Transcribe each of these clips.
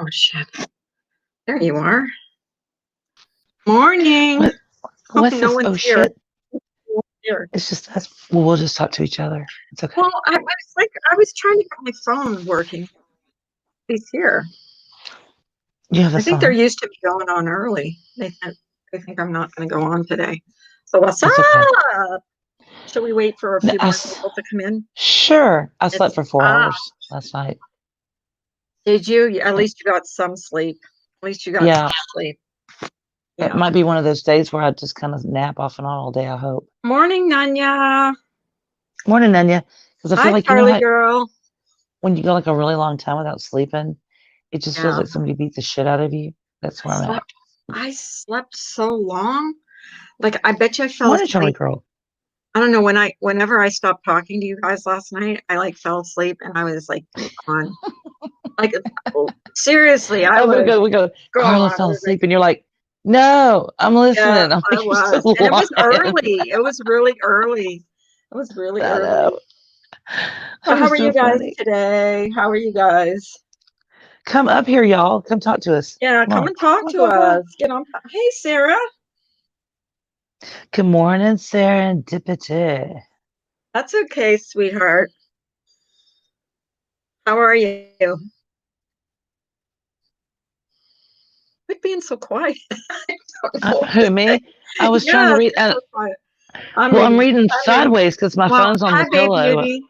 Oh, shit. There you are. Morning. What? What's No this? one's Oh here. shit! It's just us. Well, we'll just talk to each other. It's okay. Well, I was trying to get my phone working. He's here. You have a I think they're phone. used to me going on early. They think I'm not going to go on today. So what's It's okay. up? Shall we wait for a No, few more people to come in? sure. I slept It's for 4 hours up. last night. Did you? At least you got some sleep. At least you got Yeah, some sleep. it Yeah. might be one of those days where I just kind of nap off and on all day. I hope. Morning, Nanya. Morning, Nanya. Because I feel Hi, like Charlie how girl. when you go like a really long time without sleeping, it just feels Yeah. like somebody beat the shit out of you. That's where I'm at. I slept so long. Like I bet you I fell Morning, Charlie asleep. girl. I don't know whenever I stopped talking to you guys last night, I like fell asleep and I was like on. Like seriously, I Oh, was we go. gone. Carla I fell was like, asleep, and you're like, "No, I'm yeah, listening." I'm I like, "You're so was. And it was lying." early. It was really early. It was really I early. know. So Oh, how you're are so you guys funny. today? How are you guys? Come up here, y'all. Come talk to us. Yeah, Come come on. and talk to us. Get on. Hey, Sarah. Good morning, serendipity. That's okay, sweetheart. How are you? Quit being so quiet. I don't know what to Who, say. me? I was trying to Yes, read. you're so quiet. I'm Well, I'm reading. reading I'm reading. sideways because my Well, phone's on hi, the Babe pillow. Beauty.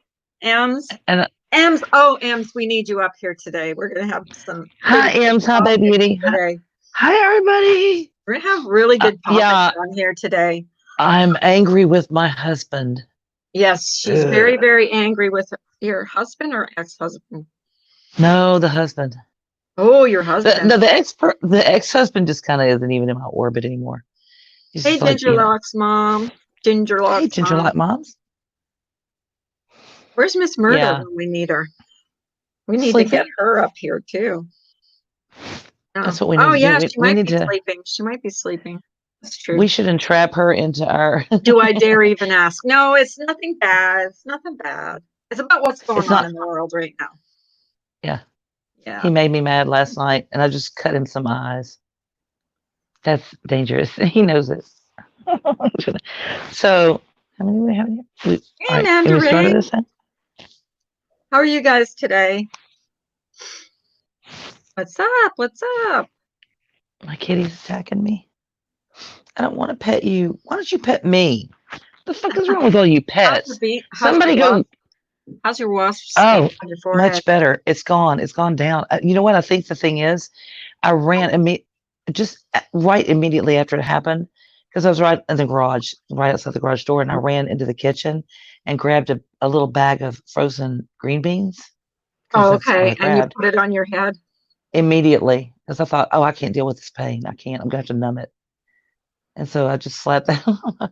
Ems. And Ems. Oh, Ems, we need you up here today. We're going to have some hi, pretty good Ems. Hi, baby topics beauty. today. Hi, everybody. We're going to have really good topics Yeah, on here today. I'm angry with my husband. Yes, she's Ugh. very, very angry with your husband or ex-husband. No, the husband. Oh, your husband. The ex-husband just kind of isn't even in my orbit anymore. He's Hey, just like, Ginger Locks mom. Ginger hey, Locks ginger mom. like moms. Where's Miss Murder Yeah, when we need her? We need to get sleeping. her up here too. Oh, That's what we oh need to do. yeah, We, she we might need be to. sleeping. She might be sleeping. That's We true. should entrap her into our. Do I dare even ask? No, it's nothing bad. It's nothing bad. It's about what's going It's on not. in the world right now. Yeah, Yeah. he made me mad last night, and I just cut him some eyes. That's dangerous. He knows it. So, how many do we have here? All Hey, right, can we start Mandarin. this then? How are you guys today? What's up? What's up? My kitty's attacking me. I don't want to pet you. Why don't you pet me? What the fuck is wrong with all you pets? How's your Somebody wasp? go. How's your wasp sting Oh, on your forehead? much better. It's gone. It's gone down. You know what? I think the thing is, I ran just right immediately after it happened because I was right in the garage, right outside the garage door, and I ran into the kitchen and grabbed a little bag of frozen green beans because Oh, that's what I okay. And you grabbed put it on your head? immediately because I thought, oh, I can't deal with this pain. I can't. I'm gonna have to numb it. And so I just slapped that.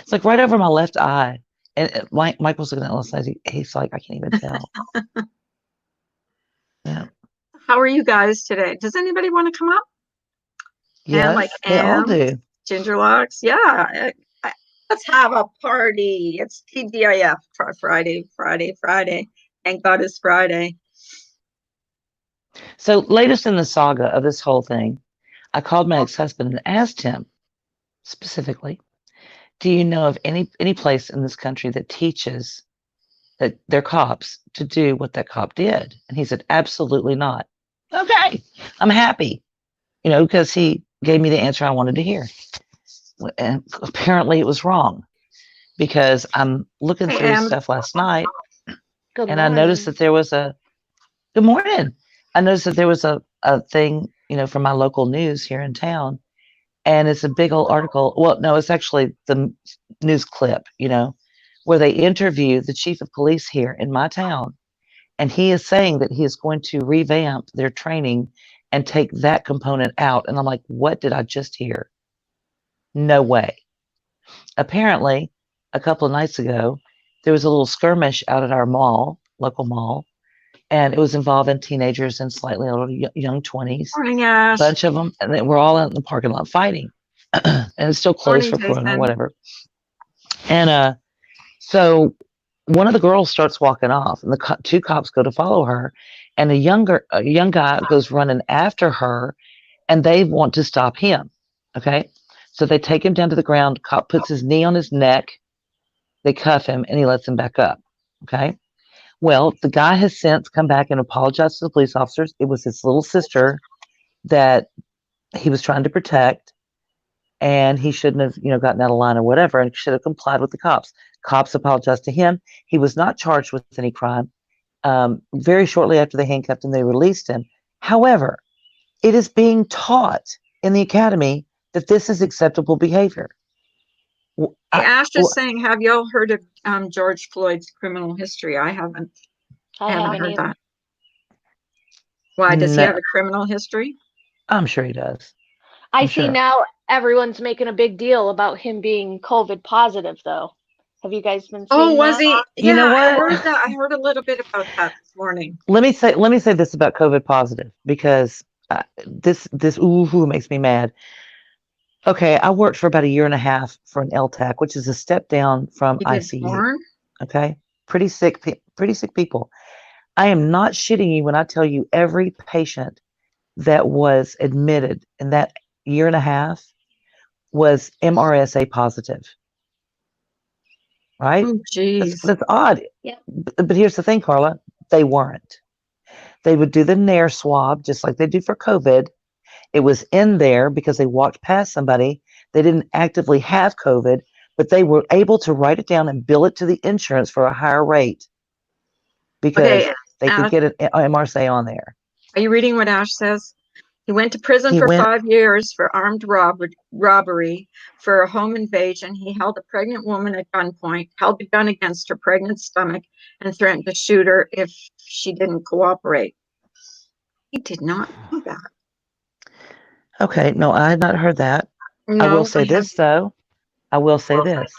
It's like right over my left eye. And Michael's looking at us. He's like, I can't even tell. Yeah. How are you guys today? Does anybody want to come up? And like Yes, they all do. Ginger Locks? Yeah. Let's have a party. It's TGIF Friday, Friday, Friday. Thank God it's Friday. So, latest in the saga of this whole thing, I called my ex-husband and asked him specifically, do you know of any place in this country that teaches that their cops to do what that cop did? And he said, absolutely not. Okay, I'm happy, because he gave me the answer I wanted to hear. And apparently it was wrong because I'm looking through stuff last night and I noticed that there was a good morning. I noticed that there was a thing, from my local news here in town. And it's a big old article. Well, no, it's actually the news clip, where they interview the chief of police here in my town. And he is saying that he is going to revamp their training and take that component out. And I'm like, what did I just hear? No way. Apparently, a couple of nights ago, there was a little skirmish out at our local mall, and it was involving teenagers and slightly older, young 20s, Morning, a Ash. bunch of them, and they were all out in the parking lot fighting. And it's still closed Morning, for Corona or Jason. whatever. And so one of the girls starts walking off, and the two cops go to follow her, and a young guy goes running after her, and they want to stop him. Okay, so they take him down to the ground. Cop puts his knee on his neck. They cuff him, and he lets him back up. Okay. Well, the guy has since come back and apologized to the police officers. It was his little sister that he was trying to protect, and he shouldn't have, gotten out of line or whatever, and should have complied with the cops. Cops apologized to him. He was not charged with any crime. Very shortly after they handcuffed him, they released him. However, it is being taught in the academy that this is acceptable behavior. Ash is saying, have y'all heard of George Floyd's criminal history? I haven't heard that. Why, does he have a criminal history? I'm sure he does. I see now everyone's making a big deal about him being COVID positive, though. Have you guys been seeing was that? he? You know what? I heard that. I heard a little bit about that this morning. Let me say this about COVID positive, because this makes me mad. Okay, I worked for about a year and a half for an LTAC, which is a step down from ICU. Okay, pretty sick people. I am not shitting you when I tell you every patient that was admitted in that year and a half was MRSA positive. Right? Oh, geez. That's odd. Yeah. But here's the thing, Carla. They weren't. They would do the Nair swab just like they do for COVID. It was in there because they walked past somebody. They didn't actively have COVID, but they were able to write it down and bill it to the insurance for a higher rate because they could get an MRSA on there. Are you reading what Ash says? He went to prison for 5 years for armed robbery for a home invasion. He held a pregnant woman at gunpoint, held a gun against her pregnant stomach, and threatened to shoot her if she didn't cooperate. He did not do that. Okay, no, I had not heard that. No, I will say this, though. I will say this.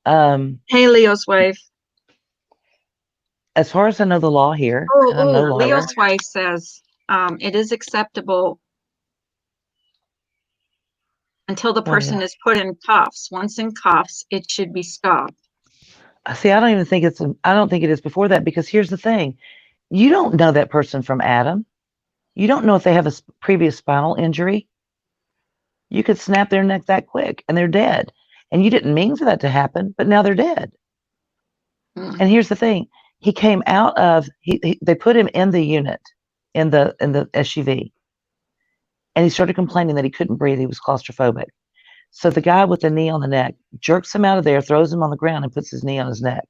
Hey, Leo's wife. As far as I know the law here, Leo's wife says it is acceptable until the person is put in cuffs. Once in cuffs, it should be stopped. See, I don't think it is before that, because here's the thing. You don't know that person from Adam. You don't know if they have a previous spinal injury. You could snap their neck that quick and they're dead. And you didn't mean for that to happen, but now they're dead. Mm. And here's the thing. He came out of, they put him in the unit, in the SUV. And he started complaining that he couldn't breathe. He was claustrophobic. So the guy with the knee on the neck jerks him out of there, throws him on the ground, and puts his knee on his neck.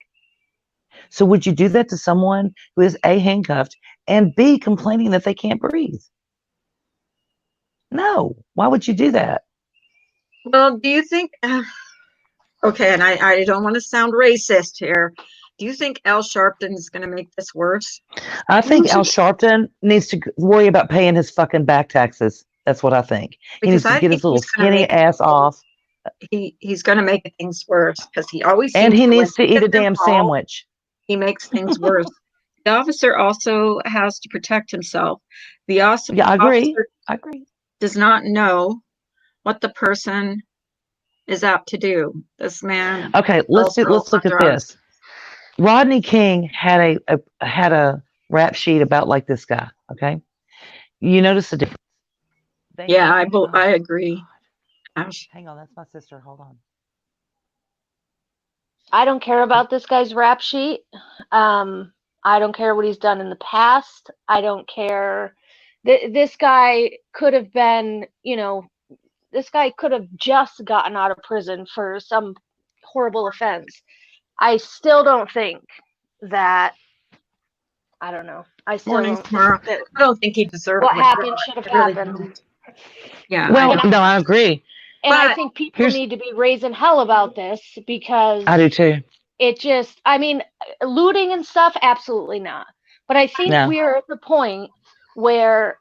So would you do that to someone who is A, handcuffed, and B, complaining that they can't breathe? No. Why would you do that? Well, do you think, okay, and I don't want to sound racist here. Do you think Al Sharpton is going to make this worse? I think Al Sharpton needs to worry about paying his fucking back taxes. That's what I think. He needs to get his little skinny ass off. He's going to make things worse because he always and he needs to eat a damn sandwich. He makes things worse. The officer also has to protect himself. The officer, I agree. Does not know what the person is out to do. This man. Okay, let's look at this. Rodney King had a rap sheet about like this guy. Okay, you notice the difference. I agree. Ash. Hang on, that's my sister. Hold on. I don't care about this guy's rap sheet. I don't care what he's done in the past. I don't care. This guy could have been, this guy could have just gotten out of prison for some horrible offense. I still don't think that, I don't know. I don't think he deserved what happened should have happened. Yeah. Well, I agree. And I think people need to be raising hell about this, because I do too. It just, looting and stuff, absolutely not. But I think we're at the point where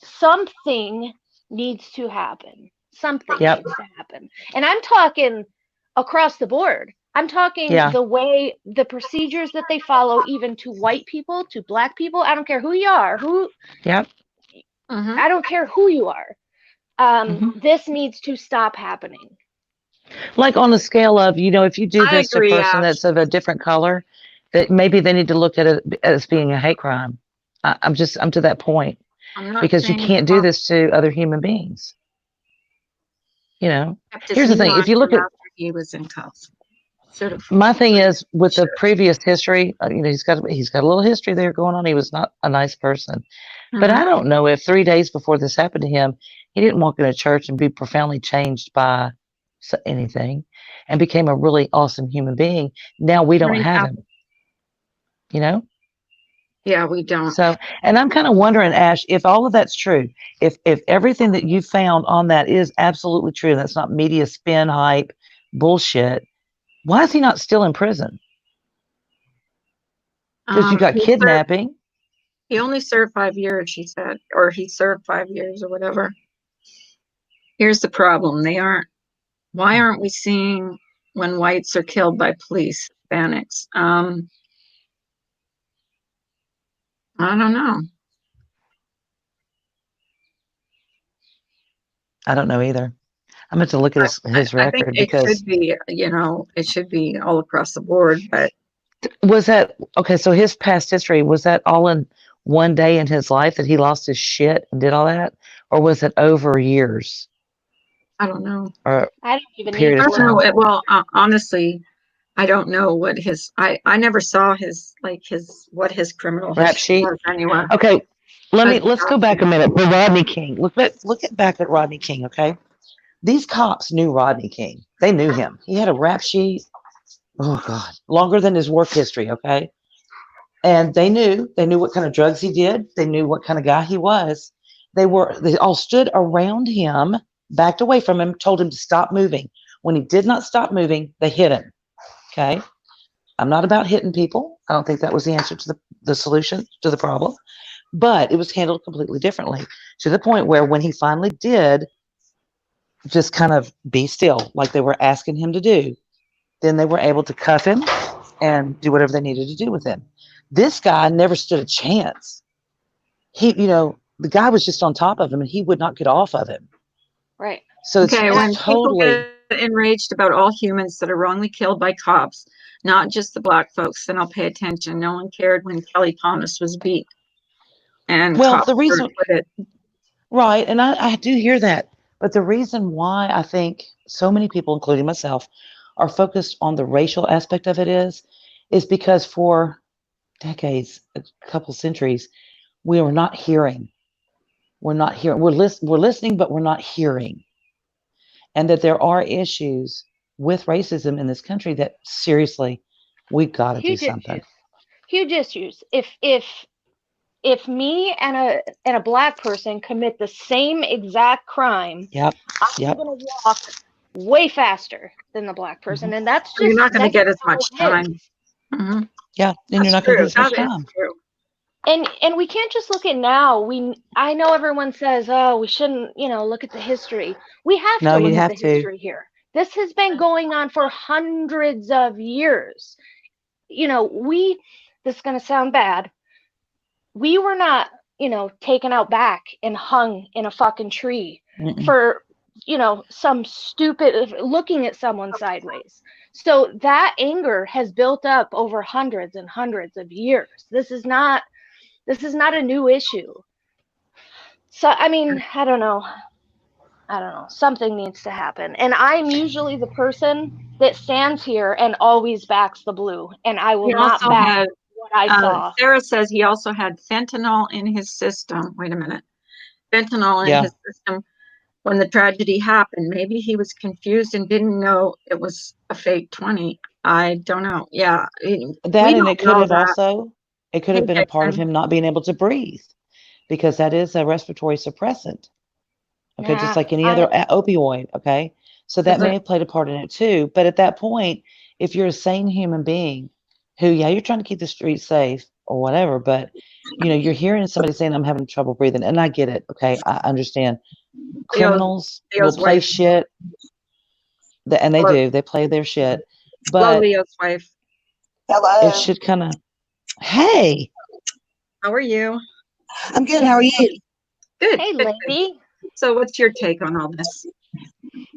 something needs to happen. Something needs to happen. And I'm talking across the board. I'm talking the way, the procedures that they follow, even to white people, to black people. I don't care who you are. I don't care who you are. This needs to stop happening. Like on a scale of, if you do this to a person that's of a different color, that maybe they need to look at it as being a hate crime. I'm to that point, because you can't do this to other human beings. You know, here's the thing: if you look at, he was in cuffs. My thing is with the previous history, you know, he's got a little history there going on. He was not a nice person, but I don't know if 3 days before this happened to him, he didn't walk into church and be profoundly changed by anything, and became a really awesome human being. Now we don't have him. You know? Yeah, we don't. So, and I'm kind of wondering, Ash, if all of that's true, if everything that you found on that is absolutely true, and that's not media spin, hype, bullshit, why is he not still in prison? Because you got kidnapping. He only served 5 years, she said, or he served 5 years or whatever. Here's the problem. Why aren't we seeing when whites are killed by police, Hispanics? I don't know. I don't know either. I'm going to look at his record. I think it should be, you know, it should be all across the board, but. Was that, okay, so his past history, was that all in one day in his life that he lost his shit and did all that? Or was it over years? I don't know. Or I don't even period of time? Well, honestly, I don't know what I never saw what his criminal rap sheet was anywhere. Okay, let's go back a minute. The Rodney King. Look back at Rodney King, okay? These cops knew Rodney King. They knew him. He had a rap sheet. Oh God, longer than his work history, okay? And they knew what kind of drugs he did. They knew what kind of guy he was. They all stood around him, backed away from him, told him to stop moving. When he did not stop moving, they hit him. Okay? I'm not about hitting people. I don't think that was the answer to the solution to the problem. But it was handled completely differently, to the point where when he finally did just kind of be still, like they were asking him to do, then they were able to cuff him and do whatever they needed to do with him. This guy never stood a chance. The guy was just on top of him, and he would not get off of him. Right. So it's when totally people get enraged about all humans that are wrongly killed by cops, not just the black folks, then I'll pay attention. No one cared when Kelly Thomas was beat. And the reason, right, and I do hear that, but the reason why I think so many people, including myself, are focused on the racial aspect of it is because for decades, a couple centuries, we were not hearing. We're not hearing. We're listening, but we're not hearing. And that there are issues with racism in this country that seriously, we've got to do something. Huge issues. If me and a black person commit the same exact crime, I'm going to walk way faster than the black person, and that's just, you're not going to get as much time. Mm-hmm. Yeah, and you're not going to get as much time. And we can't just look at now. I know everyone says, oh, we shouldn't, look at the history. We have to look at the history here. This has been going on for hundreds of years. This is going to sound bad. We were not, taken out back and hung in a fucking tree for, some stupid looking at someone sideways. So that anger has built up over hundreds and hundreds of years. This is not a new issue. So, I mean, I don't know. Something needs to happen. And I'm usually the person that stands here and always backs the blue. And I will not back what I saw. Sarah says he also had fentanyl in his system. Wait a minute. Fentanyl in his system when the tragedy happened. Maybe he was confused and didn't know it was a fake 20. I don't know. Yeah. It could have been a part of him not being able to breathe, because that is a respiratory suppressant. Okay, just like any other opioid. Okay, so that may have played a part in it too. But at that point, if you're a sane human being who, you're trying to keep the streets safe or whatever, but you're hearing somebody saying, I'm having trouble breathing, and I get it. Okay, I understand. Criminals will play shit, and they do. They play their shit. But Leo's wife. Hello. It should kind of. Hey. How are you? I'm good. How are you? Good. Hey, lady. So what's your take on all this?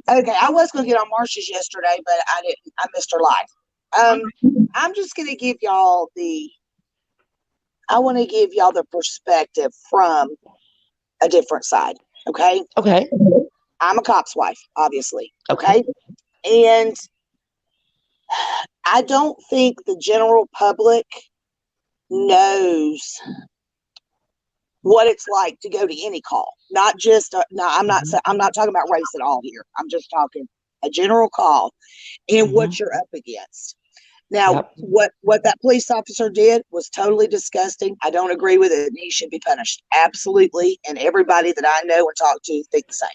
Okay, I was going to get on Marsha's yesterday, but I didn't. I missed her live. I'm just going to give y'all I want to give y'all the perspective from a different side. Okay. Okay. I'm a cop's wife, obviously. Okay. And I don't think the general public knows what it's like to go to any call. Not just, no, I'm not talking about race at all here. I'm just talking a general call and what you're up against. Now, what that police officer did was totally disgusting. I don't agree with it. He should be punished. Absolutely. And everybody that I know and talk to think the same.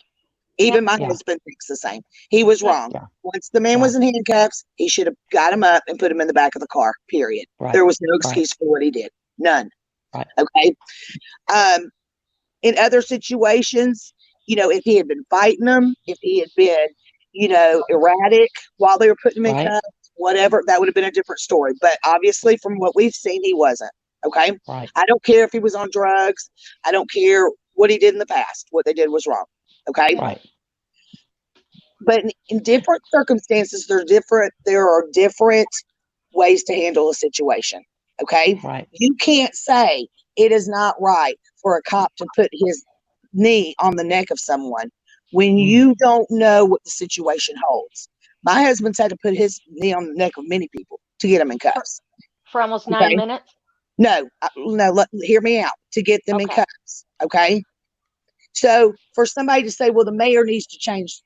Even my husband thinks the same. He was wrong. Once the man was in handcuffs, he should have got him up and put him in the back of the car, period. There was no excuse for what he did. None. Okay. In other situations, if he had been fighting them, if he had been, erratic while they were putting him in cuffs, whatever, that would have been a different story. But obviously, from what we've seen, he wasn't. Okay. I don't care if he was on drugs. I don't care what he did in the past. What they did was wrong. Okay. But in different circumstances, there are different ways to handle a situation. Okay. You can't say it is not right for a cop to put his knee on the neck of someone when you don't know what the situation holds. My husband's had to put his knee on the neck of many people to get them in cuffs. For almost 9 minutes? No, hear me out. To get them in cuffs. Okay. So for somebody to say, well, the mayor needs to change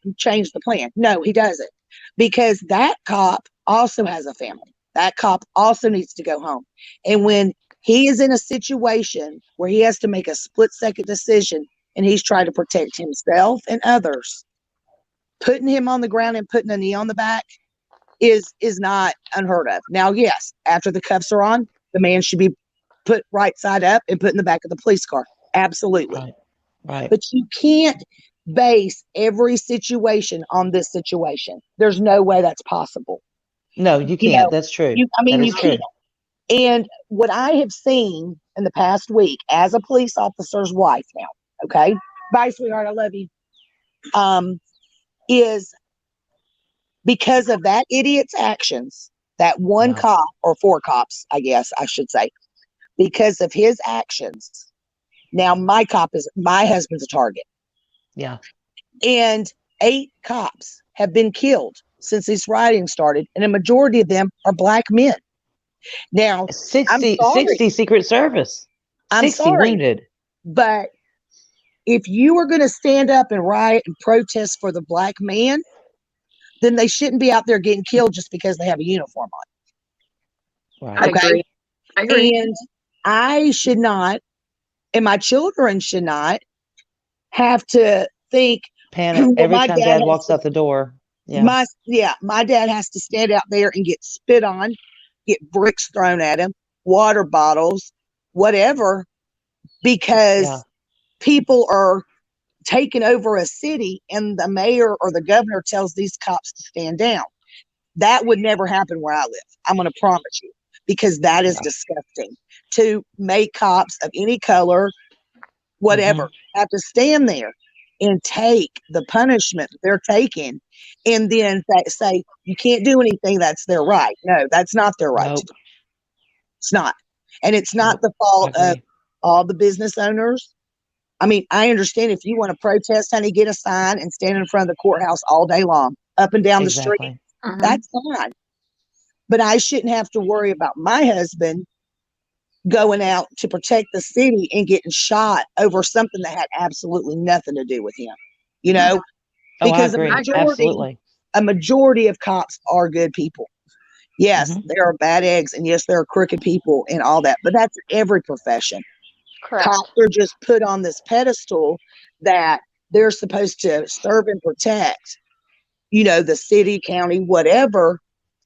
the plan. No, he doesn't. Because that cop also has a family. That cop also needs to go home. And when he is in a situation where he has to make a split-second decision and he's trying to protect himself and others, putting him on the ground and putting a knee on the back is not unheard of. Now, yes, after the cuffs are on, the man should be put right side up and put in the back of the police car. Absolutely. But you can't base every situation on this situation. There's no way that's possible. No, you can't. That's true. You can't. And what I have seen in the past week as a police officer's wife now, okay? Bye, sweetheart. I love you. Is because of that idiot's actions, that one cop or 4 cops, I guess I should say, because of his actions, now my husband's a target. Yeah. And 8 cops have been killed since this rioting started, and a majority of them are black men. Now, 60 Secret Service. I'm 60 sorry, wounded. but if you are going to stand up and riot and protest for the black man, then they shouldn't be out there getting killed just because they have a uniform on. Okay? I agree. And I should not, and my children should not have to think, panic every time dad walks out the door. My dad has to stand out there and get spit on, get bricks thrown at him, water bottles, whatever, because people are taking over a city and the mayor or the governor tells these cops to stand down. That would never happen where I live. I'm going to promise you, because that is disgusting to make cops of any color, whatever, have to stand there and take the punishment they're taking and then say, you can't do anything. That's their right. No, that's not their right to do. It's not. And it's not the fault of all the business owners. I mean, I understand if you want to protest, honey, get a sign and stand in front of the courthouse all day long, up and down the street. That's fine. But I shouldn't have to worry about my husband going out to protect the city and getting shot over something that had absolutely nothing to do with him, because a majority of cops are good people. Yes, there are bad eggs, and yes, there are crooked people and all that, but that's every profession. Correct. Cops are just put on this pedestal that they're supposed to serve and protect, the city, county, whatever.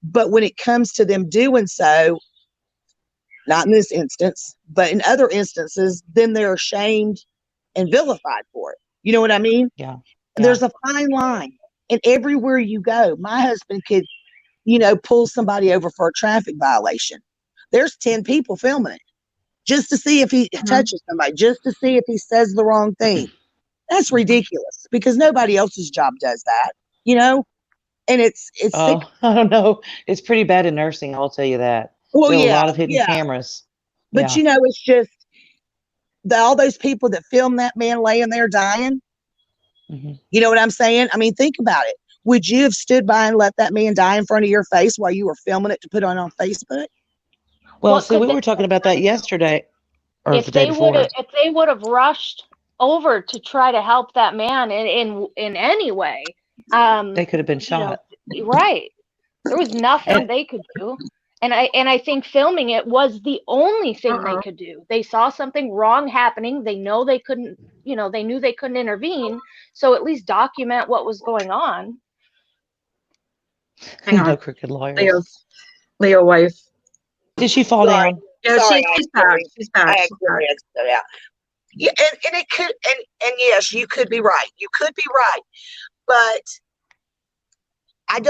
But when it comes to them doing so, not in this instance, but in other instances, then they're ashamed and vilified for it. You know what I mean? Yeah. There's a fine line. And everywhere you go, my husband could, pull somebody over for a traffic violation. There's 10 people filming it just to see if he touches somebody, just to see if he says the wrong thing. That's ridiculous because nobody else's job does that, And it's sick. I don't know. It's pretty bad in nursing. I'll tell you that. Well, There are a yeah, lot of hidden yeah. cameras. But it's just all those people that filmed that man laying there dying. You know what I'm saying? I mean, think about it. Would you have stood by and let that man die in front of your face while you were filming it to put on Facebook? Well, see, we were talking about that yesterday or the day before. If they would have rushed over to try to help that man in any way, they could have been shot. Right. There was nothing they could do. And I think filming it was the only thing they could do. They saw something wrong happening. They know they couldn't, they knew they couldn't intervene. So at least document what was going on. Hang on. No crooked lawyers. Leo wife. Did she fall down? Yeah, she's back. She's back. Yeah, and it could, and yes, you could be right. You could be right, but I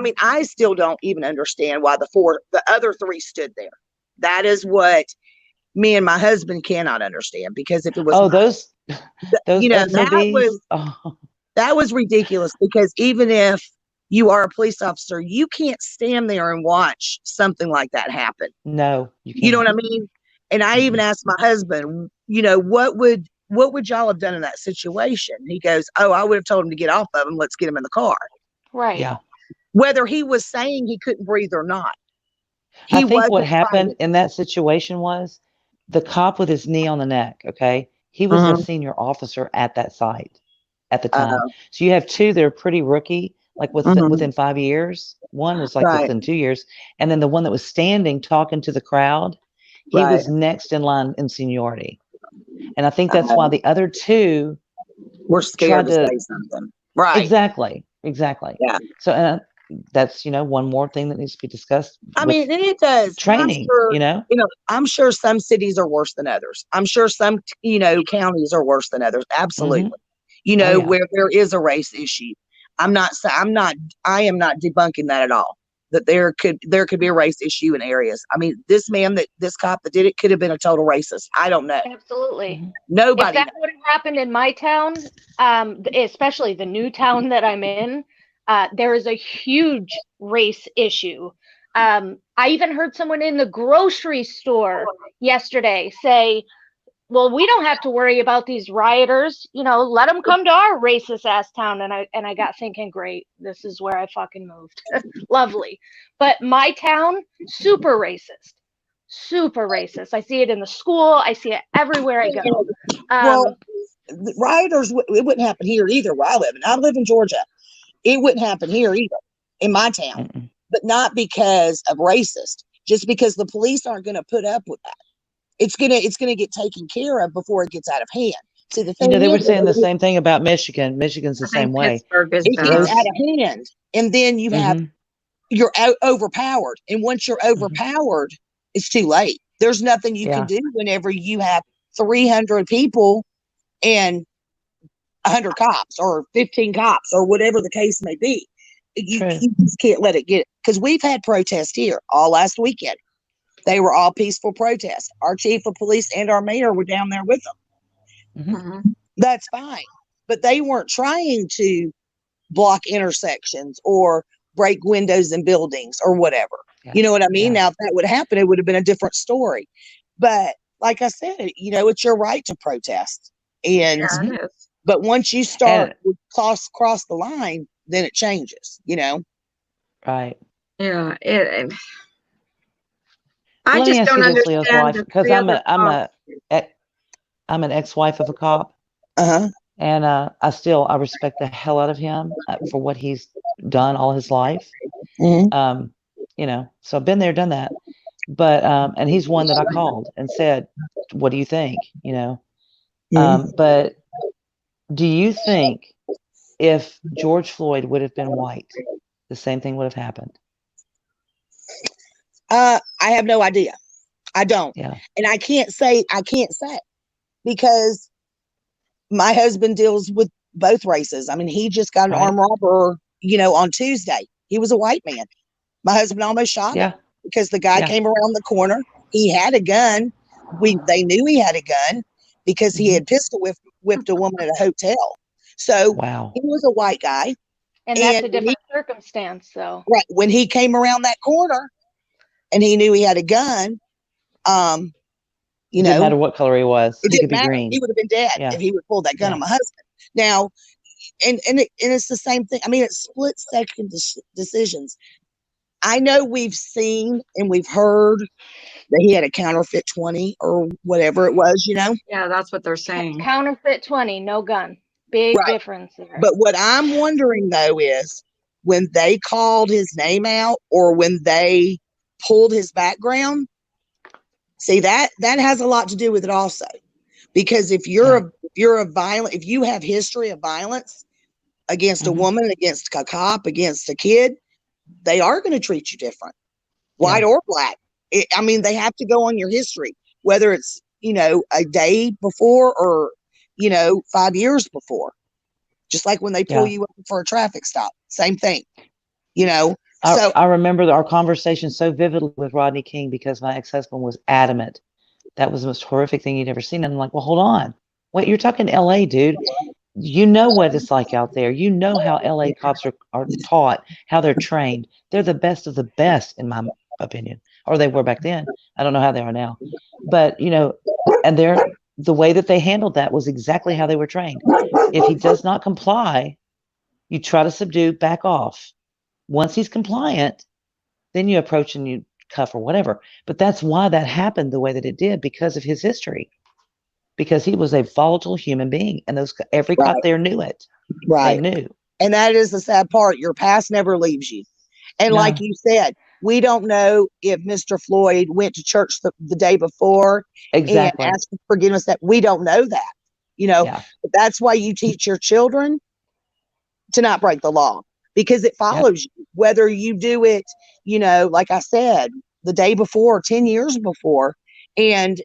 mean, I still don't even understand why the other three stood there. That is what me and my husband cannot understand, because if it was those that was ridiculous, because even if you are a police officer, you can't stand there and watch something like that happen. No, you can't. You know what I mean? And I even asked my husband, what would y'all have done in that situation? He goes, "Oh, I would have told him to get off of him. Let's get him in the car." Right. Yeah. Whether he was saying he couldn't breathe or not. I think what happened in that situation was the cop with his knee on the neck. Okay. He was a senior officer at that site at the time. So you have two that are pretty rookie, like within 5 years. One was like within 2 years. And then the one that was standing talking to the crowd, he was next in line in seniority. And I think that's why the other two were scared to say something. Right. Exactly. Yeah. So that's, one more thing that needs to be discussed. I mean, and it does. Training, I'm sure some cities are worse than others. I'm sure some, counties are worse than others. Absolutely. Where there is a race issue. I am not debunking that at all. That there could be a race issue in areas. I mean, this cop that did it could have been a total racist. I don't know. Absolutely. Nobody. If that would have happened in my town, especially the new town that I'm in, there is a huge race issue. I even heard someone in the grocery store yesterday say, "Well, we don't have to worry about these rioters. Let them come to our racist ass town." And I got thinking, great, this is where I fucking moved. Lovely. But my town, super racist. Super racist. I see it in the school. I see it everywhere I go. Well, the rioters, it wouldn't happen here either where I live. And I live in Georgia. It wouldn't happen here either in my town. But not because of racist. Just because the police aren't going to put up with that. It's gonna get taken care of before it gets out of hand. See, the thing they were saying the same thing about Michigan. Michigan's the same way. It gets out of hand, and then you're overpowered. And once you're overpowered, it's too late. There's nothing you can do whenever you have 300 people and 100 cops or 15 cops or whatever the case may be. You just can't let it get, because we've had protests here all last weekend. They were all peaceful protests. Our chief of police and our mayor were down there with them. That's fine. But they weren't trying to block intersections or break windows in buildings or whatever. Yeah. You know what I mean? Now, if that would happen, it would have been a different story. But like I said, it's your right to protest. And but once you start cross the line, then it changes, Right. Yeah. I just don't understand because I'm an ex-wife of a cop, and I respect the hell out of him for what he's done all his life. So I've been there, done that, but and he's one that I called and said, "What do you think?" But do you think if George Floyd would have been white, the same thing would have happened? I have no idea. I don't. Yeah. And I can't say because my husband deals with both races. I mean, he just got an armed robber, on Tuesday. He was a white man. My husband almost shot him because the guy came around the corner. He had a gun. They knew he had a gun because he had pistol whipped a woman at a hotel. So he was a white guy. And that's a different circumstance, though. Right. When he came around that corner and he knew he had a gun, it didn't matter what color he was. It didn't matter. Green. He would have been dead if he would pull that gun on my husband. Now, and it's the same thing. I mean, it's split second decisions. I know we've seen and we've heard that he had a counterfeit 20 or whatever it was, you know? Yeah, that's what they're saying. Counterfeit 20, no gun. Big difference there. But what I'm wondering, though, is when they called his name out or when they pulled his background, see, that has a lot to do with it also. Because if you have history of violence against a woman, against a cop, against a kid, they are going to treat you different, white or black. I mean, they have to go on your history, whether it's, a day before or, 5 years before. Just like when they pull you up for a traffic stop, same thing, So I remember our conversation so vividly with Rodney King because my ex-husband was adamant that was the most horrific thing he'd ever seen. And I'm like, well, hold on. Wait, you're talking LA, dude. You know what it's like out there. You know how LA cops are taught, how they're trained. They're the best of the best, in my opinion. Or they were back then. I don't know how they are now. But, and the way that they handled that was exactly how they were trained. If he does not comply, you try to subdue, back off. Once he's compliant, then you approach and you cuff or whatever. But that's why that happened the way that it did, because of his history. Because he was a volatile human being, and every cop there knew it. Right. They knew. And that is the sad part. Your past never leaves you. And like you said, we don't know if Mr. Floyd went to church the day before and asked for forgiveness. That we don't know that, But that's why you teach your children to not break the law, because it follows you, whether you do it, like I said, the day before, 10 years before. And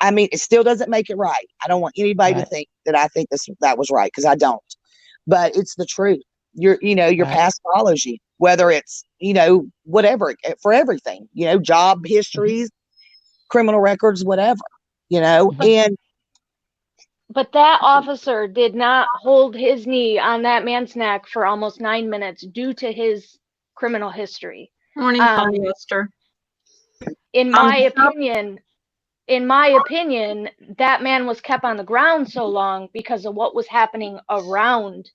I mean, it still doesn't make it right. I don't want anybody to think that I think that was right, because I don't. But it's the truth. Your past follows you, whether it's, whatever, for everything, job histories, criminal records, whatever, and. But that officer did not hold his knee on that man's neck for almost 9 minutes due to his criminal history. Morning, polyester. In my opinion, that man was kept on the ground so long because of what was happening around,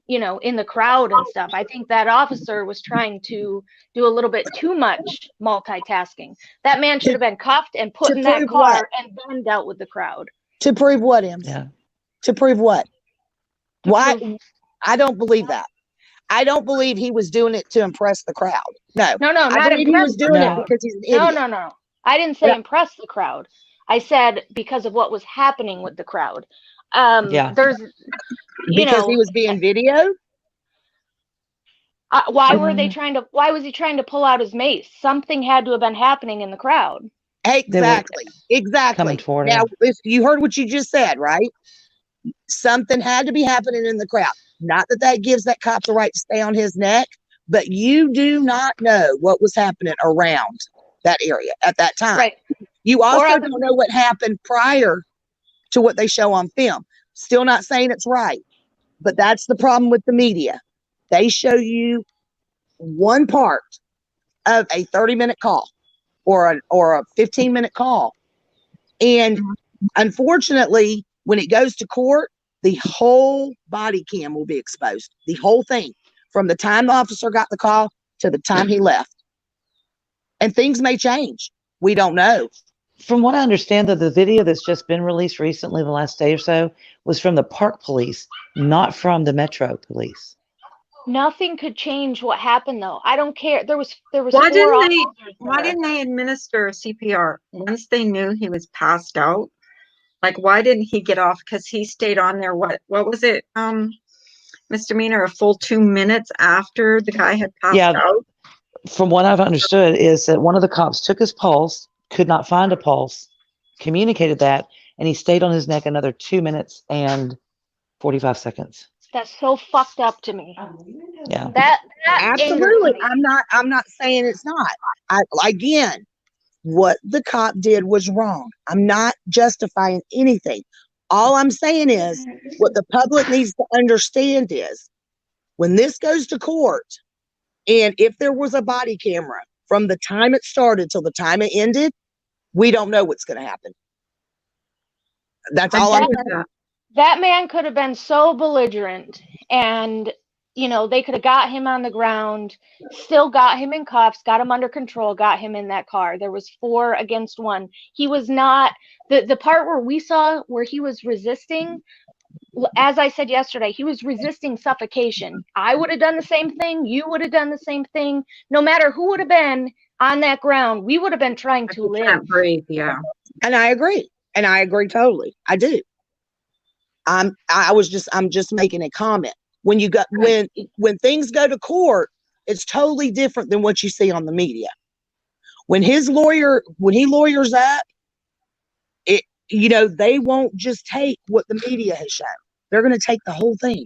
in the crowd and stuff. I think that officer was trying to do a little bit too much multitasking. That man should have been cuffed and put in that car and then dealt with the crowd. To prove what, Em? Yeah. To prove what? Why? I don't believe that. I don't believe he was doing it to impress the crowd. No, not I believe he was doing it because he's an idiot. No. I didn't say impress the crowd. I said because of what was happening with the crowd. There's, because he was being videoed. Why was he trying to pull out his mace? Something had to have been happening in the crowd. Exactly. Coming toward now, him. if you heard what you just said, right? Something had to be happening in the crowd. Not that gives that cop the right to stay on his neck, but you do not know what was happening around that area at that time. Right. You also don't know what happened prior to what they show on film. Still not saying it's right, but that's the problem with the media. They show you one part of a 30-minute call or a 15-minute call. And unfortunately, when it goes to court, the whole body cam will be exposed. The whole thing, from the time the officer got the call to the time he left. And things may change. We don't know. From what I understand, though, the video that's just been released recently, the last day or so, was from the park police, not from the Metro police. Nothing could change what happened, though. I don't care. There was. Why didn't they administer CPR once they knew he was passed out? Like, why didn't he get off? Because he stayed on there. What was it? Misdemeanor, a full 2 minutes after the guy had passed out. From what I've understood is that one of the cops took his pulse, could not find a pulse, communicated that, and he stayed on his neck another 2 minutes and 45 seconds. That's so fucked up to me. Yeah. That absolutely. I'm not saying it's not. Again, what the cop did was wrong. I'm not justifying anything. All I'm saying is what the public needs to understand is When this goes to court, and if there was a body camera from the time it started till the time it ended, we don't know what's going to happen. That's all I'm saying. That man could have been so belligerent, and they could have got him on the ground, still got him in cuffs, got him under control, got him in that car. There was 4 against 1. He was not the part where we saw where he was resisting. As I said yesterday, he was resisting suffocation. I would have done the same thing. You would have done the same thing. No matter who would have been on that ground, we would have been trying to live. Can't breathe, yeah. And I agree. And I agree totally. I do. I'm just making a comment. When you got when things go to court, it's totally different than what you see on the media. When he lawyers up, they won't just take what the media has shown. They're going to take the whole thing.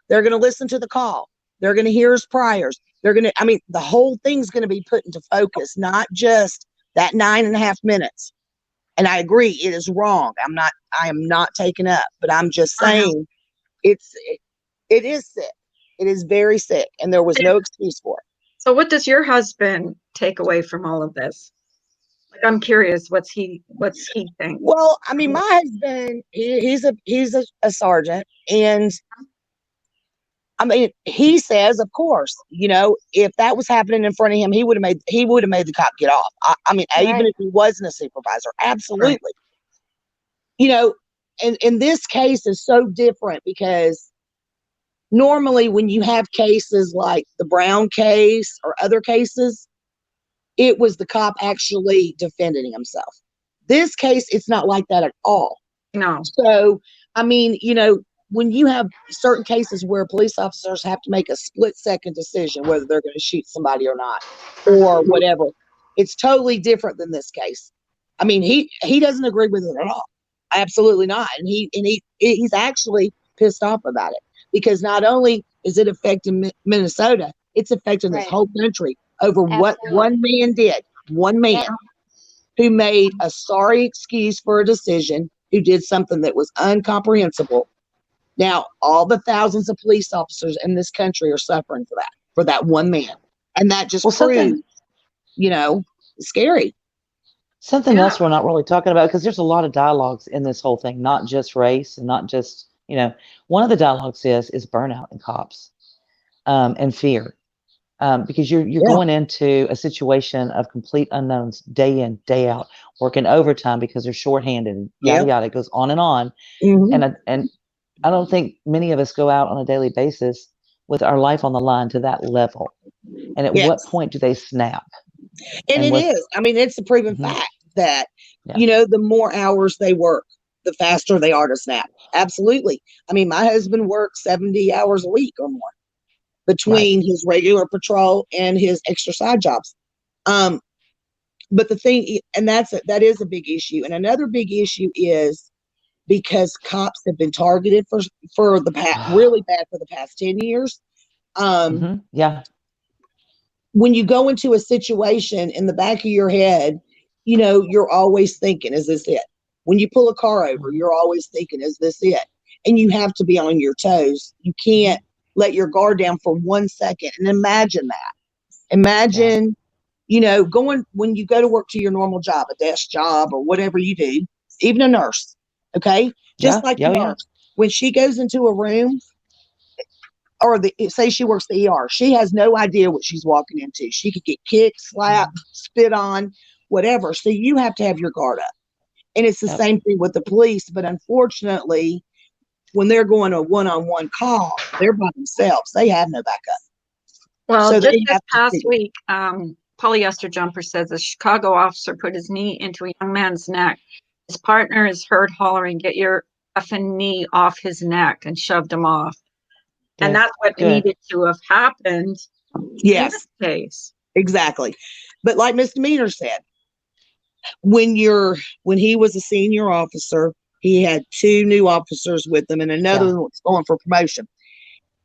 They're going to listen to the call. They're going to hear his priors. The whole thing's going to be put into focus, not just that 9.5 minutes. And I agree, it is wrong. I am not taking up, but I'm just saying it is sick. It is very sick, and there was no excuse for it. So what does your husband take away from all of this? Like, I'm curious, what's he think? Well, my husband, he's a sergeant, and he says, of course, if that was happening in front of him, he would have made the cop get off. Even if he wasn't a supervisor, absolutely. Right. And this case is so different because normally when you have cases like the Brown case or other cases, it was the cop actually defending himself. This case, it's not like that at all. No. So, when you have certain cases where police officers have to make a split-second decision whether they're going to shoot somebody or not, or whatever, it's totally different than this case. He doesn't agree with it at all. Absolutely not. And he's actually pissed off about it because not only is it affecting Minnesota, it's affecting this whole country over what one man did. One man who made a sorry excuse for a decision, who did something that was incomprehensible. Now, all the thousands of police officers in this country are suffering for that one man. And that just proves, it's scary. Something else we're not really talking about, because there's a lot of dialogues in this whole thing, not just race and not just, one of the dialogues is burnout in cops and fear. Because you're going into a situation of complete unknowns day in, day out, working overtime because they're shorthanded, and yada, yada. It goes on and on. Mm-hmm. And I don't think many of us go out on a daily basis with our life on the line to that level. And at what point do they snap? And it is. It's a proven fact that, the more hours they work, the faster they are to snap. Absolutely. My husband works 70 hours a week or more between his regular patrol and his extra side jobs. But the thing, and that is a big issue. And another big issue is because cops have been targeted for the past, really bad for the past 10 years. When you go into a situation, in the back of your head, you're always thinking, is this it? When you pull a car over, you're always thinking, is this it? And you have to be on your toes. You can't let your guard down for 1 second. And imagine that. Imagine, going, when you go to work to your normal job, a desk job or whatever you do, even a nurse, okay? Just like a nurse, when she goes into a room, or say she works the ER, she has no idea what she's walking into. She could get kicked, slapped, spit on, whatever. So you have to have your guard up. And it's the same thing with the police. But unfortunately, when they're going a one-on-one call, they're by themselves. They have no backup. Well, so just this past week, Polyester Jumper says a Chicago officer put his knee into a young man's neck. His partner is heard hollering, "Get your effing knee off his neck," and shoved him off. And that's what needed to have happened in this case. Exactly. But like Misdemeanor said, when he was a senior officer, he had 2 new officers with him, and another one was going for promotion.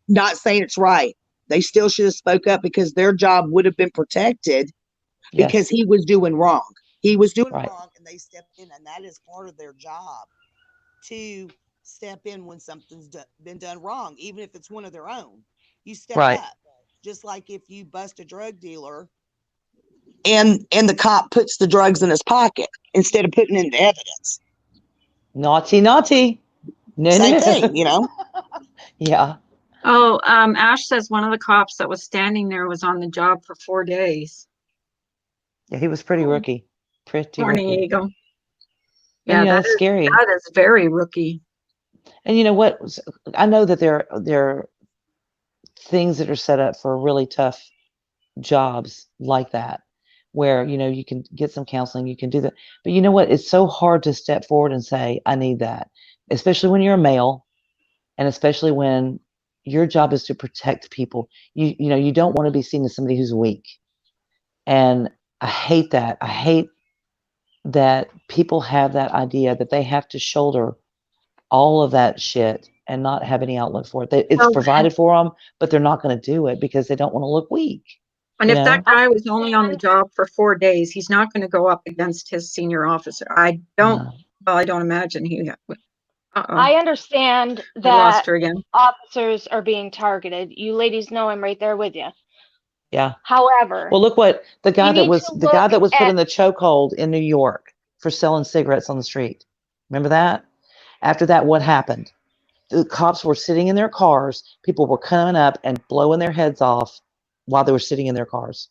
Not saying it's right. They still should have spoke up, because their job would have been protected because he was doing wrong. He was doing wrong, and they stepped in, and that is part of their job, to step in when something's been done wrong, even if it's one of their own. You step up. Just like if you bust a drug dealer and the cop puts the drugs in his pocket instead of putting it into evidence. Naughty. No, Same thing, you know? Yeah. Oh, Ash says one of the cops that was standing there was on the job for 4 days. Yeah, he was pretty rookie. Morning, Rookie. Eagle. Yeah, that's scary. That is very rookie. And you know what? I know that there are things that are set up for really tough jobs like that, where, you know, you can get some counseling, you can do that. But you know what? It's so hard to step forward and say, I need that, especially when you're a male, and especially when your job is to protect people. You know, you don't want to be seen as somebody who's weak. And I hate that. I hate that people have that idea that they have to shoulder all of that shit and not have any outlet for it. It's provided for them, but they're not going to do it because they don't want to look weak. And if that guy was only on the job for 4 days, he's not going to go up against his senior officer. I don't imagine he would. I understand that officers are being targeted. You ladies know I'm right there with you. Yeah. However, well, look what the guy that was put in the chokehold in New York for selling cigarettes on the street. Remember that? After that, what happened? The cops were sitting in their cars. People were coming up and blowing their heads off while they were sitting in their cars.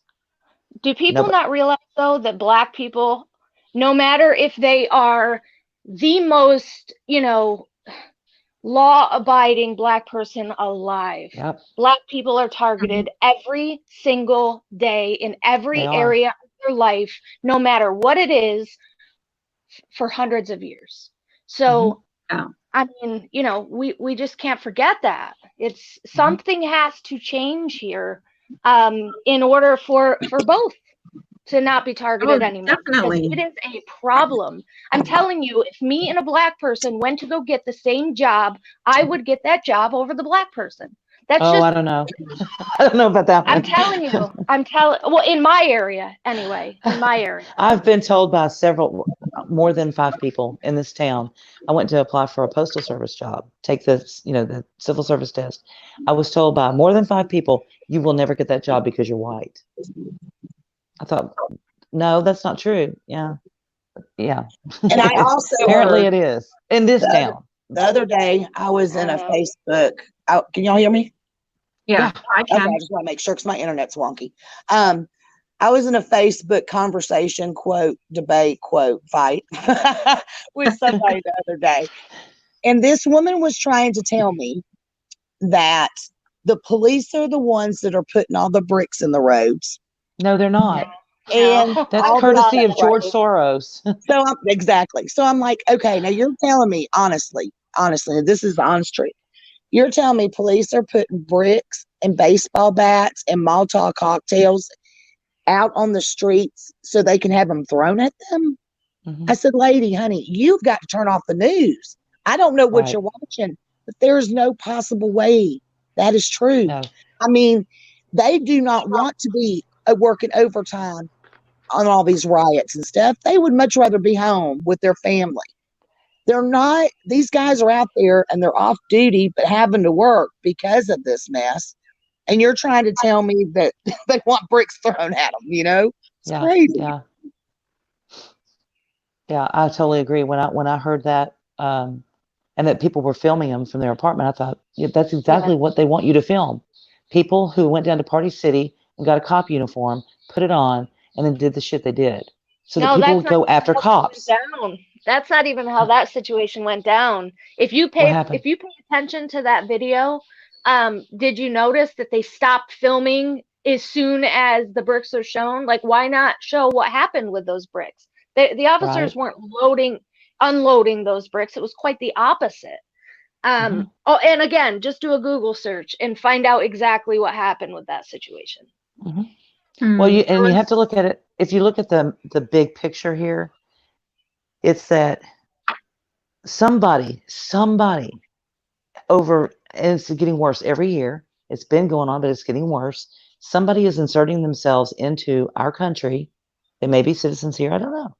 Do people not realize, though, that Black people, no matter if they are the most, you know, law-abiding Black person alive, Black people are targeted every single day in every area of their life, no matter what it is, for hundreds of years. So, I mean, you know, we just can't forget that. It's something has to change here in order for both to not be targeted anymore. Definitely. It is a problem. I'm telling you, if me and a Black person went to go get the same job, I would get that job over the Black person. That's just, I don't know. I don't know about that one. I'm telling you. Well, in my area, anyway. In my area. I've been told by more than 5 people in this town. I went to apply for a postal service job, take this, you know, the civil service test. I was told by more than 5 people, you will never get that job because you're white. I thought, no, that's not true. Yeah. And I also apparently it is in this town. The other day, I was in a Facebook. Can y'all hear me? Yeah, I can. Okay, I just want to make sure because my internet's wonky. I was in a Facebook conversation, quote, debate, quote, fight with somebody the other day. And this woman was trying to tell me that the police are the ones that are putting all the bricks in the roads. No, they're not. And that's courtesy of George Soros. Exactly. So I'm like, okay, now you're telling me honestly, this is the honest truth. You're telling me police are putting bricks and baseball bats and Molotov cocktails out on the streets so they can have them thrown at them? I said, lady, honey, you've got to turn off the news. I don't know what you're watching, but there's no possible way that is true. No. I mean, they do not want to be working overtime on all these riots and stuff. They would much rather be home with their family. They're not, these guys are out there and they're off duty, but having to work because of this mess. And you're trying to tell me that they want bricks thrown at them, you know? It's crazy. Yeah, I totally agree. When I heard that, and that people were filming them from their apartment, I thought, that's exactly what they want you to film. People who went down to Party City and got a cop uniform, put it on, and then did the shit they did. So that people would go after cops. That's not even how that situation went down. If you pay attention to that video, did you notice that they stopped filming as soon as the bricks are shown? Like, why not show what happened with those bricks? The officers weren't unloading those bricks. It was quite the opposite. Oh, and again, just do a Google search and find out exactly what happened with that situation. Well, you have to look at it. If you look at the big picture here, it's that somebody over, and it's getting worse every year. It's been going on, but it's getting worse. Somebody is inserting themselves into our country. They may be citizens here. I don't know.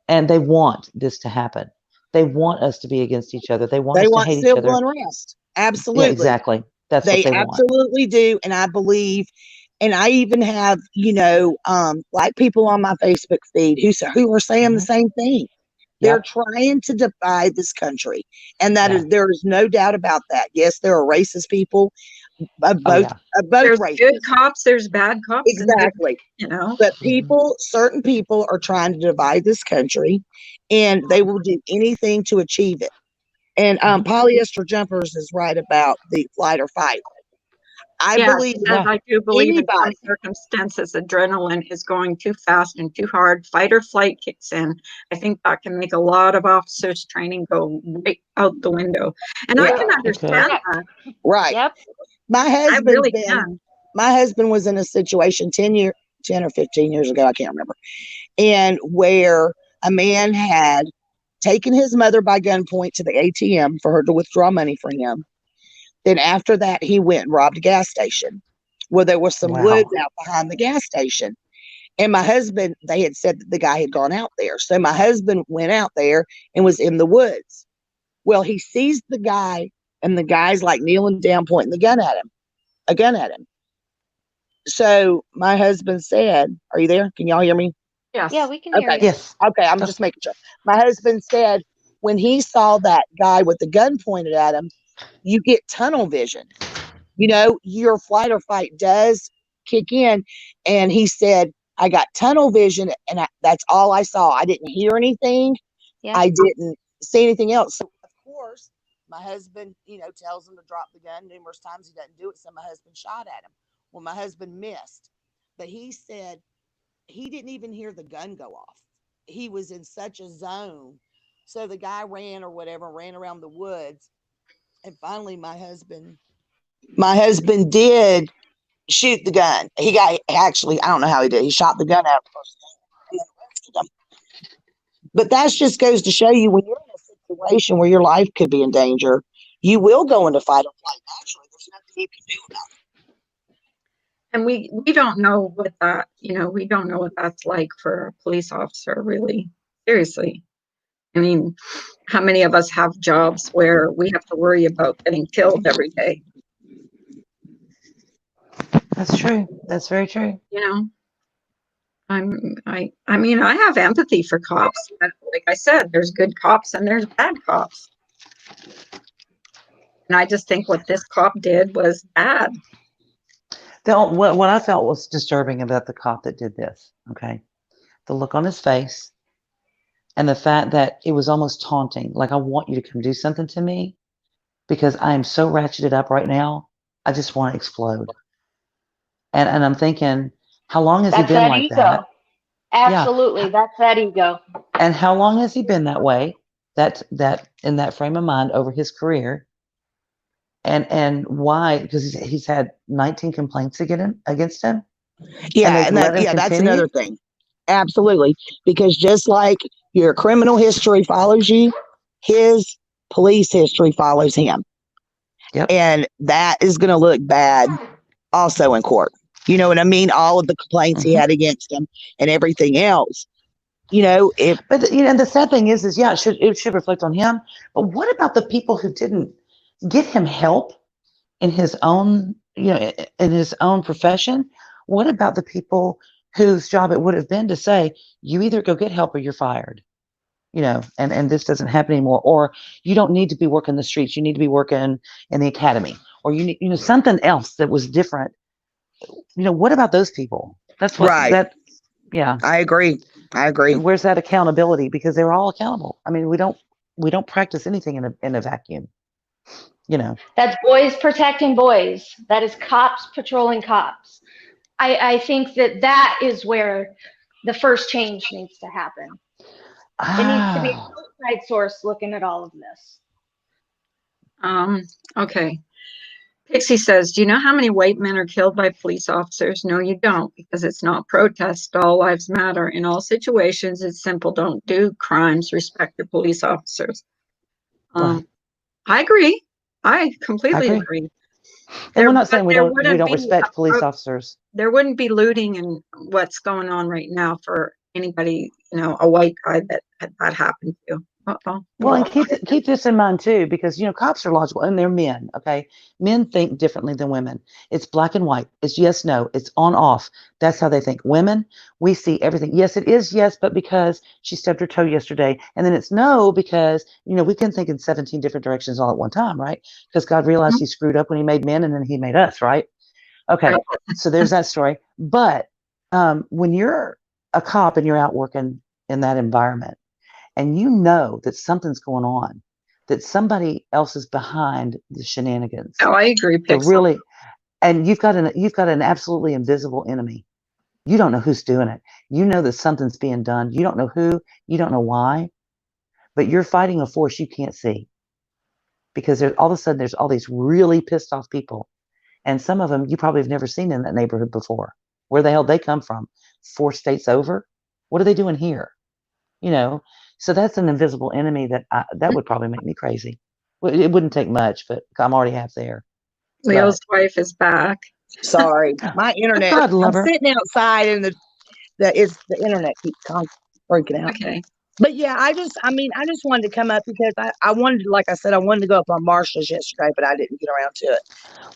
And they want this to happen. They want us to be against each other. They want us to hate each other. Civil unrest. Absolutely. Yeah, exactly. That's what they want. absolutely do. And I believe, and I even have, like people on my Facebook feed who are saying the same thing. They're trying to divide this country. And there is no doubt about that. Yes, there are racist people of both there's races. Good cops, there's bad cops. Exactly. But certain people are trying to divide this country, and they will do anything to achieve it. And Polyester Jumpers is right about the flight or fight. I do believe in some circumstances adrenaline is going too fast and too hard. Fight or flight kicks in. I think that can make a lot of officers' training go right out the window. And I can understand that. Right. Yep. My husband was in a situation 10 or 15 years ago, I can't remember, and where a man had taken his mother by gunpoint to the ATM for her to withdraw money from him. Then after that, he went and robbed a gas station where there was some woods out behind the gas station. And my husband, they had said that the guy had gone out there. So my husband went out there and was in the woods. Well, he sees the guy, and the guy's like kneeling down, pointing a gun at him. So my husband said, "Are you there? Can y'all hear me?" Yes. Yeah, we can hear you. Yes. Okay, I'm just making sure. My husband said when he saw that guy with the gun pointed at him, you get tunnel vision. Your flight or fight does kick in. And he said, I got tunnel vision, and that's all I saw. I didn't hear anything. Yeah. I didn't see anything else. So, of course, my husband, tells him to drop the gun numerous times. He doesn't do it. So my husband shot at him. Well, my husband missed. But he said he didn't even hear the gun go off. He was in such a zone. So the guy ran around the woods. And finally, my husband did shoot the gun. He got, actually, I don't know how he did. He shot the gun out first and then arrested him. But that just goes to show you, when you're in a situation where your life could be in danger, you will go into fight or flight naturally. There's nothing you can do about it. And we don't know what that, we don't know what that's like for a police officer, really. Seriously. I mean, how many of us have jobs where we have to worry about getting killed every day? That's true. That's very true. I mean, I have empathy for cops. Like I said, there's good cops and there's bad cops. And I just think what this cop did was bad. What I felt was disturbing about the cop that did this, okay, the look on his face and the fact that it was almost taunting. Like, I want you to come do something to me because I am so ratcheted up right now. I just want to explode. And I'm thinking, how long has he been like ego. that? Absolutely. Yeah. That's that ego. And how long has he been that way? That in that frame of mind over his career? And why? Because he's had 19 complaints against him. Yeah, and that's another thing. Absolutely. Because just like your criminal history follows you, his police history follows him. Yep. And that is going to look bad also in court. You know what I mean? All of the complaints he had against him and everything else. But the sad thing is it should reflect on him. But what about the people who didn't get him help in his own, in his own profession? What about the people whose job it would have been to say, you either go get help or you're fired, and this doesn't happen anymore, or you don't need to be working the streets. You need to be working in the academy, or you need, something else that was different. What about those people? That's what yeah. I agree. Where's that accountability? Because they're all accountable. I mean, we don't practice anything in a vacuum. That's boys protecting boys. That is cops patrolling cops. I think that is where the first change needs to happen. It needs to be an outside source looking at all of this. Okay. Pixie says, do you know how many white men are killed by police officers? No, you don't, because it's not protest. All lives matter. In all situations, it's simple. Don't do crimes. Respect your police officers. Right. I agree. I completely agree. And we're not saying we don't respect police officers. There wouldn't be looting and what's going on right now for anybody, a white guy that happened to. Uh-oh. Well, and keep this in mind too, because cops are logical and they're men. Okay, men think differently than women. It's black and white. It's yes, no. It's on, off. That's how they think. Women, we see everything. Yes, it is yes, but because she stubbed her toe yesterday, and then it's no because we can think in 17 different directions all at one time, right? Because God realized He screwed up when He made men, and then He made us, right? Okay, so there's that story. But when you're a cop and you're out working in that environment, and you know that something's going on, that somebody else is behind the shenanigans. Oh, I agree, Pixel. And you've got an absolutely invisible enemy. You don't know who's doing it. You know that something's being done. You don't know who. You don't know why. But you're fighting a force you can't see. Because all of a sudden there's all these really pissed off people. And some of them you probably have never seen in that neighborhood before. Where the hell they come from? 4 states over? What are they doing here? So that's an invisible enemy that would probably make me crazy. It wouldn't take much, but I'm already half there. Leo's wife is back. Sorry, my internet. God love her. I'm sitting outside, and the internet keeps breaking out. Okay. But yeah, I just wanted to come up because I wanted, like I said, I wanted to go up on Marsha's yesterday, but I didn't get around to it.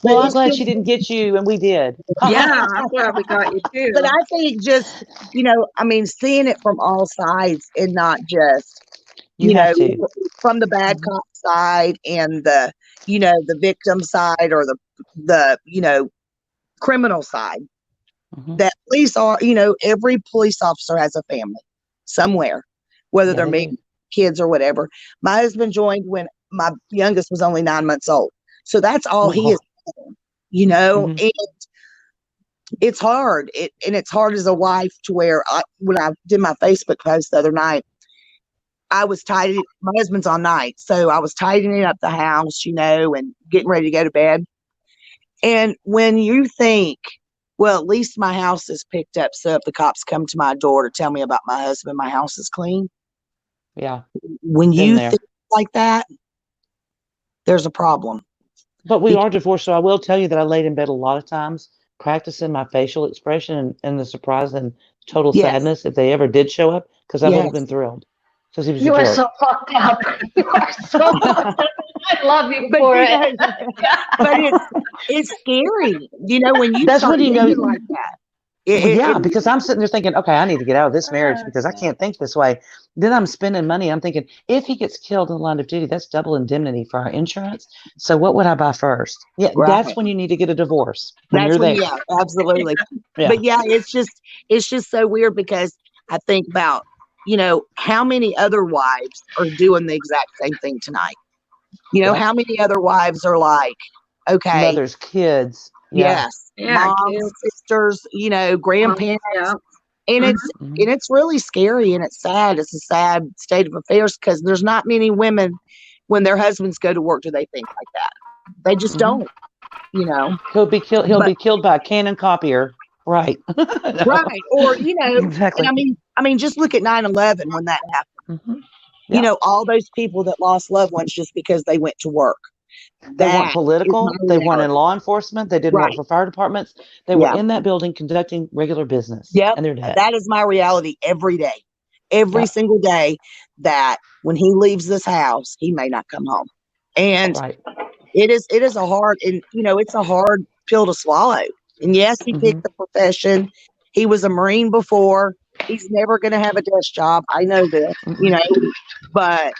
Well, I'm glad she didn't get you, and we did. Yeah, I'm glad we got you too. But I think just, seeing it from all sides and not just, from the bad cop side and the victim side or the criminal side. That police are, every police officer has a family somewhere, whether they're making kids or whatever. My husband joined when my youngest was only 9 months old. So that's all he is, and it's hard. It's hard as a wife to where when I did my Facebook post the other night, I was tidying, my husband's on night. So I was tidying up the house, and getting ready to go to bed. And when you think, well, at least my house is picked up. So if the cops come to my door to tell me about my husband, my house is clean. Yeah. When you think like that, there's a problem. But we are divorced. So I will tell you that I laid in bed a lot of times practicing my facial expression and the surprise and total sadness if they ever did show up, because I would have been thrilled. Because he was You are so fucked up. You are so fucked up. I love you for it. But it's scary, when you that's when you know like that. Because I'm sitting there thinking, okay, I need to get out of this marriage because I can't think this way. Then I'm spending money. I'm thinking, if he gets killed in the line of duty, that's double indemnity for our insurance. So what would I buy first? Yeah, that's when you need to get a divorce. You're there. Yeah, absolutely. But it's just so weird because I think about, how many other wives are doing the exact same thing tonight? How many other wives are like, okay, mothers, kids, moms, sisters, grandparents, and it's really scary and it's sad. It's a sad state of affairs because there's not many women when their husbands go to work do they think like that. They just don't. He'll be killed. He'll be killed by a Canon copier. Right. Right. Or, exactly. And I mean, just look at 9/11 when that happened. All those people that lost loved ones just because they went to work. They weren't political. They weren't in law enforcement. They didn't work for fire departments. They were in that building conducting regular business. Yeah. And they're dead. That is my reality every day. Every single day, that when he leaves this house, he may not come home. And it is a hard, and it's a hard pill to swallow. And yes, he picked the profession. He was a Marine before. He's never going to have a desk job. I know this, but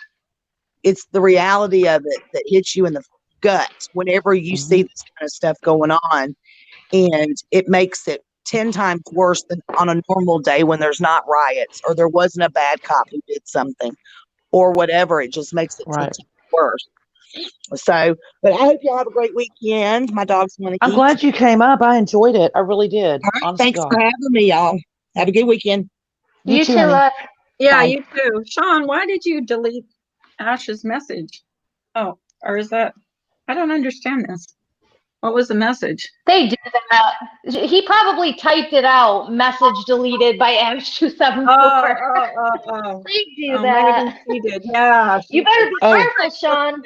it's the reality of it that hits you in the gut whenever you see this kind of stuff going on. And it makes it 10 times worse than on a normal day when there's not riots or there wasn't a bad cop who did something or whatever. It just makes it 10 times worse. So, but I hope y'all have a great weekend. My dogs want to eat. I'm glad you came up. I enjoyed it. I really did. All right, thanks for having me, y'all. Have a good weekend. You too. Yeah, Bye. you too. Sean, why did you delete Ash's message? Oh, or is that? I don't understand this. What was the message? They do that. He probably typed it out. Message deleted by Ash 274. They do that. Maybe she did. Yeah. You better be careful, Sean.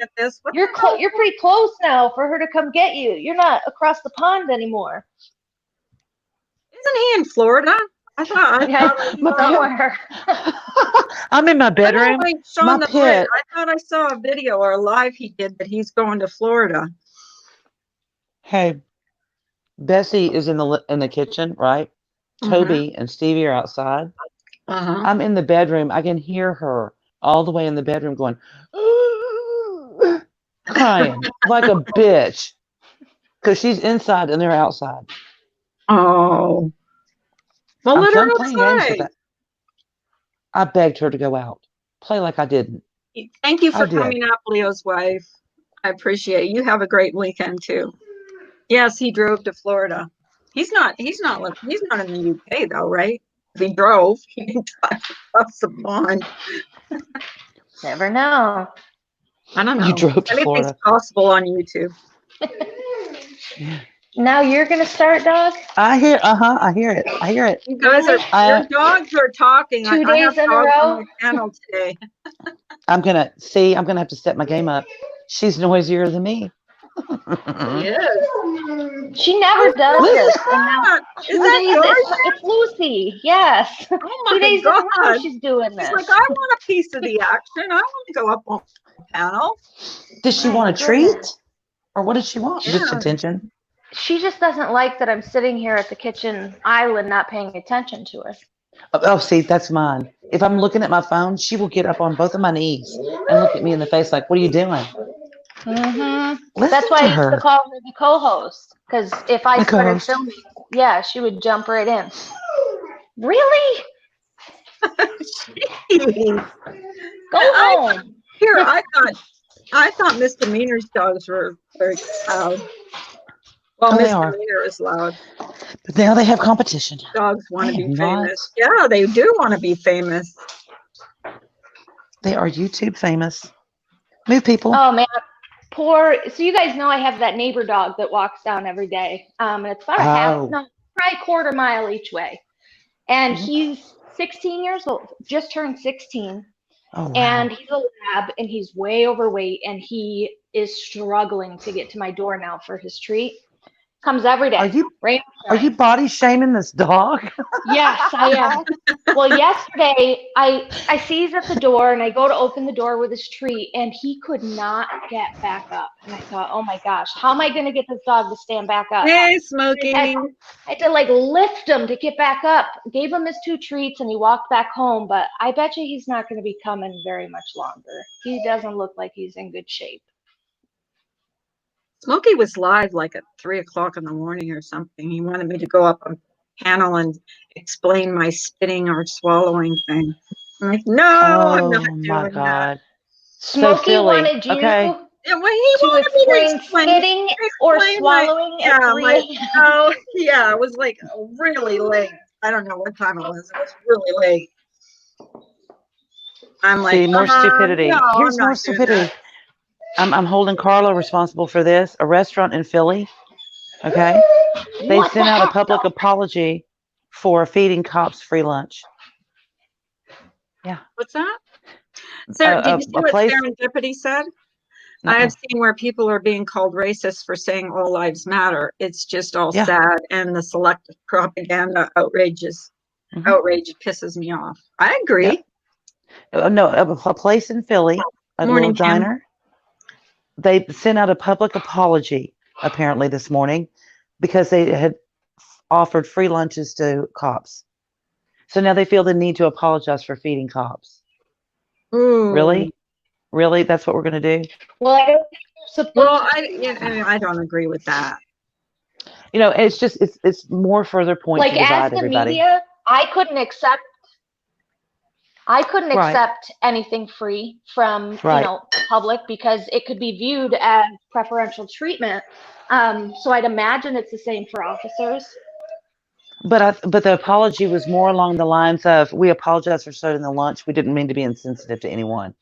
You're pretty close now for her to come get you. You're not across the pond anymore. Isn't he in Florida? I thought. Somewhere. I'm in my bedroom. My pit. I thought I saw a video or a live he did that he's going to Florida. Hey, Bessie is in the kitchen, right? Toby and Stevie are outside. I'm in the bedroom. I can hear her all the way in the bedroom going, crying like a bitch because she's inside and they're outside. Oh. Well, I'm let her playing games with outside. that. I begged her to go out. Play like I didn't. Thank you for coming up, Leo's wife. I appreciate it. You have a great weekend too. Yes, he drove to Florida. He's not in the UK though, right? If he drove, he can drive across the pond. Never know. I don't know. You drove to Anything's Florida. possible on YouTube. Now you're gonna start, dog? I hear it. I hear it. You guys your dogs are talking. 2 days in a row on my channel today. I'm gonna have to step my game up. She's noisier than me. She never does this. And now it's Lucy. Yes. Oh my 2 days God. in a row she's doing this. She's like, I want a piece of the action. I want to go up on the panel. Does she want a treat? Or what does she want? Yeah. Just attention? She just doesn't like that I'm sitting here at the kitchen island not paying attention to her. Oh, see, that's mine. If I'm looking at my phone, she will get up on both of my knees and look at me in the face like, what are you doing? That's why I used to call her the co-host. Because if I started filming, she would jump right in. Really? Go home. I thought Misdemeanor's dogs were very loud. Well, Misdemeanor is loud. But now they have competition. Dogs want to be famous. Yeah, they do want to be famous. They are YouTube famous. Move, people. Oh, man. So you guys know I have that neighbor dog that walks down every day. And it's about probably quarter mile each way. And he's 16 years old, just turned 16. Oh, wow. And he's a lab and he's way overweight and he is struggling to get to my door now for his treat. Comes every day. Are you body shaming this dog? Yes, I am. Well, yesterday I see he's at the door and I go to open the door with his treat and he could not get back up. And I thought, oh my gosh, how am I going to get this dog to stand back up? Hey, Smokey. I had to lift him to get back up. Gave him his 2 treats and he walked back home. But I bet you he's not going to be coming very much longer. He doesn't look like he's in good shape. Smokey was live at 3 o'clock in the morning or something. He wanted me to go up on panel and explain my spitting or swallowing thing. I'm like, no, I'm not doing that. Smokey wanted you to explain spitting or swallowing at 3 a.m. It was really late. I don't know what time it was. It was really late. I'm like, see, more stupidity. No, Here's more stupidity. I'm holding Carla responsible for this. A restaurant in Philly, okay? They sent out a public apology for feeding cops free lunch. Yeah. What's that? Did you see what Serendipity said? I have seen where people are being called racist for saying all lives matter. It's just all sad, and the selective propaganda outrage pisses me off. I agree. No, a place in Philly, a little diner. They sent out a public apology, apparently, this morning because they had offered free lunches to cops. So now they feel the need to apologize for feeding cops. Ooh. Really? Really? That's what we're going to do? Well, I don't agree with that. It's just, it's more further point to divide everybody. Media, I couldn't accept anything free from public because it could be viewed as preferential treatment. So I'd imagine it's the same for officers. But the apology was more along the lines of, we apologize for serving the lunch. We didn't mean to be insensitive to anyone.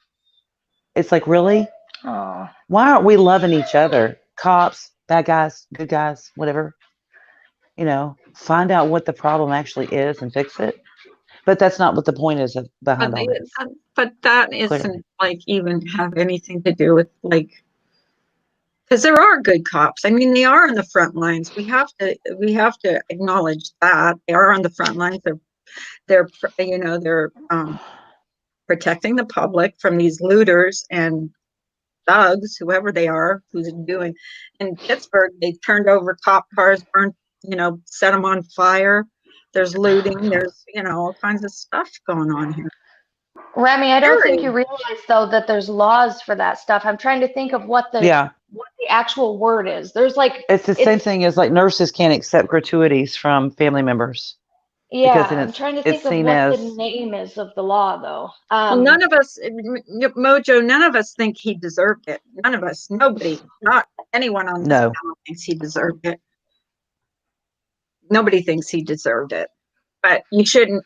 It's like, really? Oh. Why aren't we loving each other? Cops, bad guys, good guys, whatever. Find out what the problem actually is and fix it. But that's not what the point is behind all this. But that isn't even have anything to do with because there are good cops. I mean, they are on the front lines. We have to acknowledge that they are on the front lines. They're protecting the public from these looters and thugs, whoever they are, who's doing. In Pittsburgh, they turned over cop cars, burned, set them on fire. There's looting. There's, all kinds of stuff going on here. Remy, I don't think you realize, though, that there's laws for that stuff. I'm trying to think of what the actual word is. There's it's the same thing as nurses can't accept gratuities from family members. Yeah, I'm trying to think of what the name is of the law, though. Well, none of us, Mojo, none of us think he deserved it. None of us, nobody, not anyone on this panel thinks he deserved it. Nobody thinks he deserved it. But you shouldn't,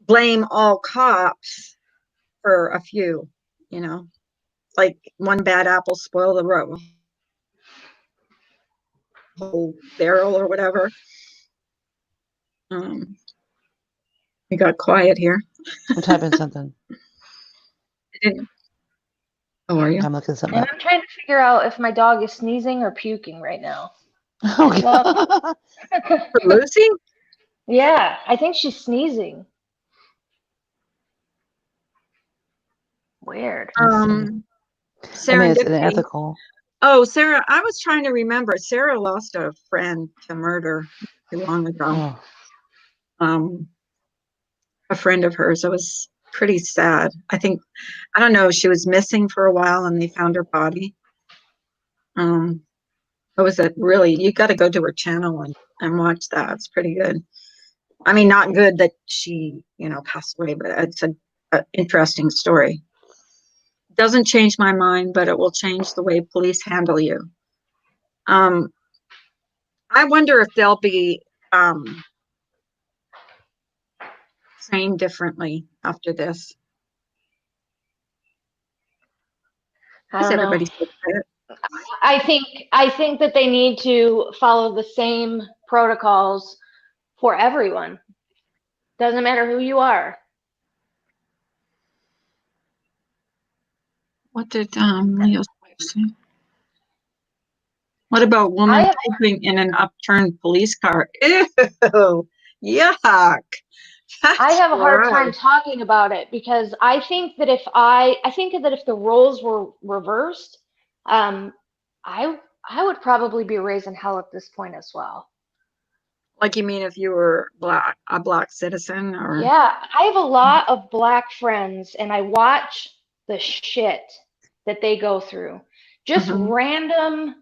blame all cops for a few, like one bad apple spoil the whole barrel or whatever. We got quiet here. I'm typing something. Oh, are you? I'm looking something up. I'm trying to figure out if my dog is sneezing or puking right now. Oh, God. For Lucy? Yeah, I think she's sneezing. Weird. Sarah, it's unethical. Oh, Sarah, I was trying to remember. Sarah lost a friend to murder too long ago. Oh. A friend of hers. It was pretty sad. I don't know, she was missing for a while and they found her body. What was that? Really, you got to go to her channel and watch that. It's pretty good. I mean, not good that she, passed away, but it's an interesting story. Doesn't change my mind, but it will change the way police handle you. I wonder if they'll be trained differently after this. I don't know. I think that they need to follow the same protocols for everyone. Doesn't matter who you are. What did Leo's wife say? What about woman pooping in an upturned police car? Ew, yuck. I have a hard time talking about it because I think that if the roles were reversed, I would probably be raising hell at this point as well. Like, you mean if you were a black citizen? Or? Yeah, I have a lot of black friends, and I watch the shit that they go through. Just random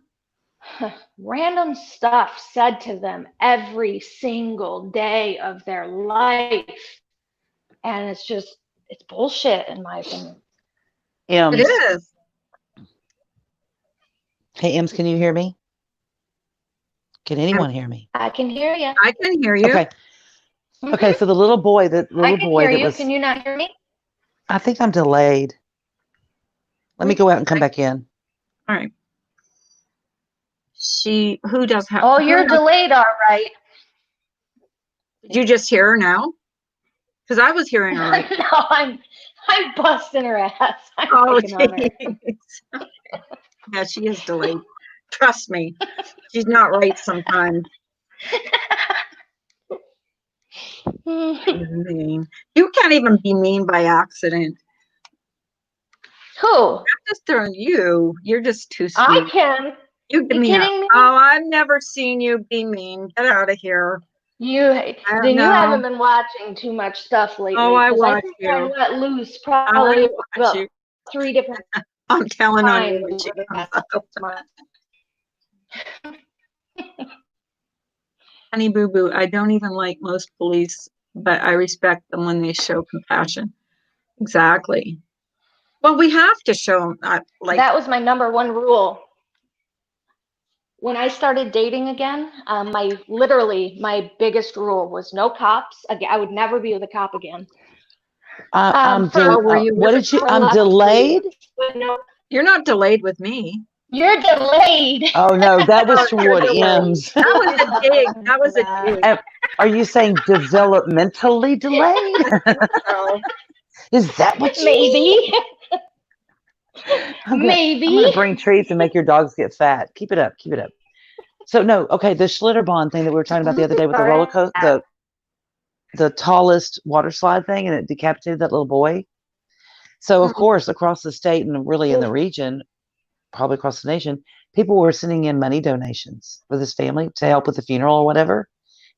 stuff said to them every single day of their life. And it's bullshit, in my opinion. It is. Hey, Ems, can you hear me? Can anyone hear me? I can hear you. I can hear you. Okay. Okay, so the little boy that was... Can you not hear me? I think I'm delayed. Let me go out and come back in. All right. Who does have... Oh, you're delayed, all right. Did you just hear her now? Because I was hearing her. Right. No, I'm busting her ass. Oh, yeah, she is delayed. Trust me, she's not right sometimes. Mean. You can't even be mean by accident. Who? I'm just throwing you. You're just too sweet. I can. You give me kidding me? Oh, I've never seen you be mean. Get out of here. You haven't been watching too much stuff lately. Oh, I watch you. I let loose probably about 3 different I'm telling on you when she comes up. Honey boo boo, I don't even like most police, but I respect them when they show compassion. Exactly. Well, we have to show them that was my number 1 rule. When I started dating again, my biggest rule was no cops. I would never be with a cop again. I'm delayed? No, you're not delayed with me. You're delayed. Oh no, that was toward Ems. That was a dig. That was a dig. Are you saying developmentally delayed? No. Is that what you mean? Maybe. I'm gonna bring treats and make your dogs get fat. Keep it up. Keep it up. So no, okay, the Schlitterbahn thing that we were talking about the other day with the roller coaster, the tallest water slide thing, and it decapitated that little boy. So of course, across the state and really in the region, probably across the nation, people were sending in money donations for this family to help with the funeral or whatever.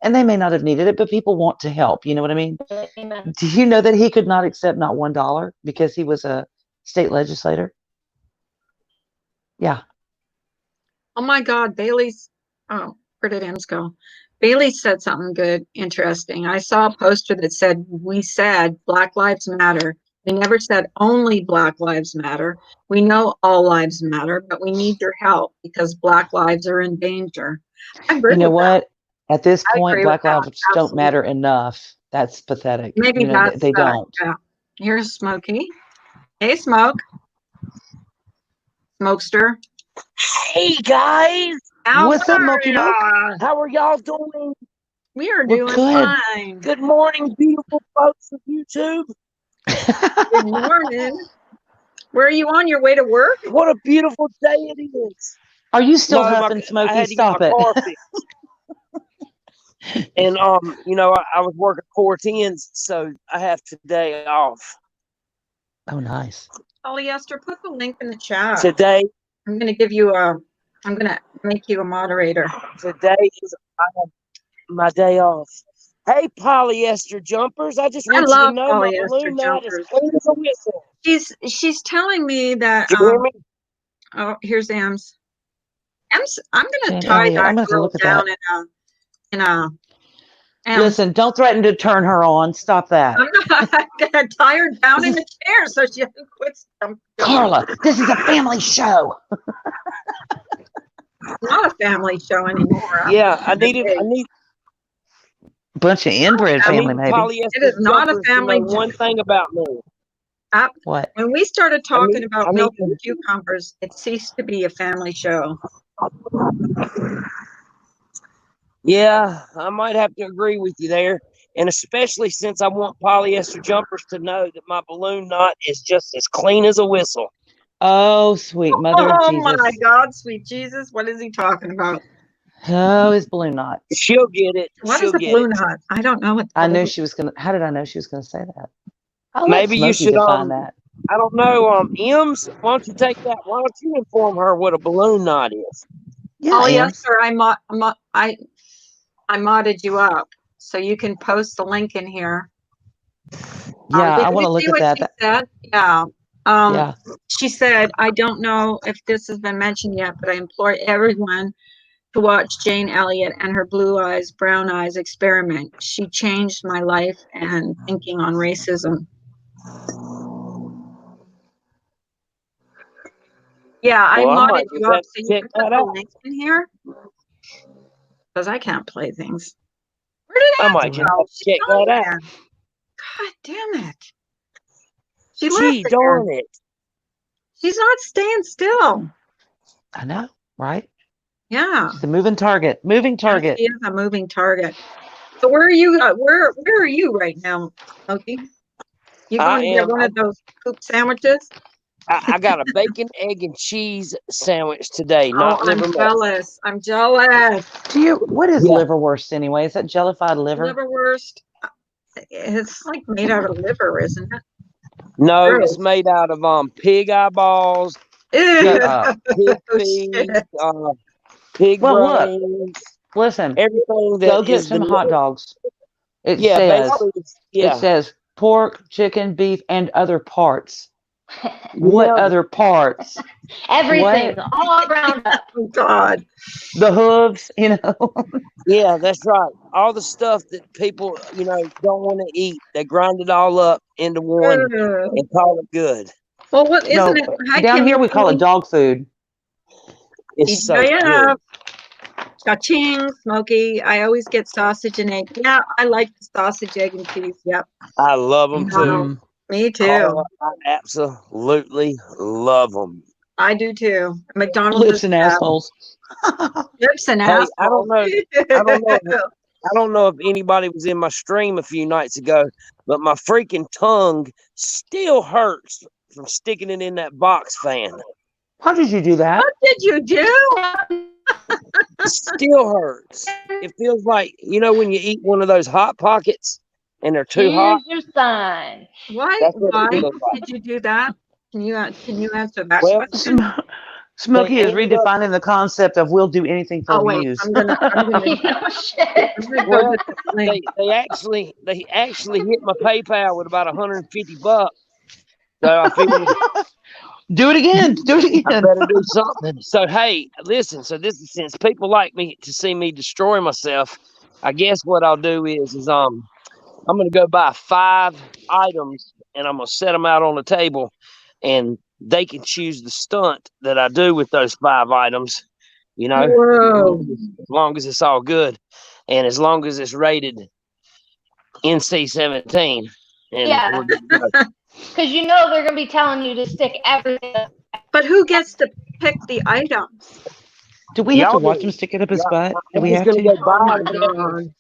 And they may not have needed it, but people want to help. You know what I mean? Amen. Do you know that he could not accept not $1 because he was a state legislator? Yeah. Oh my God, Bailey's. Oh, where did Ems go? Bailey said something good, interesting. I saw a poster that said, "We said Black Lives Matter. We never said only Black Lives Matter. We know all lives matter, but we need your help because Black lives are in danger." I agree You know with that. what? At this I point, agree with Black that. lives don't Absolutely. matter enough. That's pathetic. Maybe You know, that's they don't. yeah. Here's Smokey. Hey, Smoke. Smokester. Hey guys, How What's up, are Milky Moke? ya? how are y'all doing? We are We're doing good. fine. Good morning, beautiful folks of YouTube. Good morning. Where are you on your way to work? What a beautiful day it is. Are you still No, huffing, I Smokey? had to get Stop my it. car fixed. And I was working 4 10s, so I have today off. Oh, nice. Polyester, put the link in the chat. Today I'm gonna make you a moderator. is I have my day off. Hey, polyester jumpers! I just I want you to love know my polyester balloon knot is jumpers. clean as a whistle. She's telling me that Did you hear me? oh, here's Ems. Ems, I'm gonna Jane tie Elliott. that I'm going to girl look at down that. in a Ems. Listen, don't threaten to turn her on. Stop that. I'm gonna tie her down in a chair so she doesn't quit. Carla, this is a family show. It's not a family show anymore. Yeah, I need Bunch of inbred I need family, maybe. polyester It is not a jumpers to family know one thing about me. What? When we started talking about I need milk and cucumbers, it ceased to be a family show. Yeah, I might have to agree with you there. And especially since I want polyester jumpers to know that my balloon knot is just as clean as a whistle. Oh, sweet mother of Oh Jesus. my God, sweet Jesus! What is he talking about? Oh, his balloon knot. She'll get it. What She'll is a get balloon it. knot? I don't know what. I knew she was going to. How did I know she was going to say that? I'll Maybe let you Smokey should define that. I don't know, Ems, why don't you take that? Why don't you inform her what a balloon knot is? Oh Yeah, yes, sir. I modded you up, so you can post the link in here. Yeah, Did I want you to look see at what that. she said? Yeah. Yeah. She said, "I don't know if this has been mentioned yet, but I implore everyone to watch Jane Elliott and her Blue Eyes, Brown Eyes experiment. She changed my life and thinking on racism." Yeah, I Well, I modded might you just up have so to you check can put that the out. link in here because I can't play things. Where did I might Angie just go? have to She's check gone that out. again. God damn it! She Gee, left darn again. it. She's not staying still. I know, right? Yeah. She's a moving target. Moving target. She is a moving target. So where are you? Where are you right now, Smokey? You going to get one of those poop sandwiches? I got a bacon, egg, and cheese sandwich today, not I'm liver. jealous. I'm jealous. What is Yeah. liverwurst anyway? Is that jellified liver? Liverwurst. It's like made out of liver, isn't it? No, Gross. it's made out of pig eyeballs, Shut up. pig Oh, feet, shit. pig Well, look. brains, Listen, everything that go get is some the hot dogs. It yeah, says basically yeah. it says pork, chicken, beef, and other parts. What Yeah. other parts? Everything, What? all around up. Oh, God. The hooves, you know. Yeah, that's right. All the stuff that people, don't want to eat, they grind it all up into one Ugh. and call it good. Well, what No, isn't it? Hi, down here Kimmy. we call it dog food. It's so good. Yeah. Cha-ching, Smokey. I always get sausage and egg. Yeah, I like the sausage, egg, and cheese. Yep. I love them too. Mhm. Me too. Carla, I absolutely love them. I do too. McDonald's Lips is and bad. assholes. Lips and Hey, assholes. I don't know if anybody was in my stream a few nights ago, but my freaking tongue still hurts from sticking it in that box fan. How did you do that? What did you do? It still hurts. It feels like, when you eat one of those Hot Pockets and they're too hot. Here's your sign. Why did you do that? Can you answer that question? Smokey is redefining the concept of we'll do anything for views. I'm gonna well, they actually hit my PayPal with about $150. So I figured do it again. I better do something. So hey, listen. So this is, since people like me to see me destroy myself, I guess what I'll do is I'm gonna go buy 5 items and I'm gonna set them out on the table, and they can choose the stunt that I do with those 5 items. You know, as long as it's all good, and as long as it's rated NC-17. Yeah. Because you know they're going to be telling you to stick everything. But who gets to pick the items? Do we have to watch him stick it up his butt? Do we have to?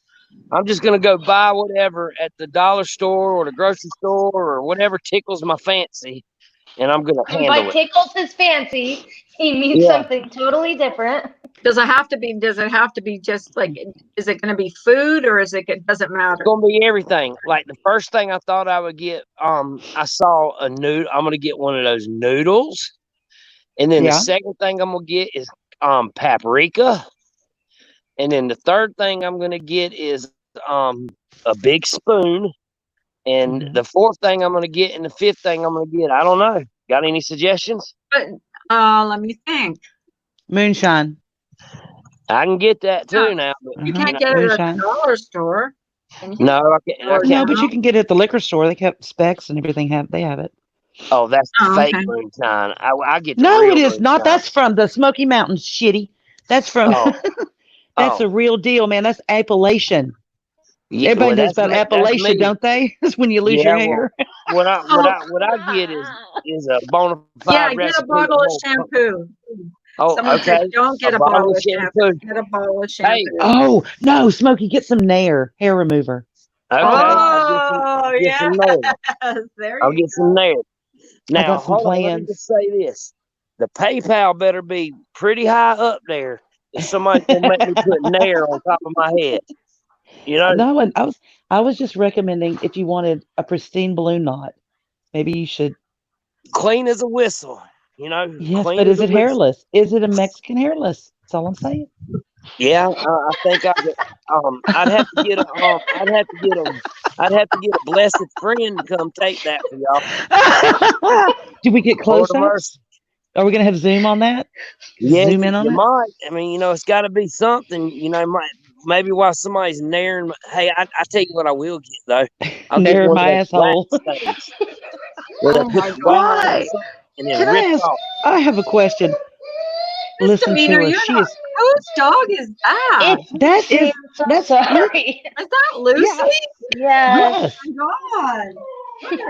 I'm just going to go buy whatever at the dollar store or the grocery store or whatever tickles my fancy, and I'm going to handle it. By tickles his fancy, he means something totally different. Does it have to be just like, is it going to be food, or does it matter? It's going to be everything. Like the first thing I thought I would get, I saw a noodle. I'm going to get one of those noodles. And then the second thing I'm going to get is paprika. And then the third thing I'm going to get is a big spoon. And the fourth thing I'm going to get, and the fifth thing I'm going to get, I don't know. Got any suggestions? But let me think. Moonshine. I can get that too now. But, you can't get it at the dollar store. No, I can't. No, but you can get it at the liquor store. They kept specs and everything. They have it. Oh, that's the fake moonshine. I get. No, it is not. That's from the Smoky Mountains. Shitty. That's from. That's the real deal, man. That's Appalachian. Yeah, everybody knows about Appalachia, don't they? That's when you lose your hair. What I get is a bona fide get a bottle of shampoo. Oh, someone okay. Said, don't get a bottle of shampoo. Get a bottle of shampoo. Hey. Oh no, Smokey, get some Nair hair remover. Okay. Oh, get some there I'll get some Nair. Now, I got some plans. Let me just say this: the PayPal better be pretty high up there if somebody's gonna make me put Nair on top of my head. You know? No, I was just recommending if you wanted a pristine balloon knot, maybe you should clean as a whistle. You know? Yes, but is it hairless? Is it a Mexican hairless? That's all I'm saying. Yeah, I think I'd have to get a blessed friend to come take that for y'all. Do we get close ups? Are we gonna have Zoom on that? Yeah, Zoom in on it? Might. I mean, it's got to be something. Maybe while somebody's naring. Hey, I tell you what, I will get though. I'll nair my asshole. Oh my God. And then rip off. I have a question. Listen to her. She is. Whose dog is that? That's sorry. Is that Lucy? Yes. Oh my God. What are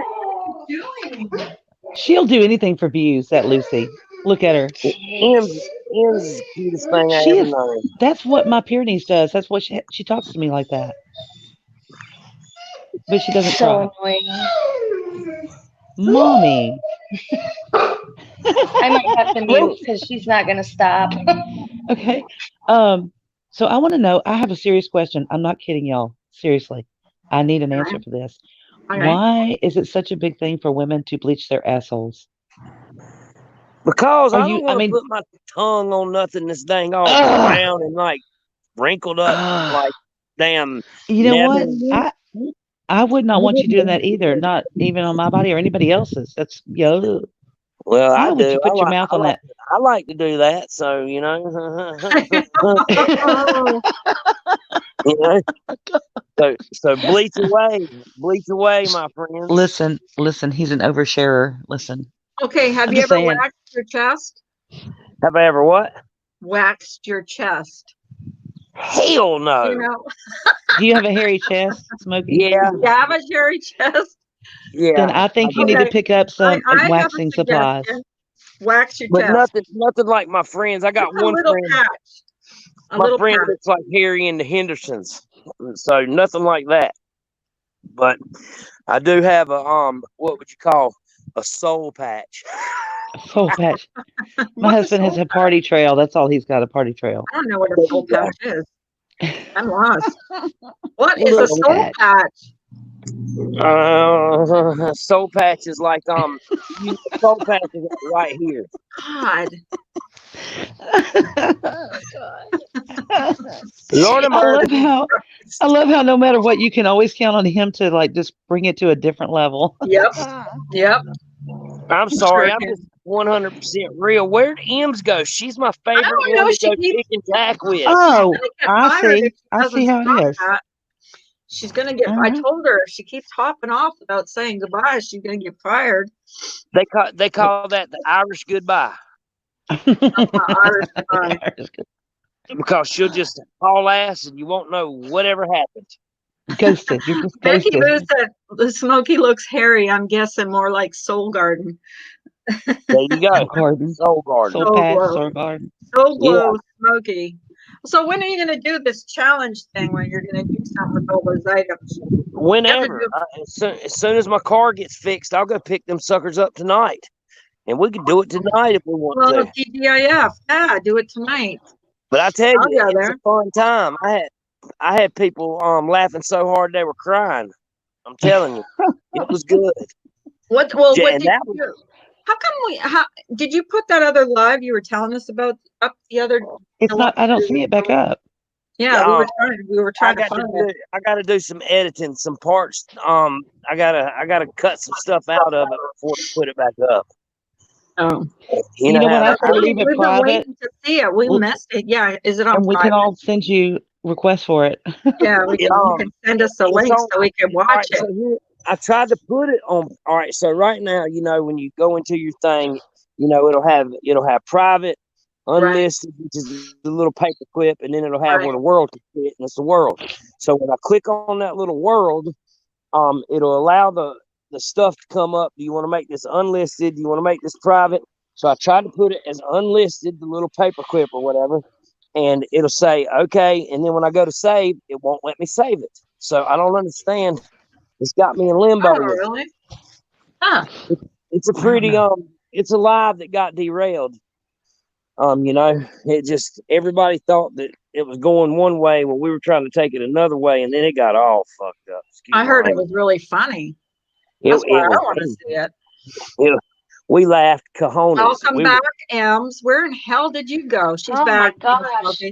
you doing? She'll do anything for views. That Lucy. Look at her. M's the cutest thing I ever known. That's what my Pyrenees does. That's what she talks to me like that. But she doesn't cry. Annoying. Mommy. I might have to mute because she's not going to stop. Okay. So I want to know, I have a serious question. I'm not kidding y'all. Seriously. I need an answer for this. Okay. Why is it such a big thing for women to bleach their assholes? Because I don't want to put my tongue on nothing that's dang all brown and like wrinkled up like damn. You know what? I would not want you doing that either. Not even on my body or anybody else's. That's yo. Well, why would do. you put your mouth on that? I like to do that, so you know. So bleach away, my friend. Listen. He's an oversharer. Listen. Okay, have you ever waxed your chest? Have I ever what? Waxed your chest. Hell no. You know? Do you have a hairy chest, Smokey? Yeah. You have a hairy chest? Yeah. Then I think you need to pick up some waxing supplies. Wax your chest. But nothing like my friends. I got one friend. My friend looks like Harry and the Hendersons. So nothing like that. But I do have a what would you call a soul patch? Soul patch. My husband has a party trail. That's all he's got, a party trail. I don't know what a soul patch is. I'm lost. What is a soul patch? Soul patches like soul patches right here. God. Oh God. Lord of mercy. I love how no matter what, you can always count on him to like just bring it to a different level. Yep. Yep. I'm sorry, I'm just 100% real. Where'd Ems go? She's my I favorite don't one know. to go pick and tack with. Oh, Get I fired see. if she I doesn't see how stop it is. that. She's gonna get. I told her if she keeps hopping off without saying goodbye, she's gonna get fired. They call that the Irish goodbye. Irish goodbye. Because she'll just haul ass and you won't know whatever happened. Ghosted. You're just Becky ghosted. Boo said the Smoky looks hairy. I'm guessing more like Soul Garden. There you go. Garden. Soul Garden. Soul Patch, Soul Garden. Soul Glow, Smoky. So when are you going to do this challenge thing where you're going to do something with all those items? Whenever. As soon as my car gets fixed, I'll go pick them suckers up tonight. And we could do it tonight if we want to. TGIF. Yeah, do it tonight. But I tell you, it's a fun time. I had people laughing so hard they were crying. I'm telling you, it was good. What did you do? How did you put that other live you were telling us about up the other? It's not. I don't see it back up. Yeah, we were trying to find it. I got to do some editing, some parts. I gotta cut some stuff out of it before I put it back up. Oh, you know what? I said leave it private. Waiting to see it. We missed it. Yeah, is it on? And we can all send you requests for it. Yeah, you can send us a link so we can watch it. So here, I tried to put it on. All right, so right now, when you go into your thing, it'll have private, unlisted, which is the little paper clip, and then it'll have where the world can fit, and it's the world. So when I click on that little world, it'll allow the stuff to come up. Do you want to make this unlisted? Do you want to make this private? So I tried to put it as unlisted, the little paper clip or whatever, and it'll say, okay. And then when I go to save, it won't let me save it. So I don't understand. It's got me in limbo. Oh, really? Huh. It's a pretty, it's a live that got derailed. It just, everybody thought that it was going one way when we were trying to take it another way, and then it got all fucked up. I heard it was really funny. That's why I want to see it. We laughed cojones. Welcome back, Ems. Where in hell did you go? She's back. Oh my gosh.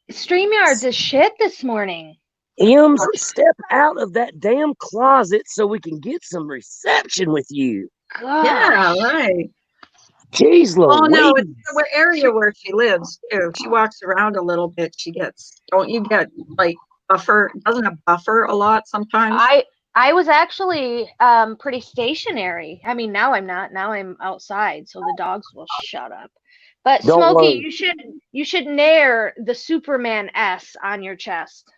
StreamYard's is shit this morning. Ems, step out of that damn closet so we can get some reception with you. Gosh. Yeah, right. Jeez, Louise. Oh no, it's the area where she lives too. She walks around a little bit. Don't you get like buffer? Doesn't it buffer a lot sometimes? I was actually pretty stationary. I mean, now I'm not. Now I'm outside, so the dogs will shut up. But Smokey, you should nair the Superman S on your chest.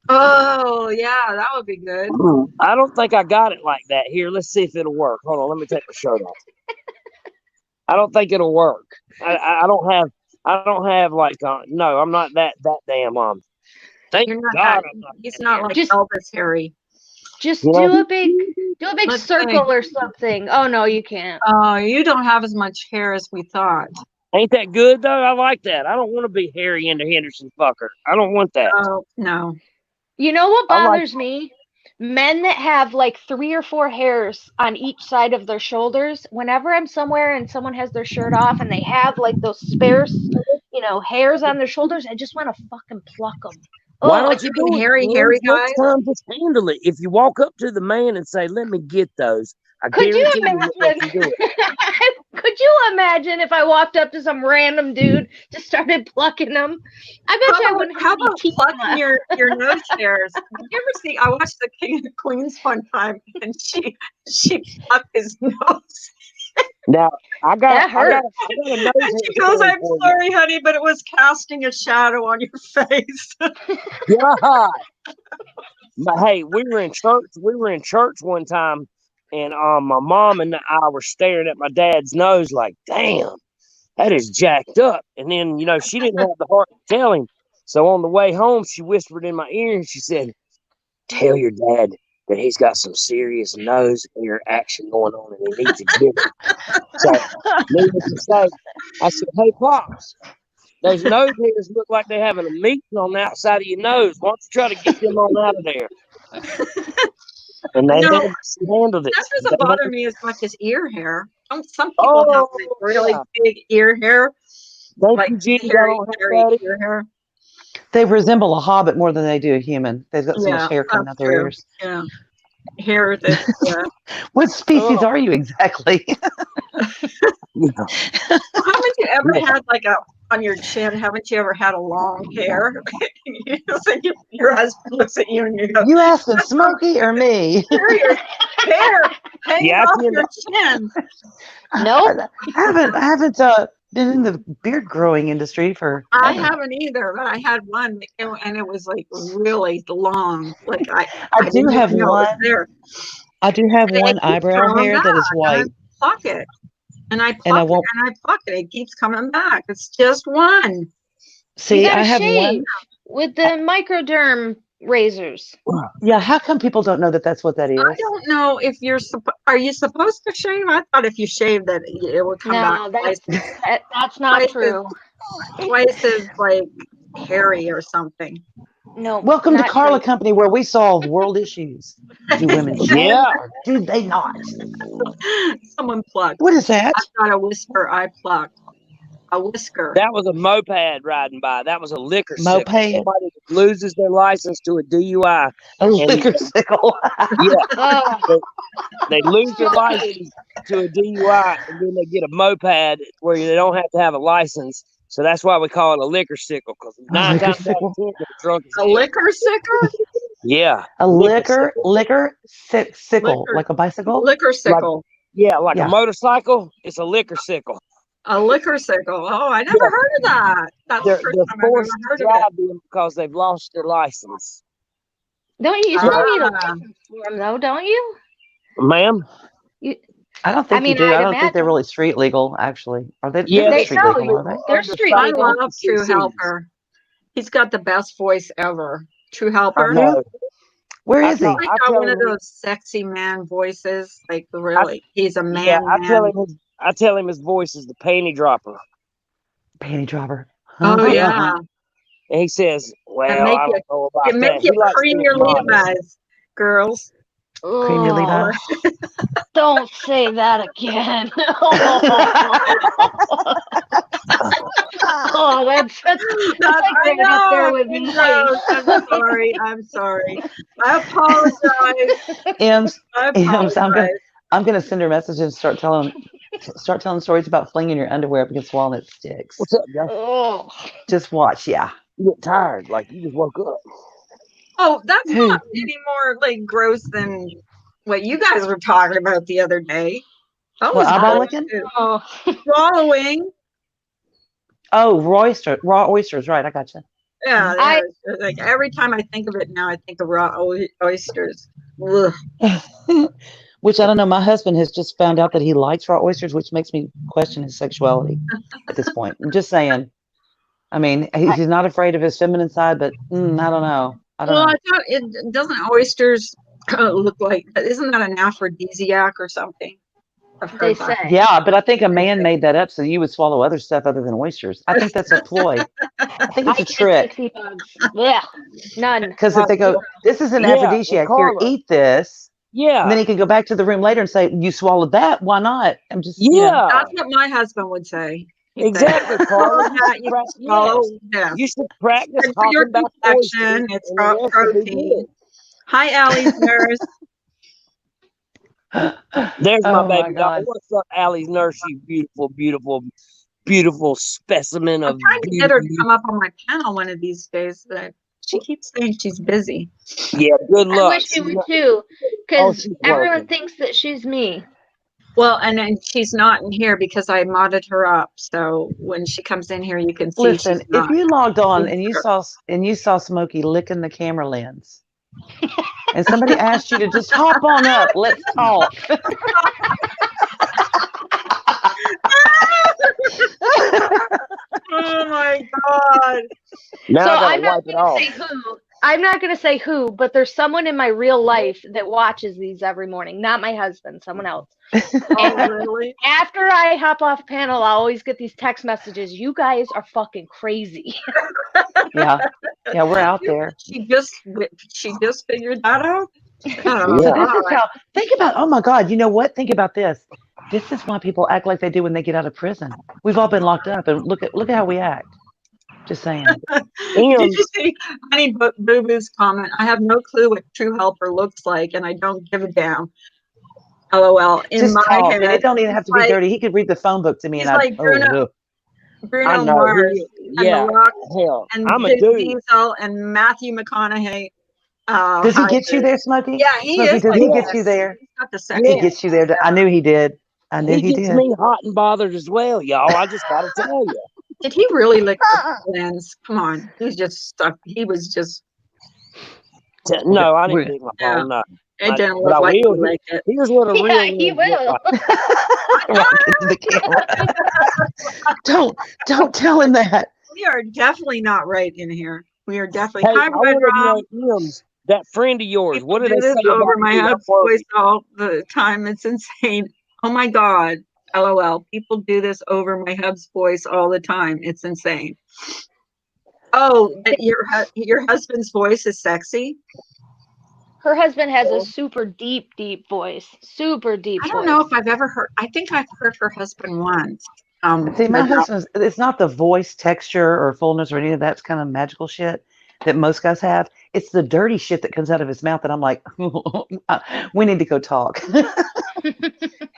Oh yeah, that would be good. I don't think I got it like that. Here, let's see if it'll work. Hold on, let me take my shirt off. I don't think it'll work. I don't have like no, I'm not that damn thank God. He's not like Elvis Harry. Just do a big circle or something. Oh no, you can't. Oh, you don't have as much hair as we thought. Ain't that good though? I like that. I don't want to be Harry into Henderson fucker. I don't want that. Oh no. You know what bothers me? Men that have like 3 or 4 hairs on each side of their shoulders. Whenever I'm somewhere and someone has their shirt off and they have like those sparse, hairs on their shoulders, I just want to fucking pluck them. Why don't you do hairy guys? Time, just handle it. If you walk up to the man and say, "Let me get those," Could you imagine? Could you imagine if I walked up to some random dude, just started plucking them? I bet I wouldn't. How about plucking your nose hairs? Did you ever see? I watched The King of Queens one time, and she plucked his nose. Now I got a nose. And she goes, "I'm sorry, honey, but it was casting a shadow on your face." Yeah. But hey, we were in church one time, and my mom and I were staring at my dad's nose like, "Damn, that is jacked up." And then she didn't have the heart to tell him. So on the way home, she whispered in my ear and she said, "Tell your dad that he's got some serious nose hair action going on and he needs to get it." So, needless to say, I said, "Hey, Pops, those nose hairs look like they're having a meeting on the outside of your nose. Why don't you try to get them on out of there?" And they No, handled it. that doesn't bother me as much as ear hair. Some people have Oh, like really big ear hair, thank like you, Judy. I hairy, don't have hairy that. ear hair. They resemble a hobbit more than they do a human. They've got so much hair coming out their ears. Yeah, hair that. Yeah. What species are you exactly? Haven't you ever had like on your chin? Haven't you ever had a long hair? Your husband looks at you and you go, You asking Smokey or me? Your hair hanging off your chin. No, I haven't been in the beard growing industry for. I haven't either, but I had one, and it was like really long. Like I do have one. There. I do have one eyebrow hair that is white. And I pluck it, and I pluck it. It keeps coming back. It's just one. See, I have one with the microderm razors. Yeah, how come people don't know that that's what that is? I don't know if are you supposed to shave? I thought if you shave that it would come back. No, that's not true. Twice as like hairy or something. No. Welcome to Carla Company, where we solve world issues. Do women shave or do they not? Someone plucked. What is that? I got a whisper. I plucked. A whisker. That was a moped riding by. That was a liquor moped. Sickle. Somebody loses their license to a DUI. A liquor sickle. Yeah. They lose their license to a DUI, and then they get a moped where they don't have to have a license. So that's why we call it a liquor sickle, because 9 times out of 10 they're drunk. A liquor sickle? Yeah. A liquor sickle, like a bicycle? Liquor sickle. Like a motorcycle. It's a liquor sickle. A liquor sickle. Oh, I never heard of that. That's the first time I've ever heard of it. Because they've lost their license. Don't you still need a license for them, though, don't you? Ma'am? I don't think you do. I don't think they're really street legal, actually. Are they? Yeah, they're street legal, are they? They're street legal. I love True Helper. He's got the best voice ever. True Helper. Where is he? He's got one of those sexy man voices. Like, really, he's a man. Yeah, I tell him his voice is the panty dropper. Panty dropper. Oh, yeah. And he says, well, I don't know about that. It makes you cream your Levi's, girls. Cream your Levi's. Don't say that again. Oh, that's right up there with me. I'm sorry. I apologize. I'm gonna send her a message and start telling stories about flinging your underwear up against walnut sticks. What's up, guys? Oh. Just watch, yeah. You get tired, like you just woke up. Oh, that's not any more like gross than what you guys were talking about the other day. Eyeball licking? Swallowing. Oh, raw oysters, right? I gotcha. Yeah, like every time I think of it now, I think of raw oysters. Which I don't know. My husband has just found out that he likes raw oysters, which makes me question his sexuality at this point. I'm just saying. I mean, he's not afraid of his feminine side, but I don't know. I thought it doesn't oysters look like, isn't that an aphrodisiac or something? They say. Yeah, but I think a man made that up so you would swallow other stuff other than oysters. I think that's a ploy. I think it's a trick. Yeah, none. Because if they go, this is an aphrodisiac, here, eat this. Yeah. And then he can go back to the room later and say, you swallowed that. Why not? I'm just, That's what my husband would say. Exactly, Carla. You should practice for your complexion. It's protein. Hi, Allie's nurse. There's my baby doll. What's up, Allie's nurse? You beautiful, beautiful, beautiful specimen of. I'm trying to get her to come up on my panel one of these days, but she keeps saying she's busy. Yeah, good luck. I wish she would too, because everyone thinks that she's me. Well, and then she's not in here because I modded her up. So when she comes in here, you can see. Listen, if you logged on and you saw Smokey licking the camera lens, and somebody asked you to just hop on up, let's talk. Oh my God! Now so I'm not going to say who. I'm not going to say who, but there's someone in my real life that watches these every morning. Not my husband, someone else. And really? After I hop off panel, I always get these text messages. You guys are fucking crazy. Yeah, we're out there. She just figured that out. Oh, So Yeah. this is how, think about, oh my God, you know what? Think about this. This is why people act like they do when they get out of prison. We've all been locked up, and look at how we act. Just saying. Did you see Honey Boo Boo's comment? I have no clue what true helper looks like, and I don't give a damn. LOL. In Just my talk, head, and it don't even have to be dirty. He could read the phone book to me, he's and like I Bruno know. Mars and The Yeah. Rock Hell, and I'm a Vin dude. Diesel and Matthew McConaughey. does he get you there, Smokey? Yeah, he Smokey, is. does Like he get you there? He's got the Yeah. sexy. He gets you there. I knew he did. I knew he gets did. me hot and bothered as well, y'all. I just got to tell you. Did he really lick the lens? Come on, he's just stuck. He was just. No, I didn't lick my ball. No. It didn't But look I like he will. licked it. Here's what a real Yeah, he lens look will. like. Right into the camera. Don't tell him that. We are definitely not right in here. We are definitely. Hey, Hi, I Red want Rob. to know, that friend of yours, People what do do they this say over about my me? head's voice all the time. It's insane. Oh my God. LOL. People do this over my hub's voice all the time. It's insane. Oh, that your husband's voice is sexy. Her husband has a super deep, deep voice. Super deep. I don't know if I've ever heard. I think I've heard her husband once. See, my husband's, it's not the voice texture or fullness or any of that's kind of magical shit that most guys have. It's the dirty shit that comes out of his mouth that I'm like, we need to go talk.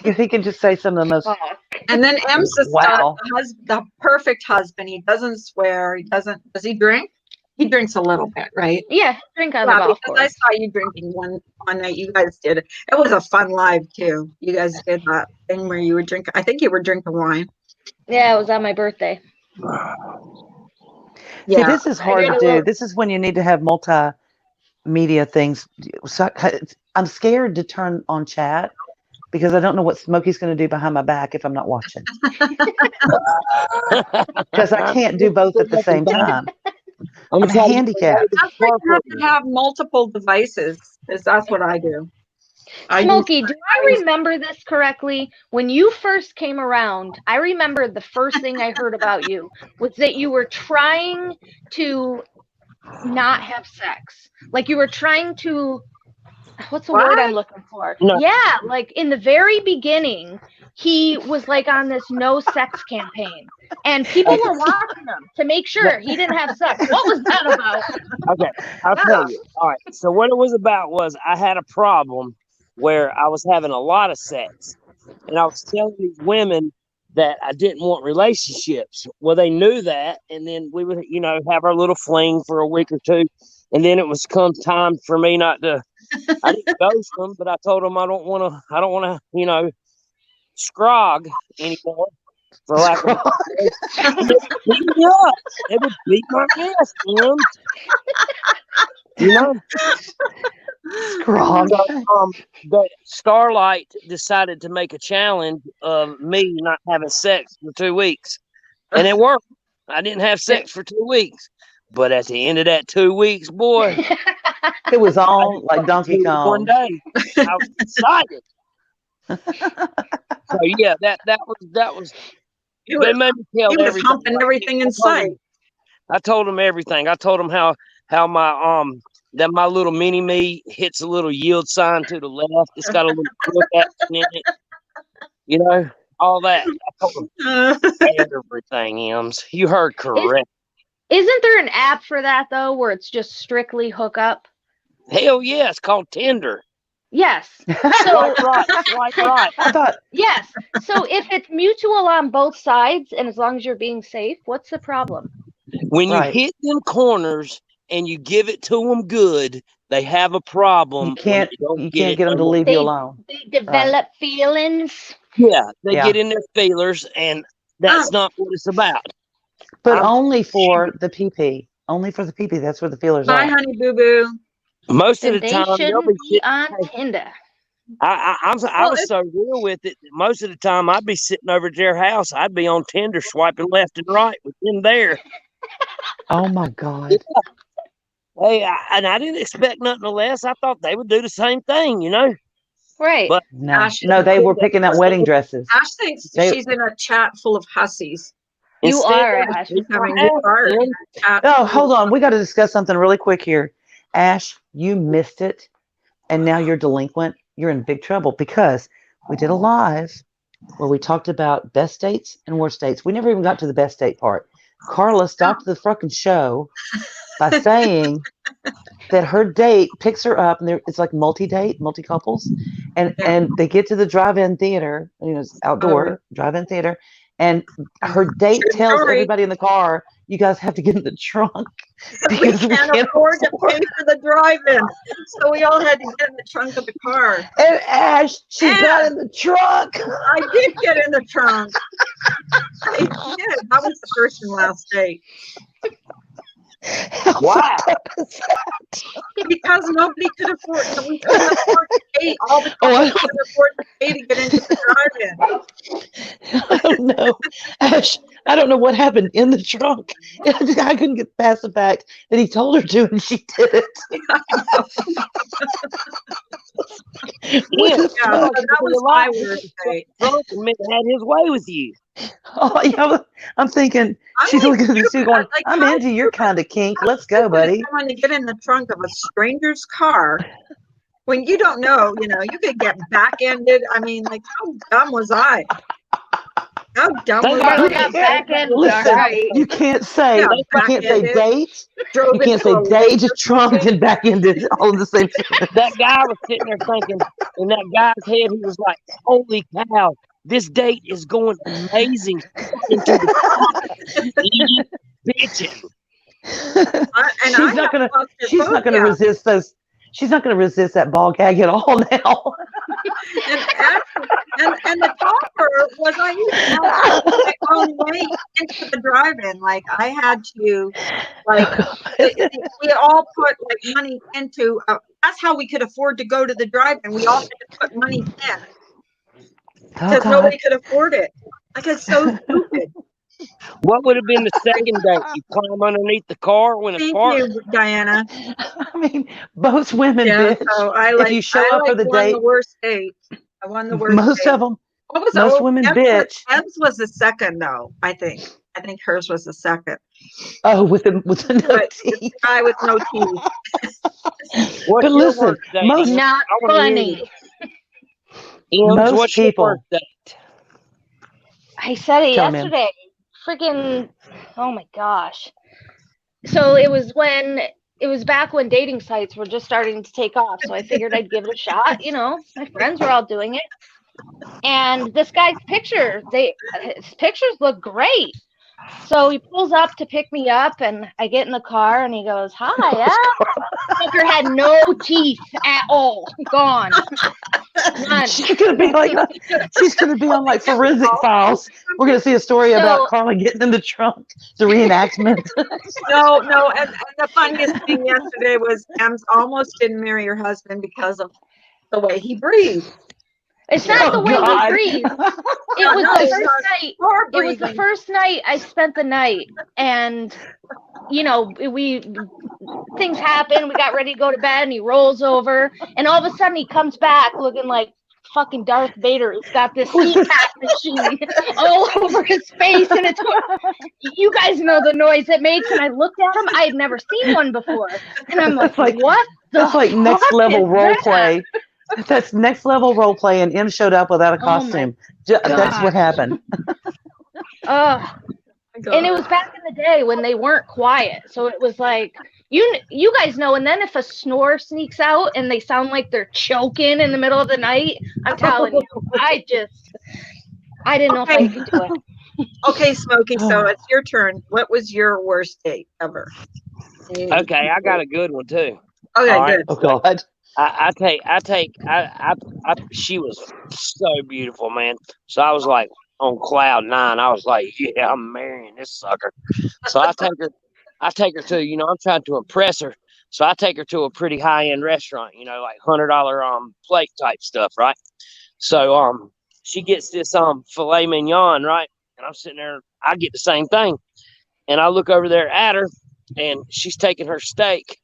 If he can just say some of the most. And then M's wow. the perfect husband. He doesn't swear. He doesn't. Does he drink? He drinks a little bit, right? Yeah, drink on the golf course. I saw you drinking one night. You guys did it. It was a fun live too. You guys did that thing where you were drinking. I think you were drinking wine. Yeah, it was on my birthday. See, this is hard to do. This is when you need to have multimedia things. So I'm scared to turn on chat because I don't know what Smokey's going to do behind my back if I'm not watching. Because I can't do both at the same time. I'm handicapped. That's why you have to have multiple devices, because that's what I do. Smokey, do I remember this correctly? When you first came around, I remember the first thing I heard about you was that you were trying to not have sex. Like you were trying to, what's the word I'm looking for? No. Yeah, like in the very beginning, he was like on this no sex campaign. And people were watching him to make sure he didn't have sex. What was that about? Okay, I'll tell you. All right, so what it was about was I had a problem where I was having a lot of sex. And I was telling these women that I didn't want relationships. Well, they knew that. And then we would, have our little fling for a week or two. And then it was come time for me not to, I didn't ghost them, but I told them I don't want to, scrog anymore. For lack of beat me up. They would beat my ass, man. Scrog. So, Starlight decided to make a challenge of me not having sex for 2 weeks. And it worked. I didn't have sex for 2 weeks. But at the end of that 2 weeks, boy. It was on like Donkey Kong. One day. I was excited. So yeah, that was they made me tell everything. He was humping everything in sight. I told him everything. I told him how my that my little mini me hits a little yield sign to the left. It's got a little look action in it. All that. I told him everything, Ems. You heard correct. Isn't there an app for that though, where it's just strictly hookup? Hell yeah, it's called Tinder. Yes. So, right. I thought. Yes. So if it's mutual on both sides, and as long as you're being safe, what's the problem? When you hit them corners and you give it to them good, they have a problem. You can't get them to leave you alone. They develop feelings. Yeah, they get in their feelers, and that's not what it's about. But only for the PP. Only for the PP. That's where the feelers are. Bye, honey boo boo. Most of the time, they'll be on Tinder. I was so real with it. Most of the time, I'd be sitting over at their house. I'd be on Tinder, swiping left and right with them there. Oh my God! Yeah. Hey, I didn't expect nothing less. I thought they would do the same thing, Right? But no, they were picking out wedding dresses. Ash thinks she's in a chat full of hussies. You are, Ash. Oh, hold on. We got to discuss something really quick here. Ash, you missed it. and now you're delinquent, you're in big trouble, because we did a live where we talked about best dates and worst dates. We never even got to the best date part. Carla stopped the fucking show by saying that her date picks her up, and it's like multi-date, multi-couples, and they get to the drive-in theater, it's outdoor drive-in theater, and her date tells everybody in the car, you guys have to get in the trunk because we can't afford to pay for the drive-in. So we all had to get in the trunk of the car. And Ash, she got in the trunk. I did get in the trunk. I did. That was the first and last date. Wow. Because nobody could afford to. We couldn't afford to pay. All the couples couldn't afford to pay to get into the drive-in. I don't know. Ash, I don't know what happened in the trunk. I couldn't get past the fact that he told her to, and she did it. That was my worst date. Drunk and had his way with you. Oh, yeah, I'm thinking, she's looking at this, she's going, I'm into your kind of kink. Let's go, buddy. I want to get in the trunk of a stranger's car when you don't know, you could get back-ended. I mean, like, how dumb was I? How dumb was I? Back-ended. Listen, you can't say date. You can't say date, just trunk and back-ended all in the same thing. That guy was sitting there thinking, in that guy's head, he was like, holy cow. This date is going amazing. Into the bitching. She's not gonna resist those. She's not gonna resist that ball gag at all now. and the talker was I used to have my own way into the drive-in. Like I had to, we all put like money into. That's how we could afford to go to the drive-in. We all had to put money in. Because nobody could afford it. Like, it's so stupid. What would have been the second date? You climb underneath the car when it's parked? Thank you, Diana. I mean, most women, bitch. So if you show up for the date, the worst date. I won the worst most date. of them. Most women, bitch. Eb's was the second, though, I think. I think hers was the second. Oh, with the no teeth. The guy with no teeth. But listen, most not funny. Most people. I said it yesterday. Freaking, oh my gosh. So it was back when dating sites were just starting to take off. So I figured I'd give it a shot. My friends were all doing it. And this guy's pictures look great. So he pulls up to pick me up, and I get in the car, and he goes, "Hi, yeah." Fucker had no teeth at all, gone. None. She's gonna be on like Forensic Files. We're gonna see a story about Carla getting in the trunk, the reenactment. No, and the funniest thing yesterday was Ems almost didn't marry her husband because of the way he breathed. It's not the way he breathed. It was the first night. It was the first night I spent the night, and things happen. We got ready to go to bed, and he rolls over, and all of a sudden he comes back looking like fucking Darth Vader. He's got this CPAP machine all over his face, and you guys know the noise it makes. And I looked at him. I had never seen one before, and I'm like, what? That's like next level role play. That's next level role play, and M showed up without a costume. That's what happened. And it was back in the day when they weren't quiet, so it was like you guys know. And then if a snore sneaks out and they sound like they're choking in the middle of the night, I'm telling you, I didn't know if I could do it. Okay, Smokey. So it's your turn. What was your worst date ever? Okay, I got a good one too. Okay, good. Oh God. She was so beautiful, man. So I was like on cloud nine. I was like, yeah, I'm marrying this sucker. So I take her to, I'm trying to impress her. So I take her to a pretty high end restaurant, like $100 plate type stuff, right? So she gets this filet mignon, right? And I'm sitting there, I get the same thing. And I look over there at her, and she's taking her steak.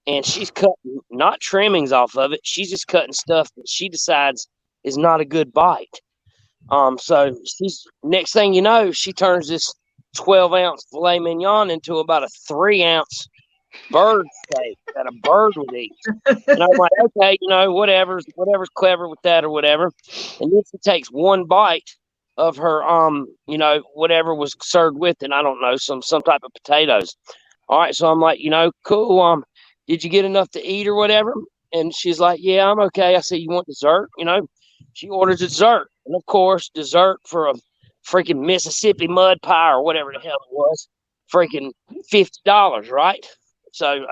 And she's cutting, not trimmings off of it. She's just cutting stuff that she decides is not a good bite. So next thing you know, she turns this 12-ounce filet mignon into about a 3-ounce bird steak that a bird would eat. And I'm like, okay, whatever's clever with that or whatever. And then she takes one bite of her, whatever was served with it. I don't know, some type of potatoes. All right, so I'm like, cool. Did you get enough to eat or whatever? And she's like, yeah, I'm okay. I said, you want dessert? She orders dessert, and of course, dessert for a freaking Mississippi mud pie or whatever the hell it was, freaking $50, right? So,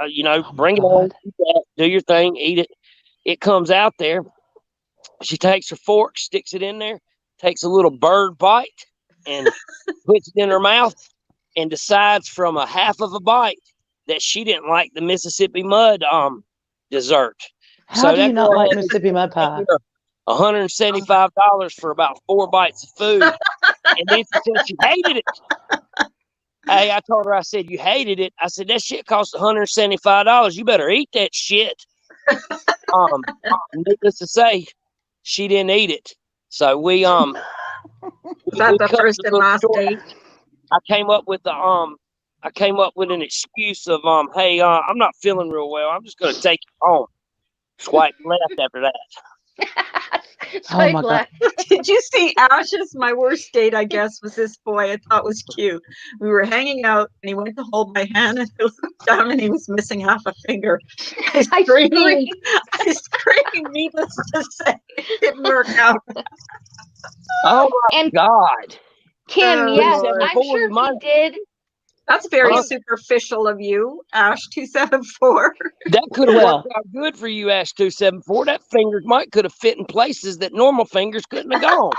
bring it on, eat that, do your thing, eat it. It comes out there. She takes her fork, sticks it in there, takes a little bird bite, and puts it in her mouth, and decides from a half of a bite that she didn't like the Mississippi mud dessert. How do you not like Mississippi mud pie? $175 for about 4 bites of food, and then she said she hated it. Hey, I told her, I said, you hated it. I said, that shit cost $175. You better eat that shit. Needless to say, she didn't eat it. So we Was that the first and last date? I came up with an excuse of hey, I'm not feeling real well. I'm just gonna take it home. Swipe left after that. Oh my God. Did you see Ash's? My worst date, I guess, was this boy I thought was cute. We were hanging out and he went to hold my hand and I looked down and he was missing half a finger. I screamed, needless to say. It didn't work out. Oh my God. Kim, yes, I'm sure he did. That's very superficial of you, Ash 274. That could have worked out good for you, Ash 274. That finger could have fit in places that normal fingers couldn't have gone.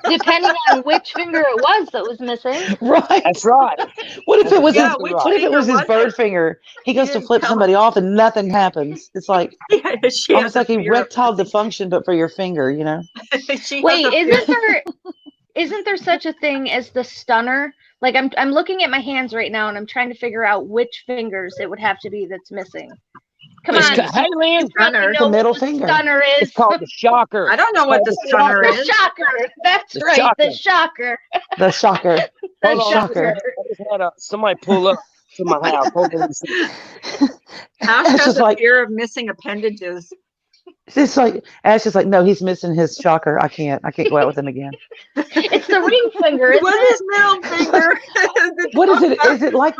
Depending on which finger it was that was missing. Right. That's right. What if it was his bird finger? He goes to flip somebody off and nothing happens. It's like almost like erectile dysfunction, but for your finger, Wait, isn't there such a thing as the stunner? Like I'm looking at my hands right now and I'm trying to figure out which fingers it would have to be that's missing. Come on. Hey, Lynn. The middle finger. Stunner is. It's called the shocker. I don't know what the stunner is. The shocker. That's right. Shocker. The shocker. The shocker. The shocker. I just had somebody pull up to my house. Hold on a second. Ash has a fear of missing appendages. It's like Ash is like, no, he's missing his shocker. I can't go out with him again. It's the ring finger. Isn't What is middle finger? What is it? Is it like?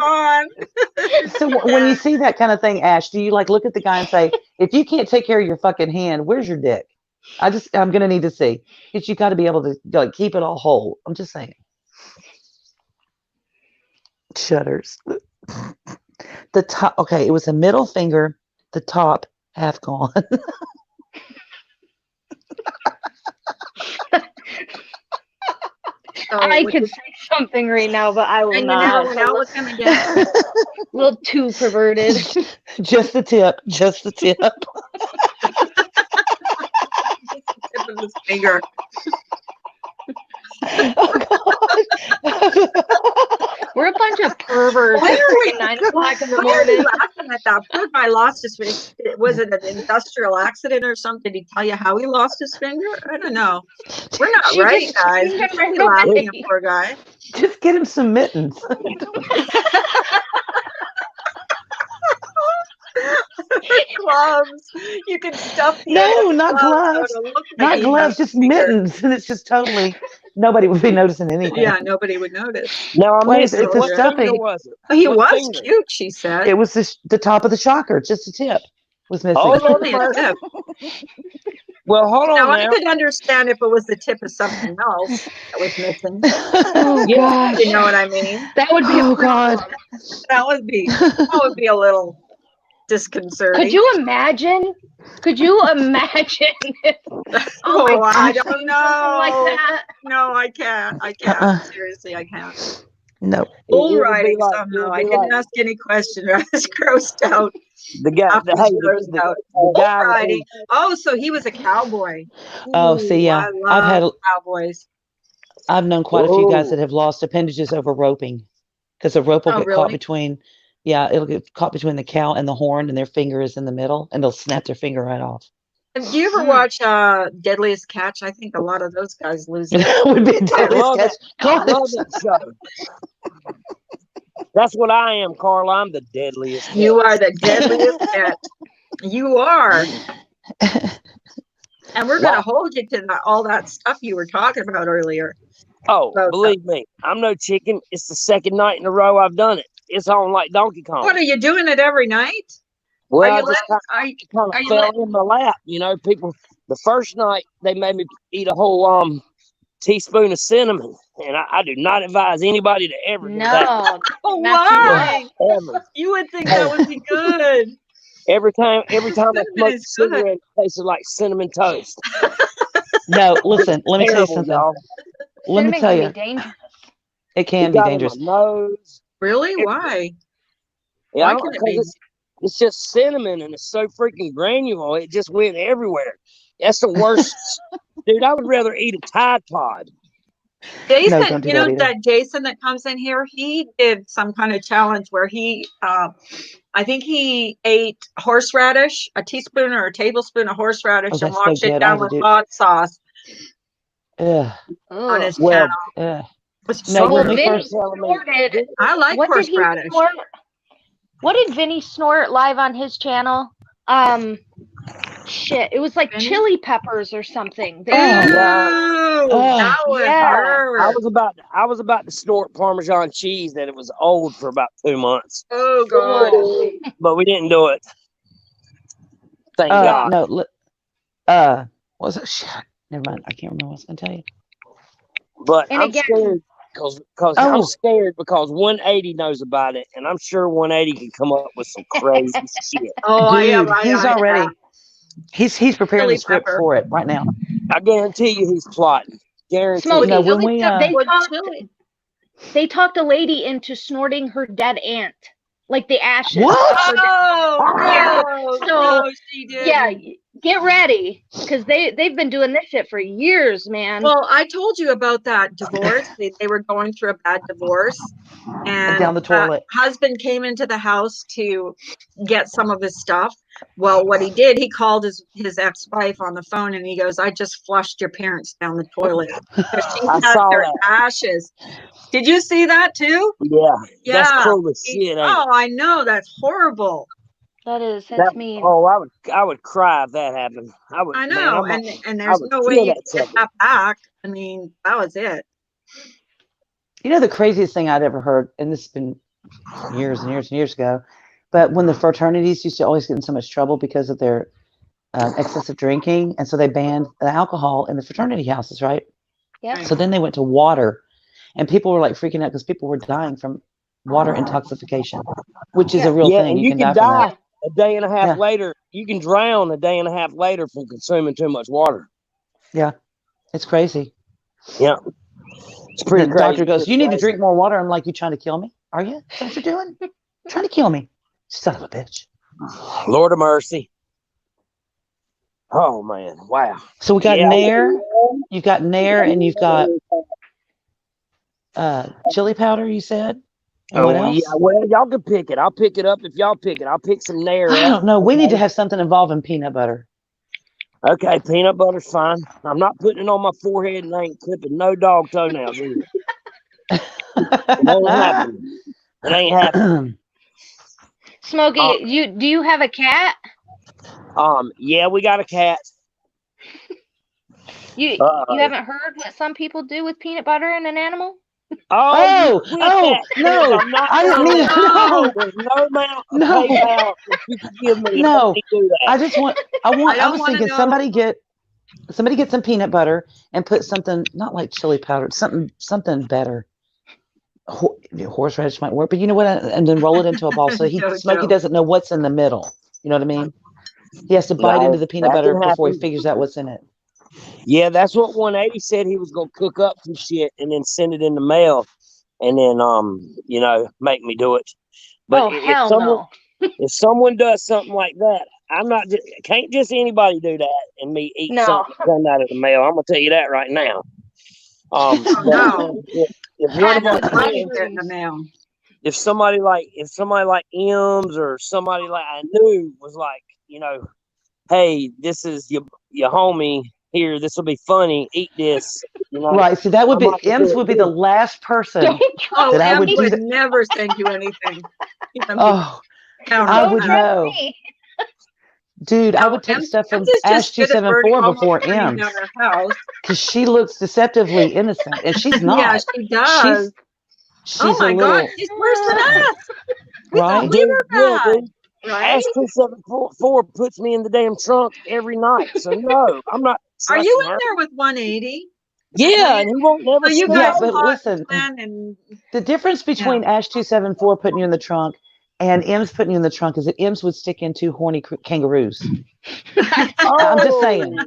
So when you see that kind of thing, Ash, do you look at the guy and say, if you can't take care of your fucking hand, where's your dick? I'm gonna need to see. Because you got to be able to keep it all whole. I'm just saying. Shudders. The top. Okay, it was a middle finger. The top half gone. I could say something right now, but I will and not. You never with him again. A little too perverted. Just the tip. Just the tip. Tip of his finger. Oh, God. We're a bunch of perverts. Why are we 9 o'clock in the Why are you morning? laughing at that? Poor guy lost his finger. Was it an industrial accident or something? Did he tell you how he lost his finger? I don't know. We're not right, guys. We shouldn't be laughing at poor guy. Just get him some mittens. Gloves. You can stuff the No, not gloves. Not gloves, just mittens. And it's just totally, nobody would be noticing anything. Yeah, nobody would notice. Now, it's a stuffing. He was cute, she said. It was the top of the shocker, just the tip was missing. Oh, only a tip. Well, hold on now. I could understand if it was the tip of something else that was missing. Oh, God. You know what I mean? That would be God. That would be a little disconcerting. Could you imagine? If, I don't know. Like that? No, I can't. Seriously, I can't. No. Bull riding somehow. I didn't ask any question. I was grossed out. The guy, Bull riding. Oh, so he was a cowboy. Oh, see, yeah. I've had cowboys. I've known quite a few guys that have lost appendages over roping, because the rope will get caught between. Yeah, it'll get caught between the cow and the horn, and their finger is in the middle, and they'll snap their finger right off. Do you ever watch Deadliest Catch? I think a lot of those guys lose it. That would be Deadliest Catch. I love that show. That's what I am, Carl. I'm the deadliest. You are the deadliest cat. You are. And we're going to hold you to all that stuff you were talking about earlier. Oh, believe me, I'm no chicken. It's the second night in a row I've done it. It's on like Donkey Kong. What, are you doing it every night? Well, I just kind of fell in my lap. You know, people, the first night they made me eat a whole teaspoon of cinnamon. And I do not advise anybody to ever do that. Why? You would think that would be good. Every time I smoke a cigarette, it tasted like cinnamon toast. No, listen, let me tell you something. Y'all. Let me tell you. It can be dangerous. In my nose. Really? Why? Yeah, why can it be? It's just cinnamon and it's so freaking granular. It just went everywhere. That's the worst. Dude, I would rather eat a Tide Pod. Jason, you know that Jason that comes in here, he did some kind of challenge where he, I think he ate horseradish, a teaspoon or a tablespoon of horseradish, and washed it down with hot sauce on his channel. I like horseradish. What did Vinny snort live on his channel? Shit, it was like chili peppers or something. I was about to snort Parmesan cheese that it was old for about 2 months. Oh God! But we didn't do it. Thank God. No, what was it? Shit. Never mind. I can't remember what I was going to tell you. But I'm scared because I'm scared because 180 knows about it, and I'm sure 180 can come up with some crazy shit. Dude, he's already. He's preparing the script for it right now. I guarantee you he's plotting. Guarantee. They talked a lady into snorting her dead aunt, like the ashes. What? No, she did. Yeah, get ready because they've been doing this shit for years, man. Well, I told you about that divorce. They were going through a bad divorce, and down the toilet. Husband came into the house to get some of his stuff. Well, what he did, he called his ex-wife on the phone, and he goes, "I just flushed your parents down the toilet because she had their ashes." Did you see that too? Yeah. That's cool as shit. I know, that's horrible. That's mean. Oh, I would cry if that happened. I know, and there's no way you can get that back. I mean, that was it. You know, the craziest thing I'd ever heard, and this has been years and years and years ago, but when the fraternities used to always get in so much trouble because of their excessive drinking, and so they banned the alcohol in the fraternity houses, right? Yeah. So then they went to water, and people were like freaking out because people were dying from water intoxication, which is a real thing. And you can die a day and a half later. You can drown a day and a half later from consuming too much water. Yeah, it's crazy. Yeah, it's pretty crazy. The doctor goes, "You need to drink more water." I'm like, "You trying to kill me? Are you? Is that what you're doing? Trying to kill me? Son of a bitch!" Lord of mercy. Oh man, wow. So we got Nair. You've got Nair, and you've got chili powder. You said. And what else? Yeah, well, y'all can pick it. I'll pick it up if y'all pick it. I'll pick some Nair. I don't know. We need to have something involving peanut butter. Okay, peanut butter's fine. I'm not putting it on my forehead and I ain't clipping no dog toenails either. It ain't happening. It ain't happening. Smokey, do you have a cat? Yeah, we got a cat. You haven't heard what some people do with peanut butter and an animal? No! I didn't mean to. There's no amount of PayPal that you can give me. No, do that. I was thinking somebody get some peanut butter and put something, not like chili powder, something better. Horseradish might work, but you know what? And then roll it into a ball so Smokey doesn't know what's in the middle. You know what I mean? He has to bite into the peanut butter before he figures out what's in it. Yeah, that's what 180 said. He was gonna cook up some shit and then send it in the mail, and then make me do it. But if someone does something like that, can't just anybody do that and me eat something come out of the mail. I'm gonna tell you that right now. If one of our friends in the mail, if somebody like Ems or somebody like I knew was like hey, this is your homie here. This will be funny. Eat this. You know, right. So that would I be might do M's it would be too. the last person Don't trust that I Em would do would that. never send you anything. Em would Oh, count I on Don't would that. trust know. me. Dude, I No, would take Em's stuff from is Ash just good at burning, 274 almost before burning M's down her house. because she looks deceptively innocent, and she's Yeah, not. she does. Oh She's a my God, little she's worse than us. We thought right. we Dude, were yeah, bad, dude. right? Ash 274 puts me in the damn trunk every night. So no, I'm not Are you trusting in her. there with 180? Yeah, and he won't never So you stay. Yeah, guys but plot listen, plan and the difference yeah. between Ash 274 putting you in the trunk and M's putting you in the trunk is that M's would stick in two horny kangaroos. I'm just saying.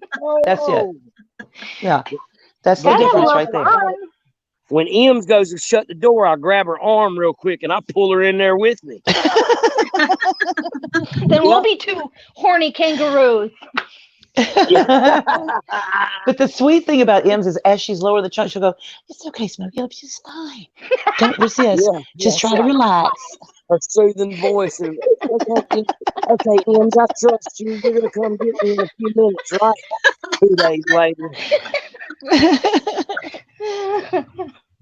That's it. Oh. Yeah, that's the But Gotta difference love right there. fun. when Ems goes to shut the door, I grab her arm real quick and I pull her in there with me. Then we'll be two horny kangaroos. But the sweet thing about M's is as she's lower the trunk, she'll go, "It's okay, Smokey. It'll be just fine. Don't resist. Just try to relax." Her soothing voice is, okay, Ems, I trust you. You're going to come get me in a few minutes, right? 2 days later.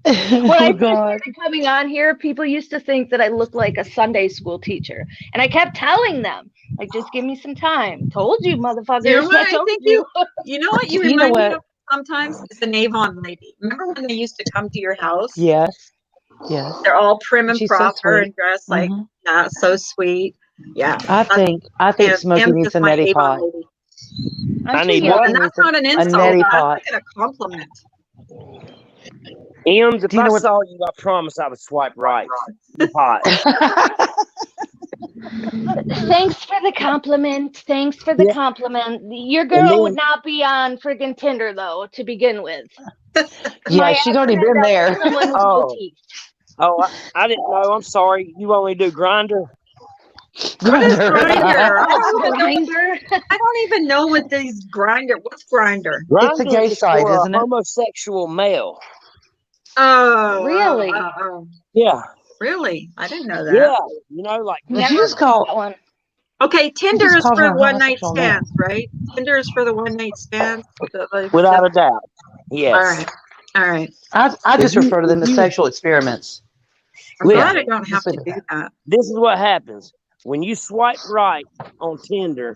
When I Oh first God. started coming on here, people used to think that I looked like a Sunday school teacher. And I kept telling them, like, just give me some time. Told you, motherfuckers. You know what I I told think you. you know what you You know remind me what? of sometimes is the Avon lady. Remember when they used to come to your house? Yes. Yes. They're all prim and She's so proper sweet. and dressed like Mhm. so sweet. Yeah. I think And Smokey M's needs is a my neti Avon pot. lady. I'm I too need young. what? And that's not an A insult. neti That's pot. like a compliment. Ems, if Do you I know what? saw you, I promise I would swipe right. You're hot. Thanks for the compliment. Thanks for the Yeah. compliment. Your And girl would then, not be on friggin' Tinder, though, to begin with. Yeah, My she's ex already turned been out there. someone with no oh, teeth. I didn't know. I'm sorry. You only do Grinder? What is Grinder. grinder? Grinder. I don't even know what these grinder. What's grinder? It's a Grinder gay is site, for a isn't it? homosexual male. Really? Yeah. Really? I didn't know that. Yeah. You know, like Did Never you just heard that call? one. Okay, You Tinder just is called her for a one night homosexual man. stands, right? Tinder is for the one night stands. without a doubt. Yes. All right. All right. I just If you, refer to them if as you, sexual experiments. I'm Yeah, glad I don't have just leave to it do at that. this is what happens when you swipe right on Tinder,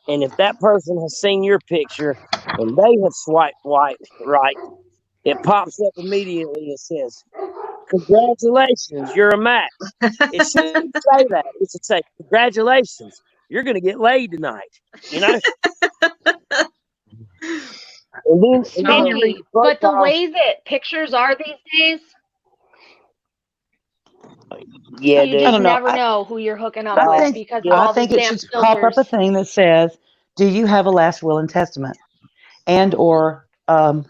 and if that person has seen your picture and they have swiped right, it pops up immediately and says, "Congratulations, you're a match." It shouldn't say that. It should say, "Congratulations, you're going to get laid tonight." You know. And then you read Smokey. the But the profile. way that pictures are these days, Yeah, you dude. I just don't know. never know who you're hooking up I with think because of Yeah. I all think these it damn should pop up filters. a thing that says, "Do you have a last will and testament, and or a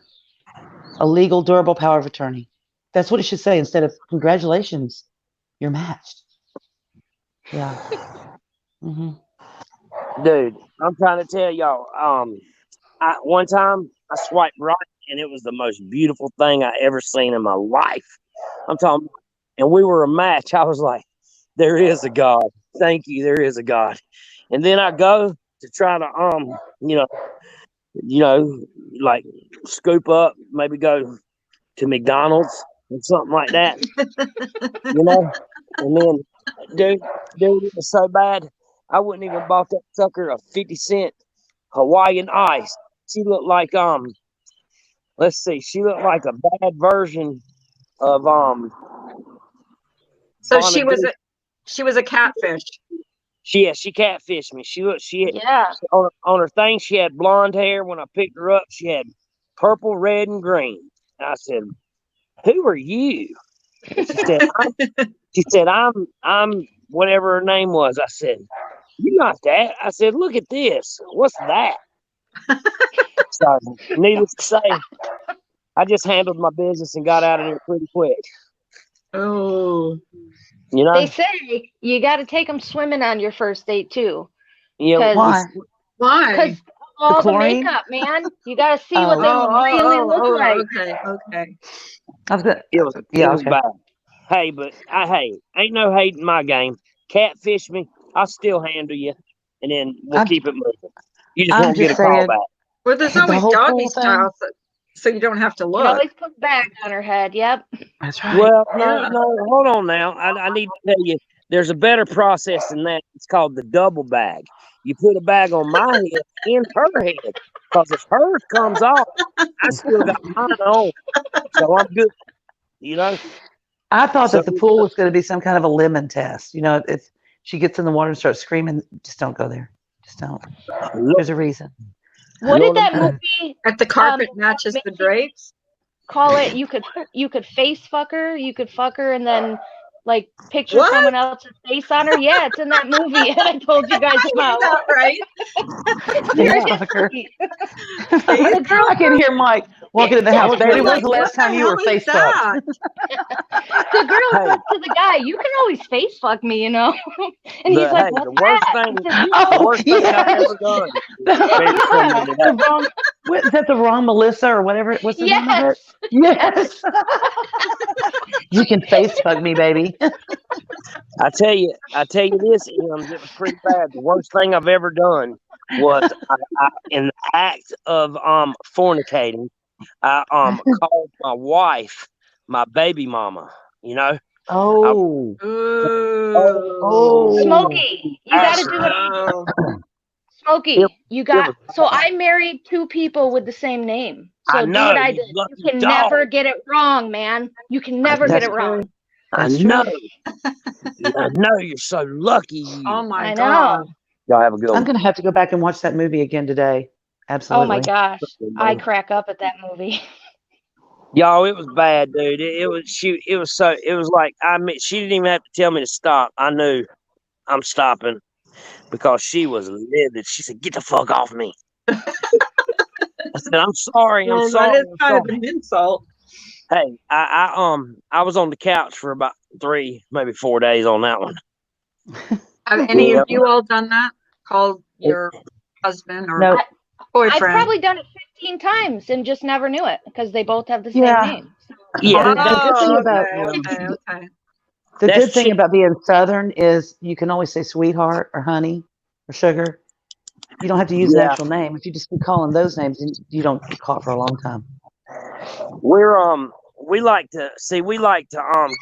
legal durable power of attorney?" That's what it should say instead of "Congratulations, you're matched." Yeah. Hmm. Dude, I'm trying to tell y'all. One time I swiped right, and it was the most beautiful thing I ever seen in my life. I'm talking, and we were a match. I was like, "There is a God. Thank you. There is a God." And then I go to try to you know, like scoop up, maybe go to McDonald's or something like that, you know. And then, dude, it was so bad. I wouldn't even bought that sucker a 50-cent Hawaiian ice. She looked like let's see, she looked like a bad version of So Bonadilla. she was a catfish. She catfished me. She Yeah. on her thing she had blonde hair. When I picked her up, she had purple, red, and green. And I said, "Who are you?" And she said, I'm whatever her name was. I said, "You're not that." I said, "Look at this. What's that?" So, needless to say, I just handled my business and got out of there pretty quick. Oh. You know? They say you got to take them swimming on your first date, too. Yeah. Why? Why? Because all the chlorine? makeup, man. You got to see what Oh. they really look like. Okay. I was good. It was Yeah. it was Okay. bad. Hey, but ain't no hate in my game. Catfish me, I'll still handle you, and then we'll keep it moving. You just won't get a call back. Well, there's The always whole doggy pool thing. style, so you don't have to It look. always comes back on her head. Yep. That's right. Well, Yeah. no, hold on now. I need to tell you, there's a better process than that. It's called the double bag. You put a bag on my head and her head, because if hers comes off, I still got mine on, so I'm good. You know. I thought that the pool was going to be some kind of a lemon test. You know, if she gets in the water and starts screaming, just don't go there. Just don't. There's a reason. What did that movie? If the carpet matches the drapes. Call it. You could face fuck her. You could fuck her and then like picture What? someone else's face on her. Yeah, it's in that movie, and I told you guys about. Is that right? Seriously. The girl, I can hear Mike walking in the house. Baby, when's the last time you were face fucked? The girl said to the guy, "You can always face fuck me, you know." And he's like, "What's the worst thing I've ever done. Is that the wrong Melissa or whatever? What's the name of it? Yes. You can face fuck me, baby. I tell you this, it was pretty bad. The worst thing I've ever done was in the act of fornicating, I called my wife my baby mama. You know. Oh. Smokey, you got to do it. Smokey, you got. So I married 2 people with the same name. So I know, do what I did. You can never get it wrong, man. You can never get it wrong. I know. I know, you're so lucky. Oh my I God. know. Y'all have a good one. I'm going to have to go back and watch that movie again today. Absolutely. Oh my gosh, I crack up at that movie. Y'all, it was bad, dude. It was like, she didn't even have to tell me to stop. I knew I'm stopping because she was livid. She said, "Get the fuck off me." I said, "I'm sorry. I'm sorry." That is kind of an insult. Hey, I was on the couch for about 3, maybe 4 days on that one. Have any of you all done that? Called your husband or boyfriend? I've probably done it 15 times and just never knew it because they both have the same name. Yeah. The good thing about being Southern is you can always say sweetheart or honey or sugar. You don't have to use an actual name. If you just keep calling those names, you don't get caught for a long time. We like to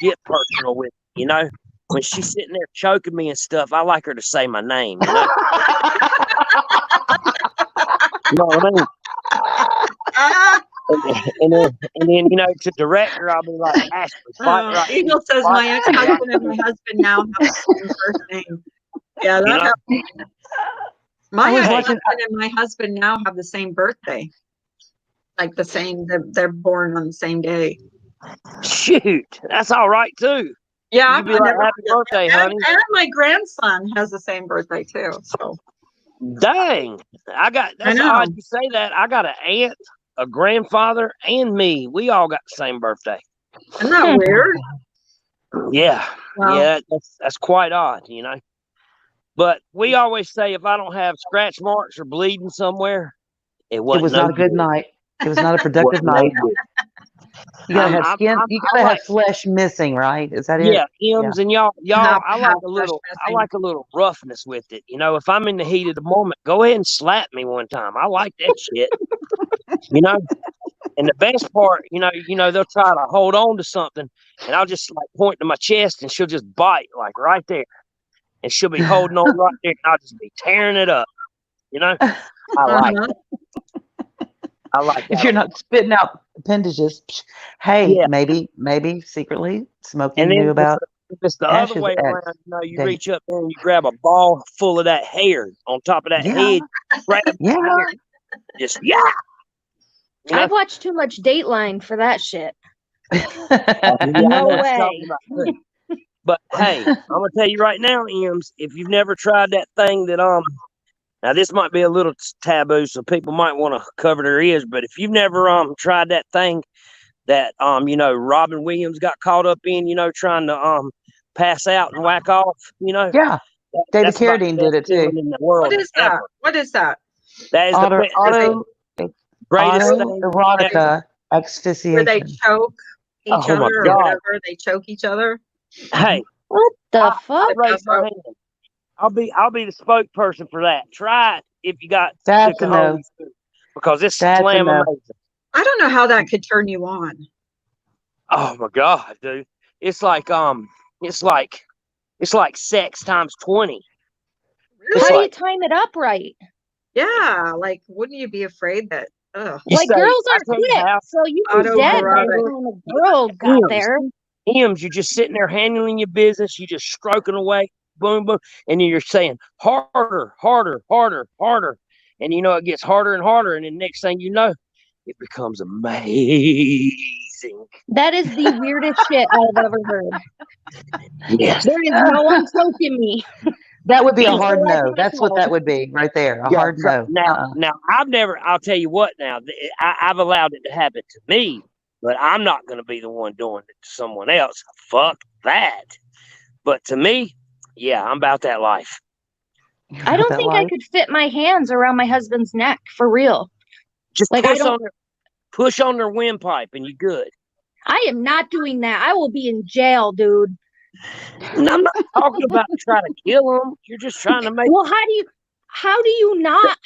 get personal with, you know, when she's sitting there choking me and stuff. I like her to say my name, you know. You know what I mean? And then, you know, to direct her, I'll be like, "Ashley, Eagle says my ex-husband and my husband now have the same first name." Yeah, that happened. My ex-husband and my husband now have the same birthday. Like the same, they're born on the same day. Shoot, that's all right too. Yeah, you'd be like, "Happy birthday, honey." And my grandson has the same birthday too. So, dang, that's odd you say that. I got an aunt, a grandfather, and me. We all got the same birthday. Isn't that weird? Yeah, wow. Yeah, that's quite odd, you know. But we always say if I don't have scratch marks or bleeding somewhere, it was not a good night. It was not a productive night. You gotta have skin. You gotta have flesh missing, right? Is that it? Yeah, M's and y'all. I like a little roughness with it. You know, if I'm in the heat of the moment, go ahead and slap me one time. I like that shit. You know. And the best part, you know, they'll try to hold on to something, and I'll just like point to my chest, and she'll just bite like right there, and she'll be holding on right there, and I'll just be tearing it up. You know, I like it. I like that. If you're not spitting out appendages, hey, maybe secretly Smokey knew about. If it's the other way around, you know, you reach up there and you grab a ball full of that hair on top of that head, just I've watched too much Dateline for that shit. No way. But hey, I'm gonna tell you right now, Ems, if you've never tried that thing that now this might be a little taboo, so people might want to cover their ears. But if you've never tried that thing that you know, Robin Williams got caught up in, you know, trying to pass out and whack off, you know. Yeah, David Carradine did it too. In the world what is that? What is that? That is the greatest thing. Erotica asphyxiation. Where they choke each other or whatever. They choke each other. Hey, what the fuck? I'll be the spokesperson for that. Try it. if you got That's the a no. cojones, because it's That's a slam no. amazing. I don't know how that could turn you on. Oh my God, dude! It's like sex times 20. How do you time it up right? Yeah, like wouldn't you be afraid that? Like girls aren't quick, so you were dead by the time a girl got there. You're just sitting there handling your business. You just stroking away, boom, boom, and then you're saying harder, harder, harder, harder, and it gets harder and harder, and then next thing you know, it becomes amazing. That is the weirdest shit I've ever heard. Yes. There is no one choking me. That would be a hard no. That's what that would be right there. A hard no. Now, I'll tell you what now. I've allowed it to happen to me, but I'm not going to be the one doing it to someone else. Fuck that. But to me, yeah, I'm about that life. I don't think I could fit my hands around my husband's neck, for real. Just push on their windpipe and you're good. I am not doing that. I will be in jail, dude. And I'm not talking about trying to kill them. You're just trying to make. Well, how do you know if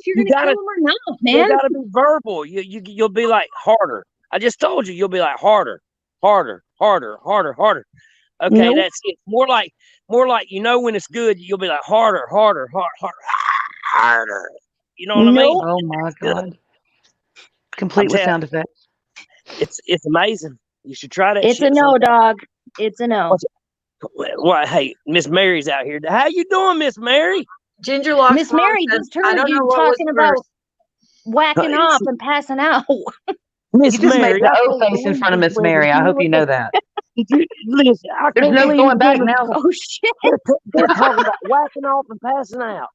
you're going to kill them or not, man? You got to be verbal. You'll be like harder. I just told you, you'll be like harder, harder, harder, harder, harder. Okay, that's it. More like when it's good, you'll be like harder, harder, harder, harder. You know what I mean? Oh my God! Complete with sound effects. It's amazing. You should try that. It's a no, dog. It's a no. Well, hey, Miss Mary's out here. How you doing, Miss Mary? Ginger Locks. Miss Mary just turned you talking about whacking off and passing out. Miss Mary, made the O face in front of Miss Mary. I hope you know that. Listen, there's no going back now. Oh shit! They're talking about whacking off and passing out.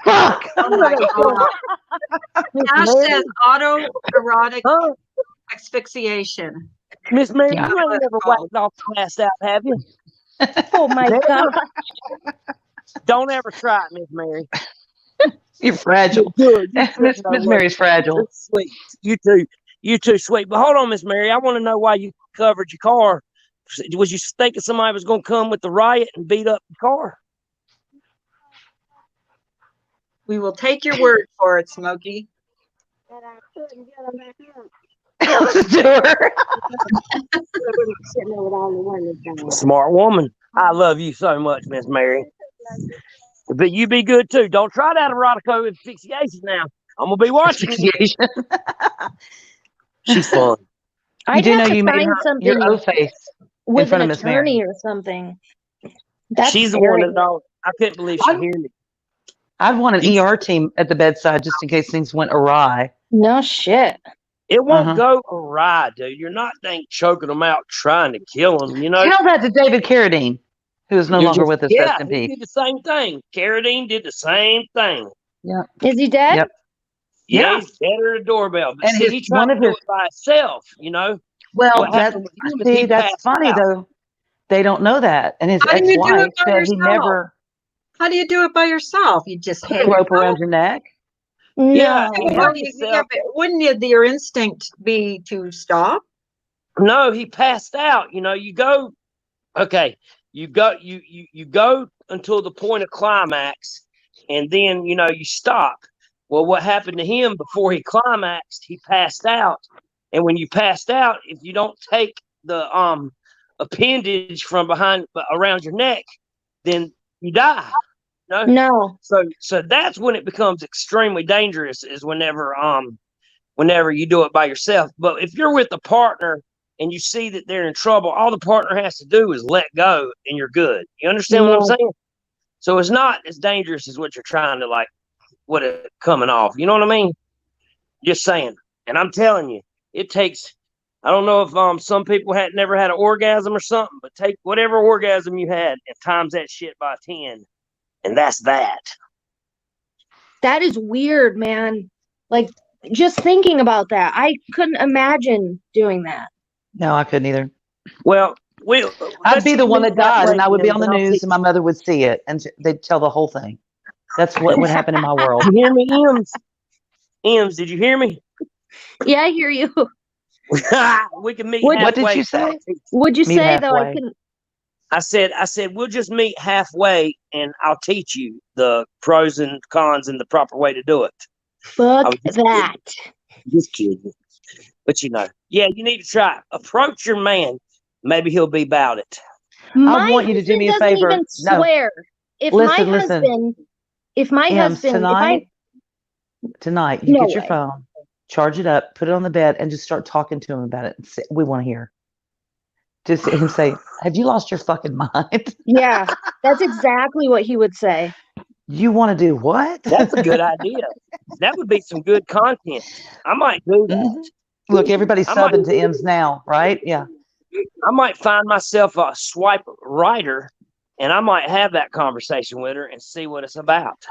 Fuck! Oh my God! Ash says autoerotic asphyxiation. Miss Mary, you ain't never whacked off and passed out, have you? Oh my God! Don't ever try it, Miss Mary. You're fragile. Miss Mary's fragile. Sweet. You too sweet. But hold on, Miss Mary. I want to know why you covered your car. Was you thinking somebody was going to come with the riot and beat up the car? We will take your word for it, Smokey. But I couldn't get them back up. Smart woman. I love you so much, Miss Mary. But you be good too. Don't try that erotico asphyxiation now. I'm gonna be watching. She's fun. I do know you made your O face in front of Miss Mary or something. She's the one that I couldn't believe she heard me. I'd want an ER team at the bedside just in case things went awry. No shit. It won't go awry, dude. You're not choking them out trying to kill them, you know? Tell that to David Carradine, who is no longer with us. Yeah, he did the same thing. Carradine did the same thing. Yeah. Is he dead? Yep. Yeah, he's dead at a doorbell. But and he tried to do it by himself, you know? Well, that's funny, though. They don't know that. And his ex-wife said he never... How do you do it by yourself? You just hang rope around your neck? Yeah. Wouldn't your instinct be to stop? No, he passed out. You know, you go until the point of climax, and then you stop. Well, what happened to him before he climaxed? He passed out, and when you passed out, if you don't take the appendage from behind around your neck, then you die. No. So that's when it becomes extremely dangerous, is whenever you do it by yourself. But if you're with a partner and you see that they're in trouble, all the partner has to do is let go and you're good. You understand what I'm saying? So it's not as dangerous as what you're trying to what it coming off. You know what I mean? Just saying. And I'm telling you, it takes, I don't know if some people never had an orgasm or something, but take whatever orgasm you had and times that shit by 10. And that's that. That is weird, man. Like, just thinking about that, I couldn't imagine doing that. No, I couldn't either. Well, I'd be the one that died, and I would be on the news, and my mother would see it, and they'd tell the whole thing. That's what would happen in my world. You hear me, Ems? Ems, did you hear me? Yeah, I hear you. We can meet halfway. What did you say? Would you say, though, I couldn't? I said, we'll just meet halfway and I'll teach you the pros and cons and the proper way to do it. Fuck that. Just kidding. But yeah, you need to try. Approach your man. Maybe he'll be about it. I want you to do me a favor. Even swear. If my husband, tonight, you get your phone, charge it up, put it on the bed, and just start talking to him about it. We want to hear. Just him say, "Have you lost your fucking mind?" Yeah, that's exactly what he would say. You want to do what? That's a good idea. That would be some good content. I might do that. Mm-hmm. Look, everybody's subbing to M's now, right? Yeah. I might find myself a swipe writer, and I might have that conversation with her and see what it's about.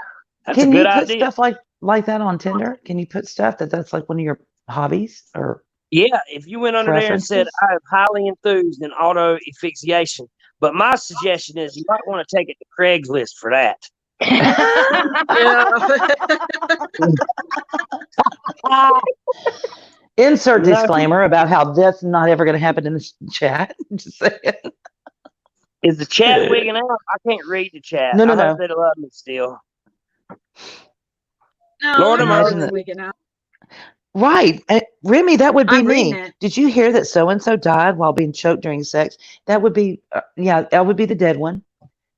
That's a good idea. Can you put stuff like that on Tinder? Can you put stuff that's like one of your hobbies or? Yeah, if you went under there and said, I am highly enthused in auto asphyxiation, but my suggestion is you might want to take it to Craigslist for that. Insert disclaimer about how that's not ever going to happen in this chat. Just saying. Is the chat wigging out? I can't read the chat. No. I hope they love me still. No, Lord of mercy, wigging out. Right. Remy, that would be me. Did you hear that so-and-so died while being choked during sex? That would be, that would be the dead one.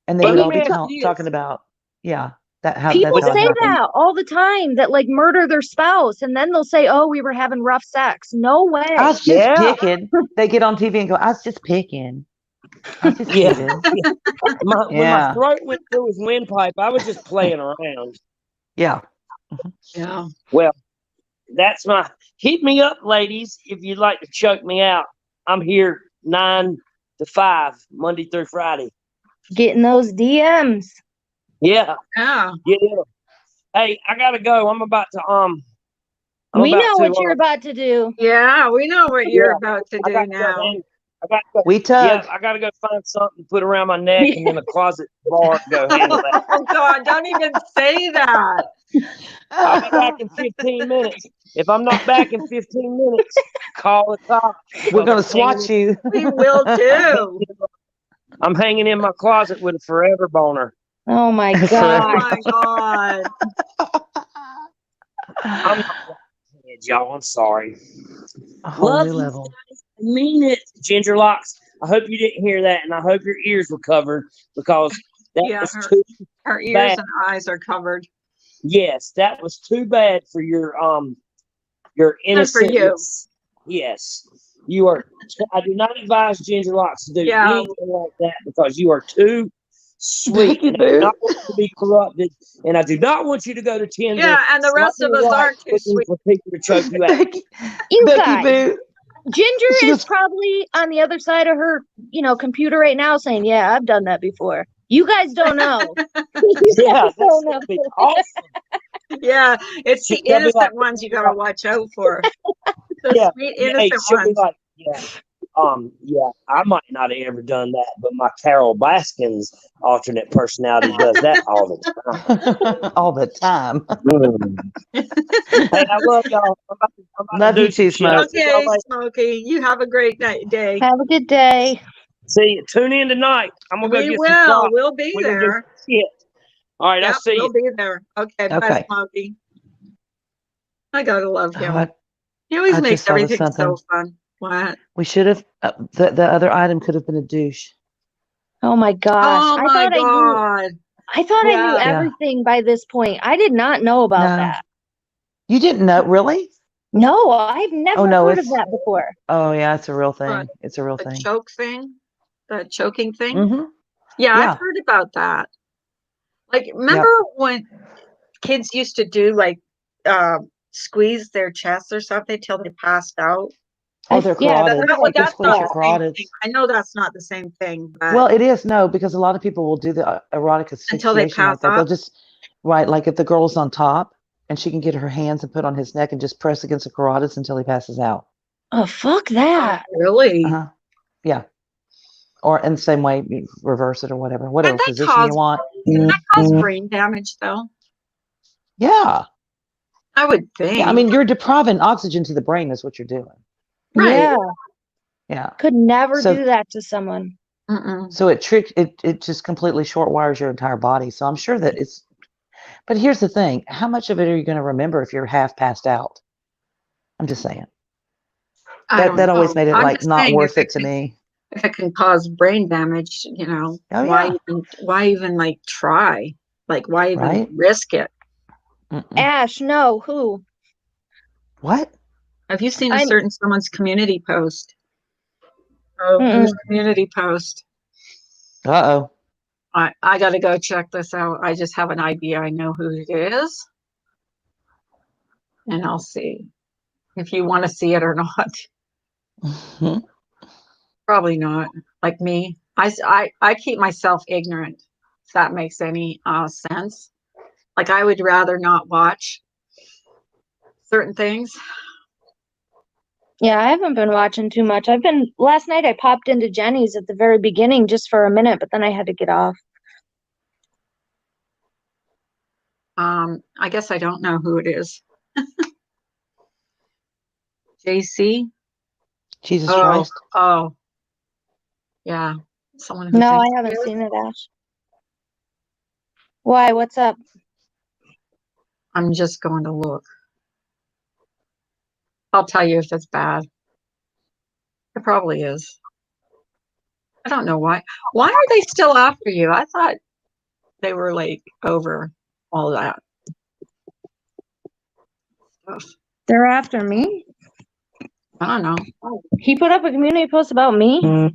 And they would all be talking about, people say that all the time, that like murder their spouse. And then they'll say, oh, we were having rough sex. No way. I was just picking. They get on TV and go, I was just picking. I was just kidding. When my throat went through his windpipe, I was just playing around. Yeah. Yeah. Well, that's hit me up, ladies, if you'd like to choke me out. I'm here 9 to 5, Monday through Friday. Getting those DMs. Yeah. Yeah. Hey, I gotta go. I'm about to we know what you're about to do. Yeah, we know what you're about to do now. We tug. Yeah, I gotta go find something to put around my neck and then a closet bar go handle that. Oh God, don't even say that. I'll be back in 15 minutes. If I'm not back in 15 minutes, call the cops. We're gonna swat you. We will too. I'm hanging in my closet with a forever boner. Oh my God. Oh my God. I'm not y'all. I'm sorry. A whole Love new you level. guys. I mean it, Ginger Locks. I hope you didn't hear that, and I hope your ears were covered because that was too her ears bad. and eyes are covered. Yes, that was too bad for your innocence. For you. Yes, you are. I do not advise Ginger Locks to do anything like that because you are too sweet. And I do not want you to be corrupted, and I do not want you to go to Tinder. Yeah, and the rest of us aren't too sweet. For people to choke you out. You guys. Ginger is probably on the other side of her, computer right now saying, yeah, I've done that before. You guys don't know. Yeah, that's awesome. Yeah, it's the innocent ones you gotta watch out for. The sweet innocent ones. I might not have ever done that, but my Carol Baskins alternate personality does that all the time. All the time. Hey, I love y'all. Love you too, Smokey. Okay, Smokey. You have a great day. Have a good day. See you. Tune in tonight. I'm gonna go get some coffee. We'll be there. All right, I'll see you. We'll be there. Okay. Bye, Smokey. I gotta love him. He always makes everything so fun. What? We should have. The other item could have been a douche. Oh my gosh! Oh my God! I thought I knew everything by this point. I did not know about that. You didn't know, really? No, I've never heard of that before. Oh yeah, it's a real thing. It's a real thing. The choke thing, the choking thing. Mm-hmm. Yeah, I've heard about that. Like, remember when kids used to do squeeze their chests or something till they passed out? Oh, they're carotids. That's not the same thing. I know that's not the same thing. But well, it is because a lot of people will do the erotic asphyxiation until they pass out. They'll just like if the girl's on top and she can get her hands and put on his neck and just press against the carotids until he passes out. Oh, fuck that! Really? Yeah. Or in the same way, you reverse it or whatever position you want. That cause brain damage, though. Yeah. I would think. Yeah, I mean, you're depriving oxygen to the brain is what you're doing. Right. Yeah. Could never do that to someone. So it just completely short wires your entire body. So I'm sure that but here's the thing. How much of it are you going to remember if you're half passed out? I'm just saying. That always made it like not worth it to me. If it can cause brain damage, why even like try? Like, why even risk it? Ash, no, who? What? Have you seen someone's community post? Oh, whose community post? Uh-oh. I got to go check this out. I just have an idea. I know who it is. And I'll see if you want to see it or not. Probably not. Like me. I keep myself ignorant, if that makes any sense. Like, I would rather not watch certain things. Yeah, I haven't been watching too much. Last night I popped into Jenny's at the very beginning just for a minute, but then I had to get off. I guess I don't know who it is. JC? Jesus Christ. Oh. Yeah. Someone who No, I haven't seen it, Ash. Why? What's up? I'm just going to look. I'll tell you if it's bad. It probably is. I don't know why. Why are they still after you? I thought they were like over all that stuff. They're after me? I don't know. He put up a community post about me?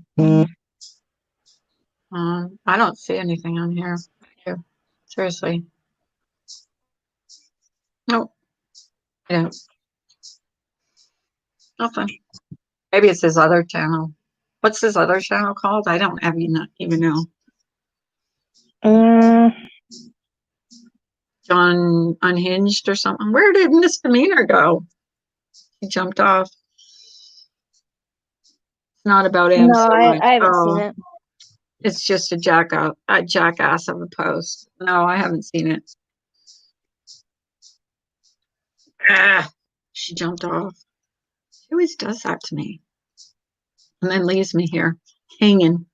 I don't see anything on here. Seriously. Nope. Yeah. Nothing. Maybe it's his other channel. What's his other channel called? I don't even know. John Unhinged or something. Where did Misdemeanor go? He jumped off. It's not about him. No, I haven't seen it. It's just a jackass of a post. No, I haven't seen it. She jumped off. She always does that to me. And then leaves me here hanging.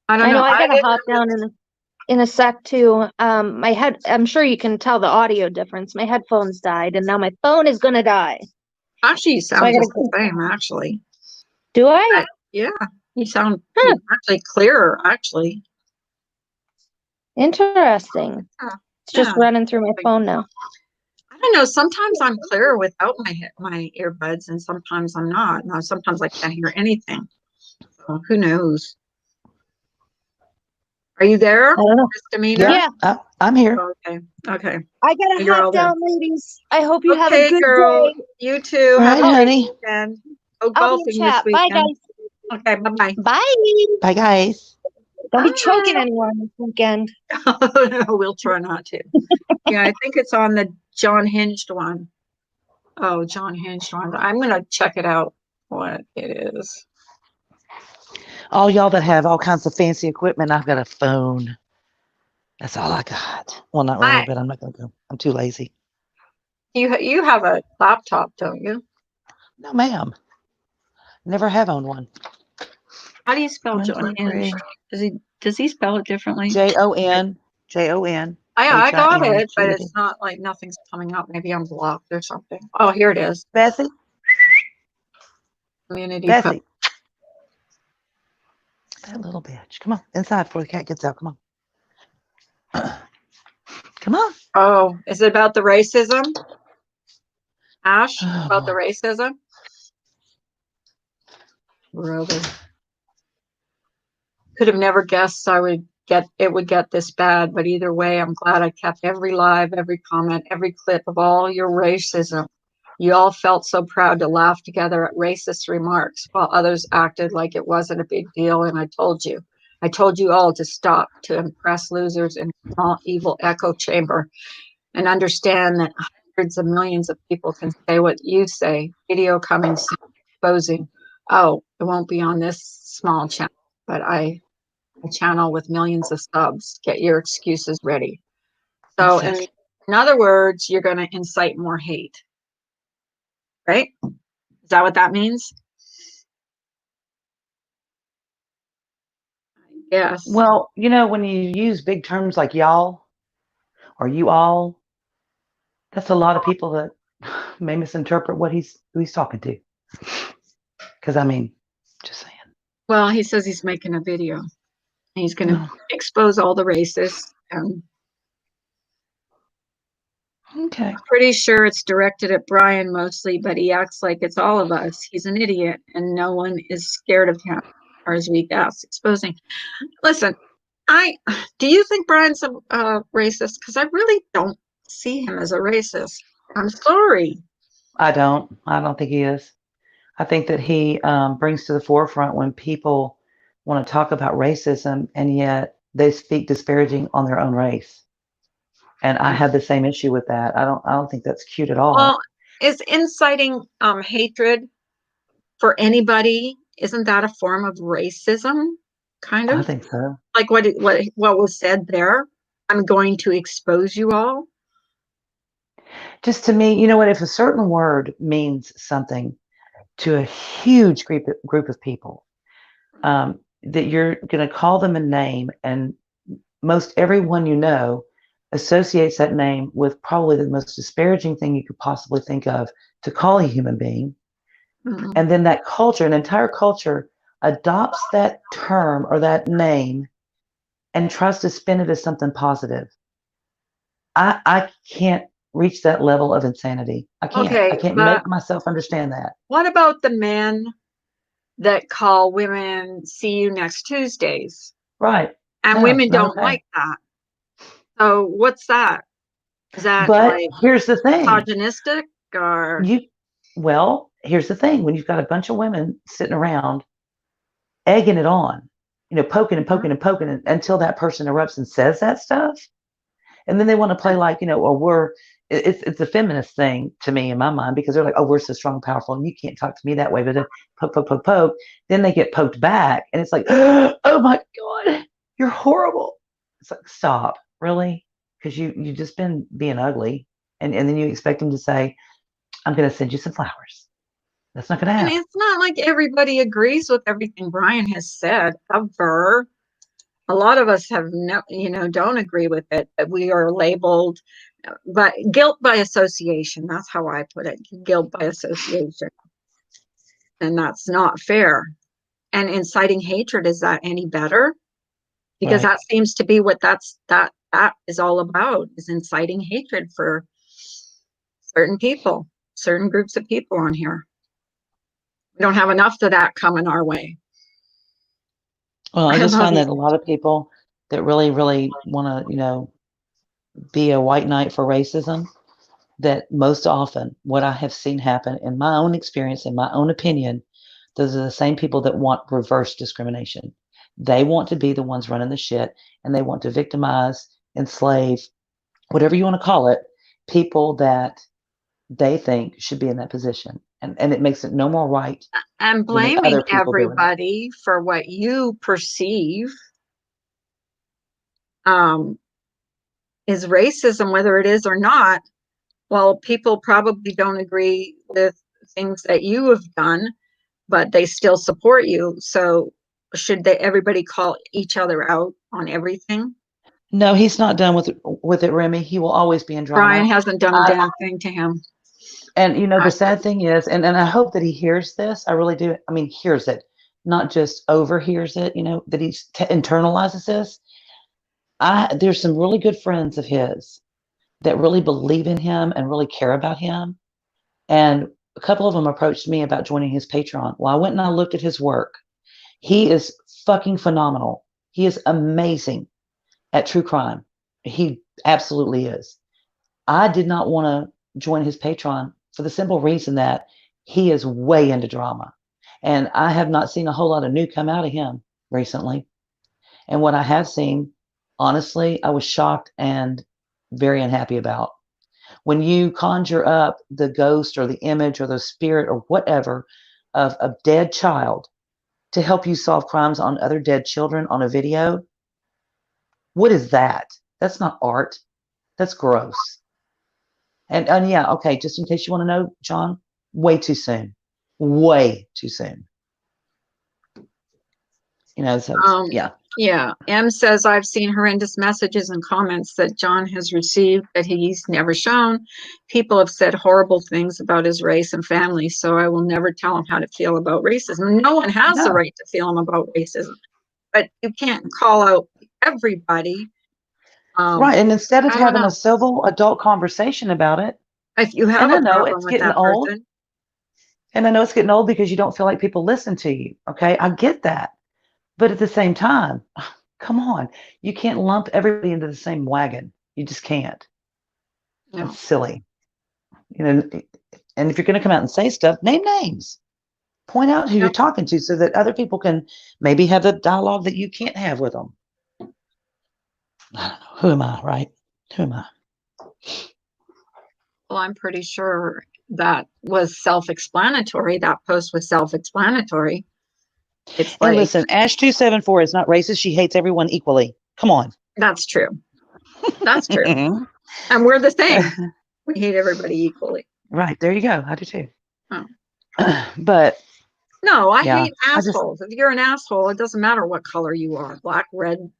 I don't know. I gotta hop down in a sec too. I'm sure you can tell the audio difference. My headphones died and now my phone is gonna die. Actually, you sound just the same, actually. Do I? Yeah. You sound actually clearer, actually. Interesting. It's just running through my phone now. I don't know. Sometimes I'm clearer without my earbuds, and sometimes I'm not. Now, sometimes I can't hear anything. So who knows? Are you there? I don't know. Yeah, I'm here. Okay. I gotta hop down, ladies. I hope you have a good day. You too. All right, honey. Go golfing this weekend. Bye, guys. Okay, bye-bye. Bye. Bye, guys. Don't be choking anyone this weekend. Oh, no, we'll try not to. Yeah, I think it's on the John Hinged one. Oh, John Hinged one. I'm going to check it out, what it is. All y'all that have all kinds of fancy equipment, I've got a phone. That's all I got. Well, not really, but I'm not going to go. I'm too lazy. You have a laptop, don't you? No, ma'am. Never have owned one. How do you spell John Hinged? Does he spell it differently? Jon. I got it, but it's not like nothing's coming up. Maybe I'm blocked or something. Oh, here it is. Bessie. Community. Bessie. That little bitch. Come on, inside before the cat gets out. Come on. Come on. Oh, is it about the racism? Ash, about the racism? Really? Could have never guessed it would get this bad, but either way, I'm glad I kept every live, every comment, every clip of all your racism. You all felt so proud to laugh together at racist remarks while others acted like it wasn't a big deal. And I told you all to stop, to impress losers in a small evil echo chamber and understand that hundreds of millions of people can say what you say. Video coming soon, exposing. Oh, it won't be on this small channel, but a channel with millions of subs. Get your excuses ready. So in other words, you're going to incite more hate. Right? Is that what that means? Yes. Well, when you use big terms like y'all or you all, that's a lot of people that may misinterpret who he's talking to. Because just saying. Well, he says he's making a video. He's going to expose all the racists. Okay. I'm pretty sure it's directed at Brian mostly, but he acts like it's all of us. He's an idiot, and no one is scared of him or his weak ass exposing. Listen, do you think Brian's a racist? Because I really don't see him as a racist. I'm sorry. I don't think he is. I think that he brings to the forefront when people want to talk about racism, and yet they speak disparaging on their own race. And I have the same issue with that. I don't think that's cute at all. Well, is inciting hatred for anybody, isn't that a form of racism? Kind of. I think so. Like what was said there. I'm going to expose you all. Just to me, if a certain word means something to a huge group of people, that you're going to call them a name, and most everyone associates that name with probably the most disparaging thing you could possibly think of to call a human being. Mm-hmm. And then that culture, an entire culture, adopts that term or that name and tries to spin it as something positive. I can't reach that level of insanity. I can't make myself understand that. What about the men that call women "see you next Tuesdays"? Right. And women don't like that. So what's that? Is that here's the thing. misogynistic or here's the thing. When you've got a bunch of women sitting around egging it on, poking and poking and poking until that person erupts and says that stuff. And then they want to play like, it's a feminist thing to me in my mind, because they're like, oh, we're so strong and powerful and you can't talk to me that way. But then poke. Then they get poked back and it's like, oh my God, you're horrible. It's like, stop, really? Because you've just been being ugly. And then you expect them to say, I'm going to send you some flowers. That's not going to happen. And it's not like everybody agrees with everything Brian has said ever. A lot of us don't agree with it, but we are labeled, but guilt by association. That's how I put it. Guilt by association. And that's not fair. And inciting hatred, is that any better? Because that seems to be what that is all about, is inciting hatred for certain people, certain groups of people on here. We don't have enough of that coming our way. Well, I just find that a lot of people that really, really want to, be a white knight for racism, that most often what I have seen happen in my own experience, in my own opinion, those are the same people that want reverse discrimination. They want to be the ones running the shit, and they want to victimize, enslave, whatever you want to call it, people that they think should be in that position. And it makes it no more right. And blaming everybody for what you perceive is racism, whether it is or not. Well, people probably don't agree with things that you have done, but they still support you. So should everybody call each other out on everything? No, he's not done with it, Remy. He will always be in drama. Brian hasn't done a damn thing to him. And the sad thing is, and I hope that he hears this. I really do. I mean, hears it, not just overhears it. That he internalizes this. There's some really good friends of his that really believe in him and really care about him. And a couple of them approached me about joining his Patreon. Well, I went and I looked at his work. He is fucking phenomenal. He is amazing at true crime. He absolutely is. I did not want to join his Patreon for the simple reason that he is way into drama. And I have not seen a whole lot of new come out of him recently. And what I have seen, honestly, I was shocked and very unhappy about. When you conjure up the ghost or the image or the spirit or whatever of a dead child to help you solve crimes on other dead children on a video, what is that? That's not art. That's gross. And yeah, okay, just in case you want to know, John, way too soon. Way too soon. So, yeah. Yeah. M says, I've seen horrendous messages and comments that John has received that he's never shown. People have said horrible things about his race and family, so I will never tell him how to feel about racism. No one has the right to feel him about racism, but you can't call out everybody. Right. And instead of having know. a civil adult conversation about it, if you have and a I know problem it's with getting that old, person, and I know it's getting old because you don't feel like people listen to you. Okay. I get that. But at the same time, come on. You can't lump everybody into the same wagon. You just can't. no. It's silly. You know, and if you're going to come out and say stuff, name names. Point out who you're talking to so that other people can maybe have the dialogue that you can't have with them. I don't know. Who am I, right? Who am I? Well, I'm pretty sure that was self-explanatory. That post was self-explanatory. It's And like, listen, Ash274 is not racist. She hates everyone equally. Come on. that's true. That's true. And we're the same. We hate everybody equally. Right. There you go. I do too. Oh. But no, I hate assholes. If you're an asshole, it doesn't matter what color you are. Black, red,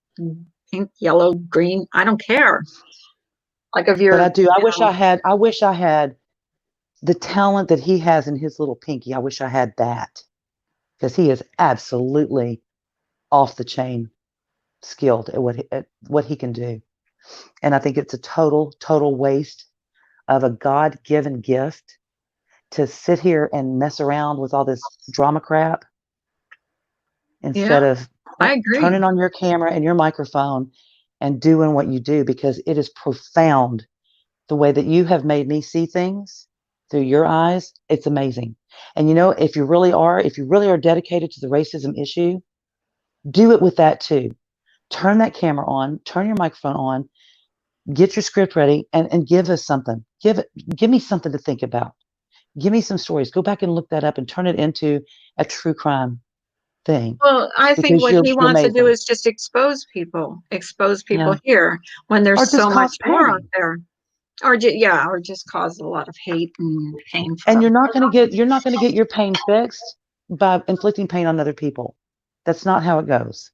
pink, yellow, green. I don't care. Like if you're, but I do. I wish I had the talent that he has in his little pinky. I wish I had that, because he is absolutely off the chain skilled at what he can do. And I think it's a total waste of a God-given gift to sit here and mess around with all this drama crap instead of I agree. turning on your camera and your microphone and doing what you do, because it is profound. The way that you have made me see things through your eyes, it's amazing. And you know, if you really are dedicated to the racism issue, do it with that too. Turn that camera on, turn your microphone on, get your script ready, and give us something. Give me something to think about. Give me some stories. Go back and look that up and turn it into a true crime thing. Well, I think what he wants to do is just expose people here when there's so much more out there. Or just cause a lot of hate and pain. And you're not going to get your pain fixed by inflicting pain on other people. That's not how it goes.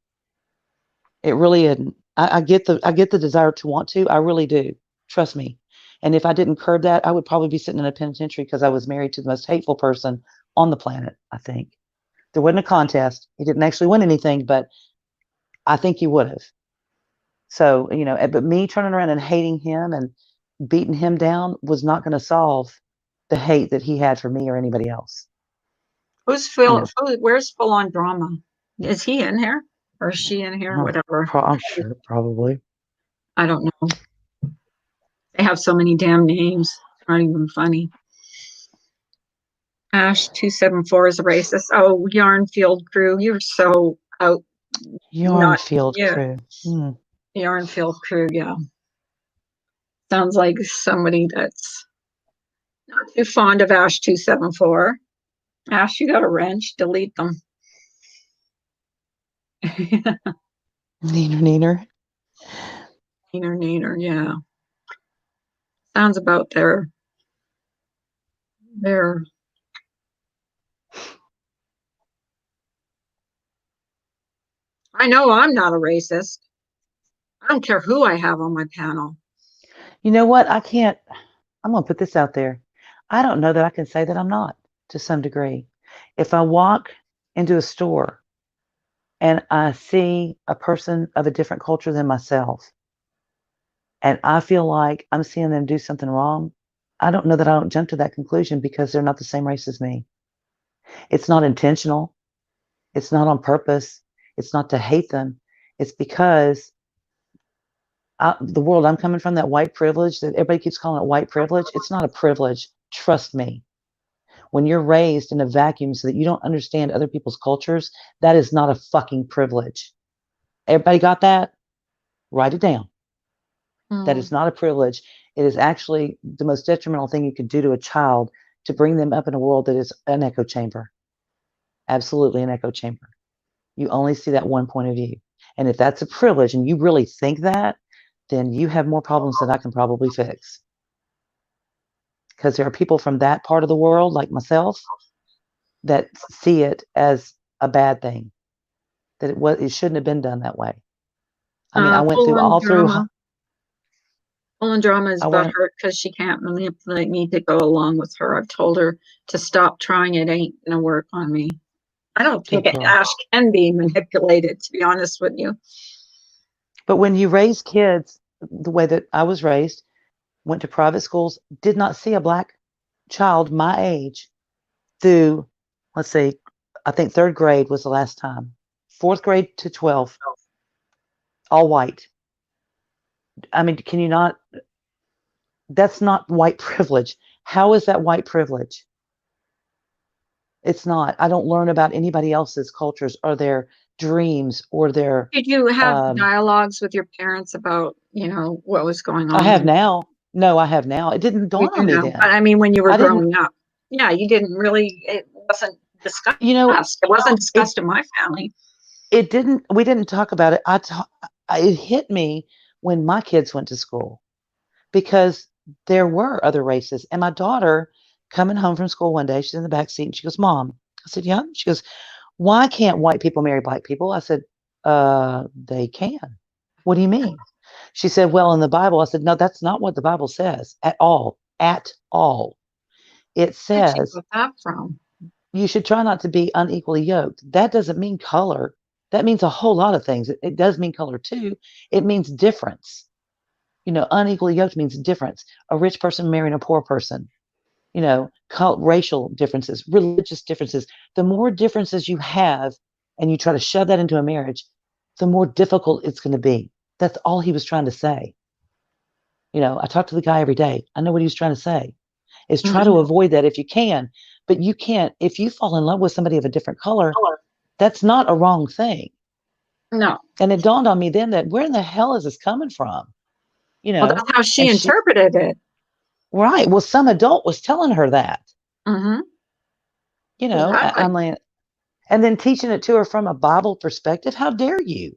It really isn't. I get the desire to want to. I really do. Trust me. And if I didn't curb that, I would probably be sitting in a penitentiary because I was married to the most hateful person on the planet, I think. There wasn't a contest. He didn't actually win anything, but I think he would have. So, you know, but me turning around and hating him and beating him down was not going to solve the hate that he had for me or anybody else. Where's Full On Drama? Is he in here? Or is she in here? Whatever. I'm sure, probably. I don't know. They have so many damn names. It's not even funny. Ash274 is a racist. Oh, Yarnfield crew. You're so out. Yarnfield crew. Yarnfield crew, yeah. Sounds like somebody that's not too fond of Ash274. Ash, you got a wrench. Delete them. Neener. Neener, yeah. Sounds about their I know I'm not a racist. I don't care who I have on my panel. You know what? I'm going to put this out there. I don't know that I can say that I'm not, to some degree. If I walk into a store and I see a person of a different culture than myself, and I feel like I'm seeing them do something wrong, I don't know that I don't jump to that conclusion because they're not the same race as me. It's not intentional. It's not on purpose. It's not to hate them. It's because the world I'm coming from, that white privilege that everybody keeps calling it white privilege, it's not a privilege. Trust me. When you're raised in a vacuum so that you don't understand other people's cultures, that is not a fucking privilege. Everybody got that? Write it down. That is not a privilege. It is actually the most detrimental thing you could do to a child, to bring them up in a world that is an echo chamber. Absolutely an echo chamber. You only see that one point of view. And if that's a privilege and you really think that, then you have more problems than I can probably fix. Because there are people from that part of the world, like myself, that see it as a bad thing. that it shouldn't have been done that way. I mean, I went through Poland drama is about her because she can't manipulate me to go along with her. I've told her to stop trying. It ain't gonna work on me. I don't think Ash can be manipulated, to be honest with you. But when you raise kids the way that I was raised, went to private schools, did not see a black child my age through, let's see, I think 3rd grade was the last time. 4th grade to 12th, all white. I mean, can you not? That's not white privilege. How is that white privilege? It's not. I don't learn about anybody else's cultures or their dreams or their. Did you have dialogues with your parents about, what was going on? I have now. No, I have now. It didn't dawn on me then. But I mean, when you were growing up, yeah, you didn't really. It wasn't discussed. It wasn't discussed in my family. It didn't. We didn't talk about it. It hit me when my kids went to school, because there were other races. And my daughter coming home from school one day, she's in the back seat and she goes, "Mom," I said, "Yeah." She goes, "Why can't white people marry black people?" I said, "They can." "What do you mean?" She said, "Well, in the Bible." I said, "No, that's not what the Bible says at all. At all. It says, where'd you get that from? You should try not to be unequally yoked." That doesn't mean color. That means a whole lot of things. It does mean color too. It means difference. Unequally yoked means difference. A rich person marrying a poor person. Racial differences, religious differences. The more differences you have and you try to shove that into a marriage, the more difficult it's going to be. That's all he was trying to say. I talk to the guy every day. I know what he was trying to say is try to avoid that if you can, but you can't. If you fall in love with somebody of a different color, that's not a wrong thing. No. And it dawned on me then that where in the hell is this coming from? Well, that's how she interpreted it. Right. Well, some adult was telling her that. Mm-hmm. Exactly. I'm like, and then teaching it to her from a Bible perspective. How dare you?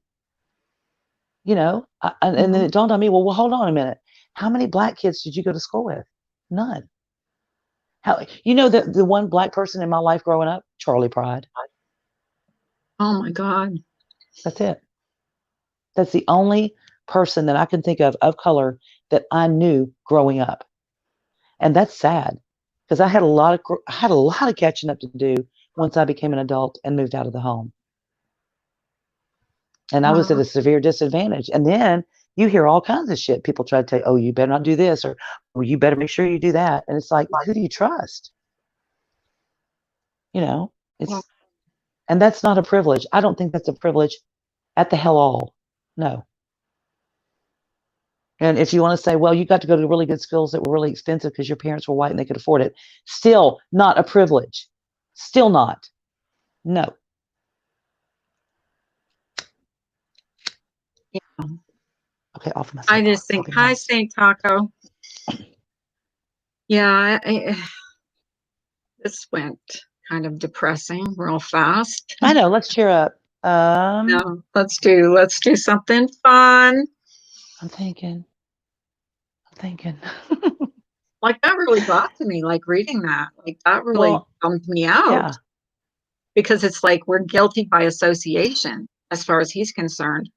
And then it dawned on me, well, hold on a minute. How many black kids did you go to school with? None. The one black person in my life growing up? Charlie Pride. Oh my God. That's it. That's the only person that I can think of color that I knew growing up. And that's sad because I had a lot of catching up to do once I became an adult and moved out of the home. And I was at a severe disadvantage. And then you hear all kinds of shit. People try to tell you, "Oh, you better not do this," or, "Oh, you better make sure you do that." And it's like, who do you trust? And that's not a privilege. I don't think that's a privilege at the hell all. No. And if you want to say, well, you got to go to really good schools that were really expensive because your parents were white and they could afford it, still not a privilege. Still not. No. Yeah. Okay, off my. I just think, hi, Saint Taco. Yeah, this went kind of depressing real fast. I know. Let's cheer up. No, let's do something fun. I'm thinking. Like that really got to me, like reading that. Like that really bummed me out. Yeah. Because it's like we're guilty by association as far as he's concerned.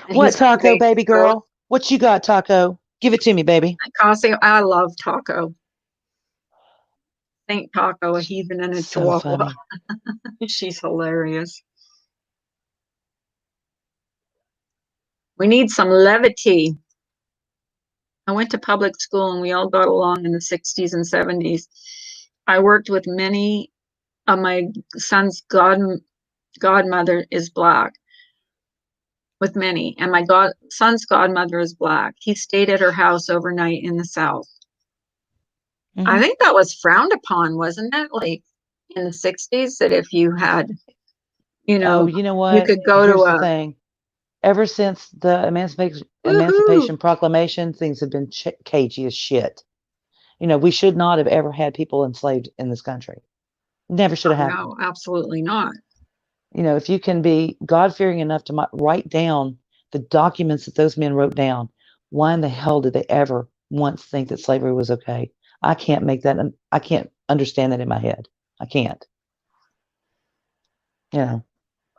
And what, Taco, baby girl? What you got, Taco? Give it to me, baby. I love Taco. Saint Taco, a heathen and a chihuahua. She's hilarious. We need some levity. I went to public school and we all got along in the 60s and 70s. I worked with many of my son's godmother is black. With many. And my son's godmother is black. He stayed at her house overnight in the South. Mm-hmm. I think that was frowned upon, wasn't it? Like in the 60s, that if you had, oh, you know what? You could go Here's to the thing. Ever since the Emancipation Proclamation, things have been cagey as shit. We should not have ever had people enslaved in this country. Never should have happened. No, absolutely not. If you can be God-fearing enough to write down the documents that those men wrote down, why in the hell did they ever once think that slavery was okay? I can't understand that in my head. I can't.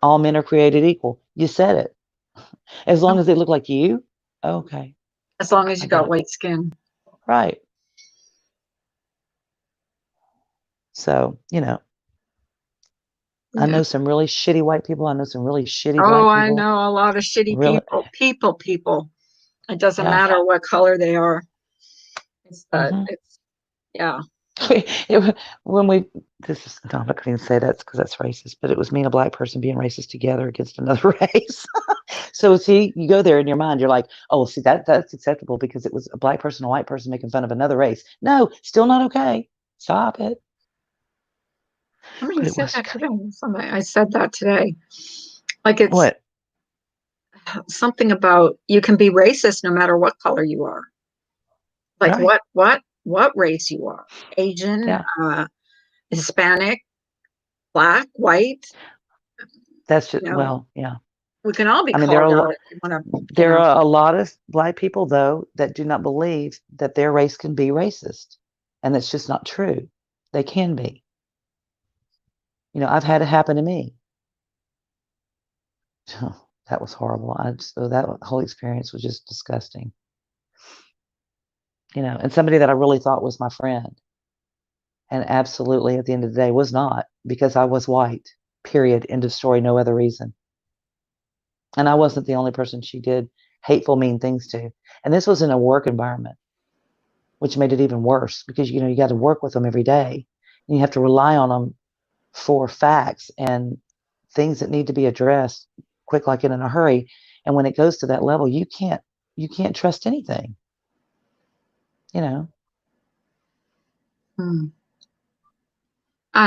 all men are created equal. You said it. As long as they look like you, okay. As long as you got white skin. Right. So, I know some really shitty white people. I know some really shitty black people. I know a lot of shitty people. It doesn't matter what color they are. It's yeah. When we, this is, no, I'm not going to say that's because that's racist, but it was me and a black person being racist together against another race. So see, you go there in your mind, you're like, oh, see, that's acceptable because it was a black person, a white person making fun of another race. No, still not okay. Stop it. Somebody said that today. I said that today. Like it's what? Something about you can be racist no matter what color you are. Like what race you are. Asian, Hispanic, black, white. That's just, well, yeah. We can all be called out if you want to. There are a lot of black people, though, that do not believe that their race can be racist. And that's just not true. They can be. I've had it happen to me. That was horrible. That whole experience was just disgusting. And somebody that I really thought was my friend. And absolutely, at the end of the day, was not, because I was white. Period. End of story. No other reason. And I wasn't the only person she did hateful, mean things to. And this was in a work environment, which made it even worse because, you got to work with them every day. And you have to rely on them for facts and things that need to be addressed quick, like in a hurry. And when it goes to that level, you can't trust anything. I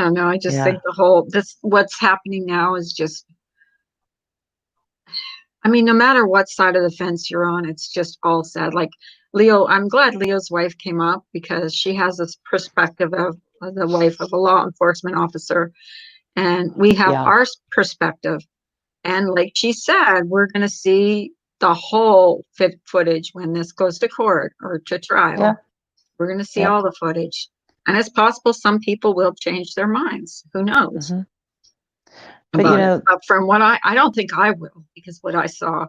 don't know. I just think what's happening now is just, I mean, no matter what side of the fence you're on, it's just all sad. Like Leo, I'm glad Leo's wife came up because she has this perspective of the wife of a law enforcement officer. And we have our perspective. And like she said, we're going to see the whole footage when this goes to court or to trial. Yeah. We're going to see all the footage. And it's possible some people will change their minds. Who knows? But but from what I don't think I will, because what I saw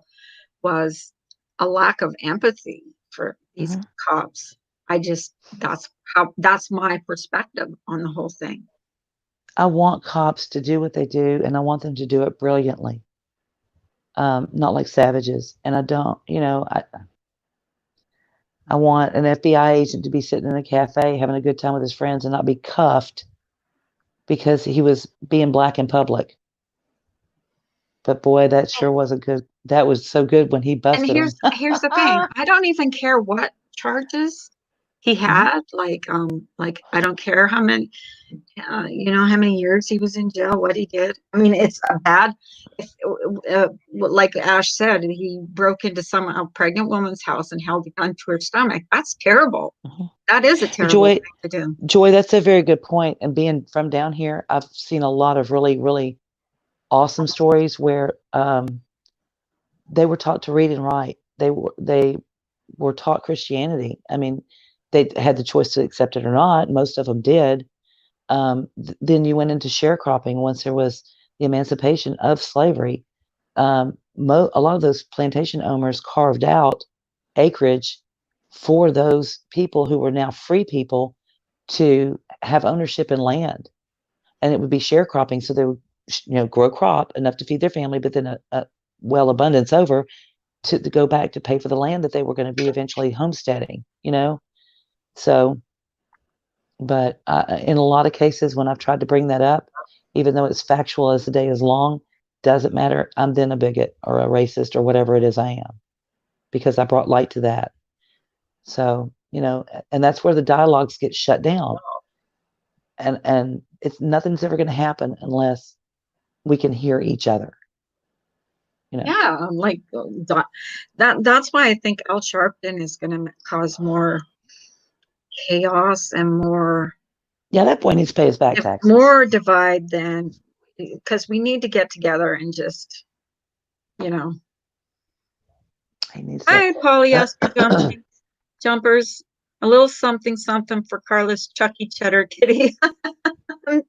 was a lack of empathy for these cops. That's my perspective on the whole thing. I want cops to do what they do, and I want them to do it brilliantly. Not like savages. And I don't, I want an FBI agent to be sitting in a cafe having a good time with his friends and not be cuffed because he was being black in public. But boy, that sure wasn't good. That was so good when he busted him. And here's the thing. I don't even care what charges he had. Like I don't care how many, how many years he was in jail, what he did. I mean, it's a bad, like Ash said, he broke into a pregnant woman's house and held a gun to her stomach. That's terrible. That is a terrible thing to do. Joy, that's a very good point. And being from down here, I've seen a lot of really, really awesome stories where they were taught to read and write. They were taught Christianity. I mean, they had the choice to accept it or not. Most of them did. Then you went into sharecropping once there was the emancipation of slavery. A lot of those plantation owners carved out acreage for those people who were now free people to have ownership in land. And it would be sharecropping. So they would, grow crop enough to feed their family, but then a abundance over to go back to pay for the land that they were going to be eventually homesteading, So, but in a lot of cases, when I've tried to bring that up, even though it's factual as the day is long, doesn't matter. I'm then a bigot or a racist or whatever it is I am, because I brought light to that. So, and that's where the dialogues get shut down. And nothing's ever going to happen unless we can hear each other. Yeah, like that's why I think Al Sharpton is going to cause more chaos and more. Yeah, that boy needs to pay his back taxes. More divide than, because we need to get together and just, He needs Hi, polyester jumpers. A little something for Carlos Chucky Cheddar Kitty.